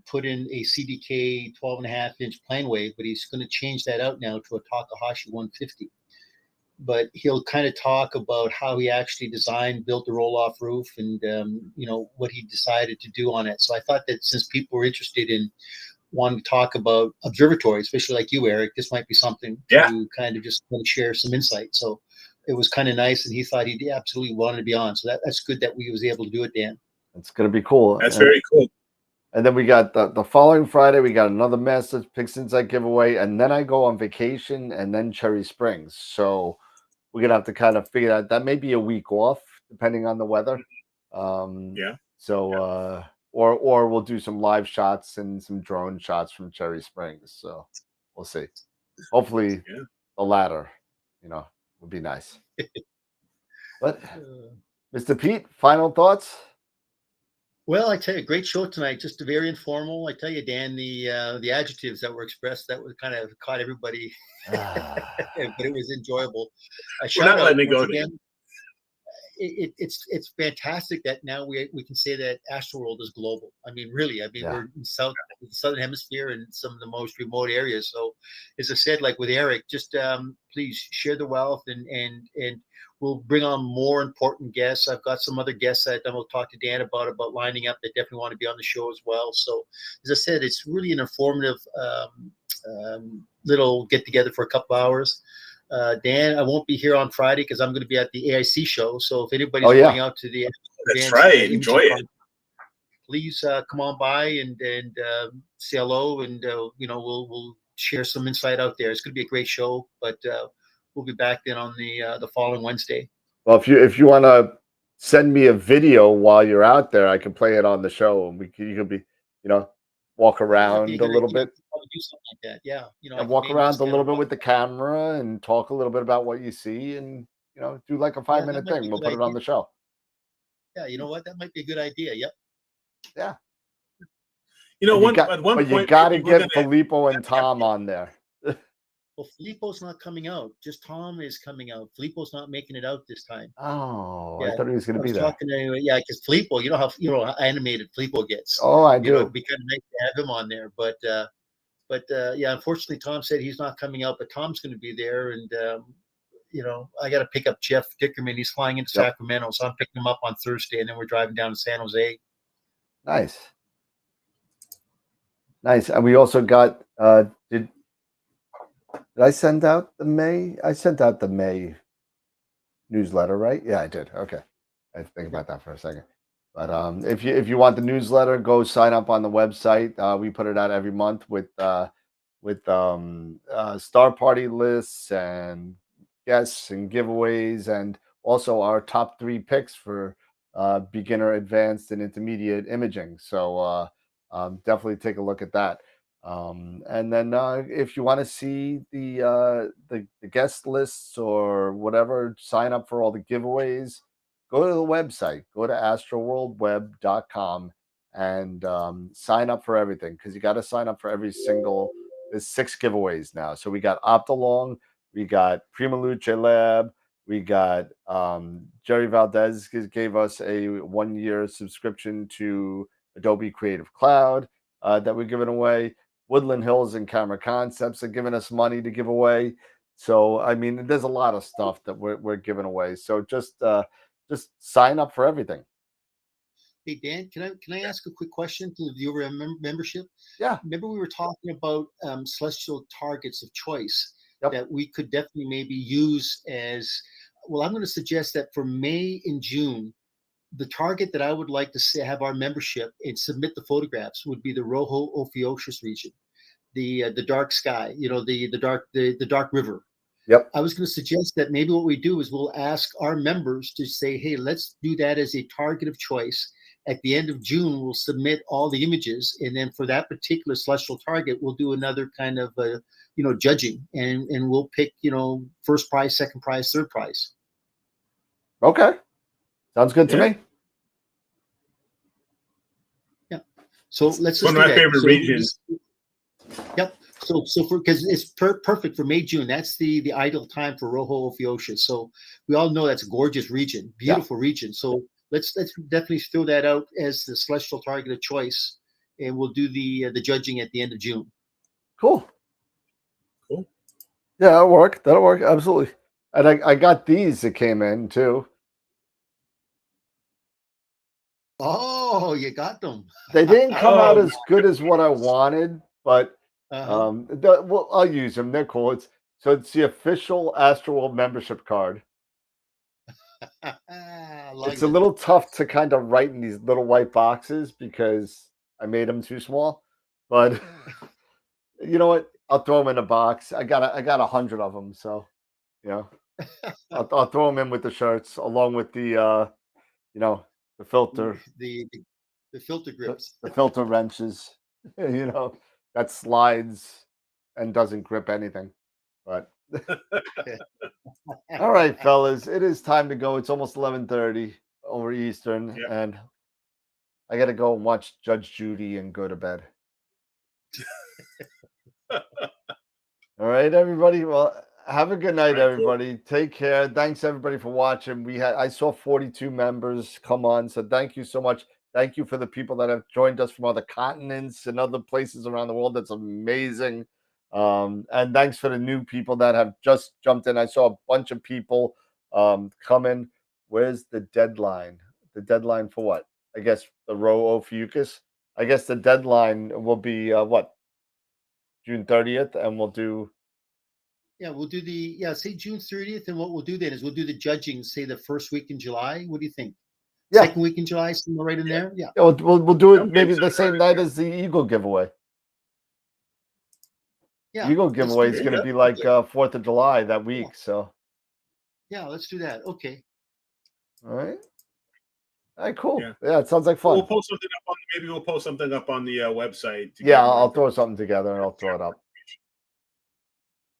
put in a CDK 12.5-inch plane wave, but he's going to change that out now to a Takahashi 150. But he'll kind of talk about how he actually built the roll-off roof, and what he decided to do on it. So I thought that since people were interested in wanting to talk about observatories, especially like you, Eric, this might be something to kind of just share some insight. So it was kind of nice, and he thought he absolutely wanted to be on. So that's good that we was able to do it, Dan. It's going to be cool. That's very cool. And then we got the following Friday, we got another Masters Pixel Insight giveaway, and then I go on vacation, and then Cherry Springs. So we're gonna have to kind of figure out. That may be a week off, depending on the weather. So or we'll do some live shots and some drone shots from Cherry Springs. So we'll see. Hopefully, the latter, would be nice. But Mr. Pete, final thoughts? Well, I tell you, great show tonight. Just very informal. I tell you, Dan, the adjectives that were expressed, that was kind of caught everybody, but it was enjoyable. We're not letting it go again. It's fantastic that now we can say that AstroWorld is global. I mean, really. I mean, we're in the southern hemisphere and some of the most remote areas. So, as I said, like with Eric, just please share the wealth, and we'll bring on more important guests. I've got some other guests that I will talk to Dan about lining up that definitely want to be on the show as well. So, as I said, it's really an informative little get together for a couple hours. Dan, I won't be here on Friday because I'm going to be at the AIC show. So if anybody's going out to the that's right, enjoy it. Please come on by and say hello, and we'll share some insight out there. It's going to be a great show, but we'll be back then on the following Wednesday. Well, if you want to send me a video while you're out there, I can play it on the show, and you can be walk around a little bit. Do something like that, and walk around a little bit with the camera and talk a little bit about what you see, and do like a 5-minute thing. We'll put it on the show. Yeah, you know what? That might be a good idea. Yep. Yeah. At one point, you got to get Filippo and Tom on there. Well, Filippo's not coming out. Just Tom is coming out. Filippo's not making it out this time. Oh, I thought he was going to be there. Because Filippo, you know how animated Filippo gets. Oh, I do. It'd be kind of nice to have him on there, but unfortunately, Tom said he's not coming out. But Tom's going to be there, and I got to pick up Jeff Dickerman. He's flying into Sacramento, so I'm picking him up on Thursday, and then we're driving down to San Jose. Nice. And we also got. Did I send out the May? I sent out the May newsletter, right? Yeah, I did. Okay, I had to think about that for a second. But if you want the newsletter, go sign up on the website. We put it out every month with star party lists and guests and giveaways, and also our top 3 picks for beginner, advanced, and intermediate imaging. So definitely take a look at that. And then if you want to see the guest lists or whatever, sign up for all the giveaways. Go to the website. Go to astroworldweb.com and sign up for everything, because you got to sign up for every single. There's 6 giveaways now. So we got Optolong, we got Prima Luce Lab, we got Jerry Valdez gave us a 1-year subscription to Adobe Creative Cloud that we're giving away. Woodland Hills and Camera Concepts are giving us money to give away. So I mean, there's a lot of stuff that we're giving away. So just just sign up for everything. Hey Dan, can I ask a quick question to the viewer membership? Yeah. Remember we were talking about celestial targets of choice Yep. that we could definitely maybe use as well. I'm going to suggest that for May and June, the target that I would like to say have our membership and submit the photographs would be the Rojo Ophiuchus region, the dark sky, the dark river. Yep. I was going to suggest that maybe what we do is we'll ask our members to say, hey, let's do that as a target of choice. At the end of June, we'll submit all the images, and then for that particular celestial target, we'll do another kind of judging, and we'll pick first prize, second prize, third prize. Okay, sounds good to me. Yeah. So let's just one of my favorite regions. Yep. So because it's perfect for May, June. That's the ideal time for Rojo Ophiuchus. So we all know that's a gorgeous region, beautiful region. So let's definitely throw that out as the celestial target of choice, and we'll do the judging at the end of June. Cool. Cool. Yeah, that'll work. That'll work. Absolutely. And I got these that came in too. Oh, you got them. They didn't come out as good as what I wanted, but well, I'll use them. They're cool. It's the official AstroWorld membership card. It's a little tough to kind of write in these little white boxes because I made them too small. But you know what? I'll throw them in a box. I got 100 of them, so I'll throw them in with the shirts along with the the filter, the filter grips, the filter wrenches, that slides and doesn't grip anything. But all right, fellas, it is time to go. It's almost 11:30 over Eastern, and I got to go and watch Judge Judy and go to bed. All right, everybody. Well, have a good night, everybody. Take care. Thanks everybody for watching. I saw 42 members come on, so thank you so much. Thank you for the people that have joined us from other continents and other places around the world. That's amazing. And thanks for the new people that have just jumped in. I saw a bunch of people come in. Where's the deadline? The deadline for what? I guess the Rojo Ophiuchus. I guess the deadline will be what? June 30th, and we'll do. Yeah, we'll do say June 30th, and what we'll do then is we'll do the judging, say the first week in July. What do you think? Yeah. Second week in July, somewhere right in there. Yeah. We'll do it maybe the same night as the Eagle giveaway. Yeah. Eagle giveaway is going to be like 4th of July that week. So. Yeah, let's do that. Okay. All right. All right, cool. Yeah, it sounds like fun. We'll post something up maybe we'll post something up on the website. Yeah, I'll throw something together and I'll throw it up.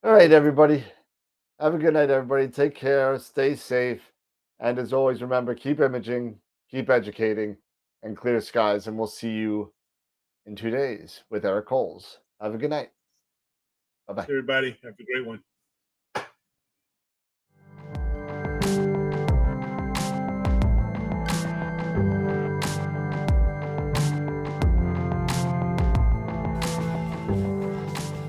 All right, everybody. Have a good night, everybody. Take care. Stay safe. And as always, remember, keep imaging, keep educating, and clear skies. And we'll see you in 2 days with Eric Coles. Have a good night. Bye-bye. Everybody, have a great one.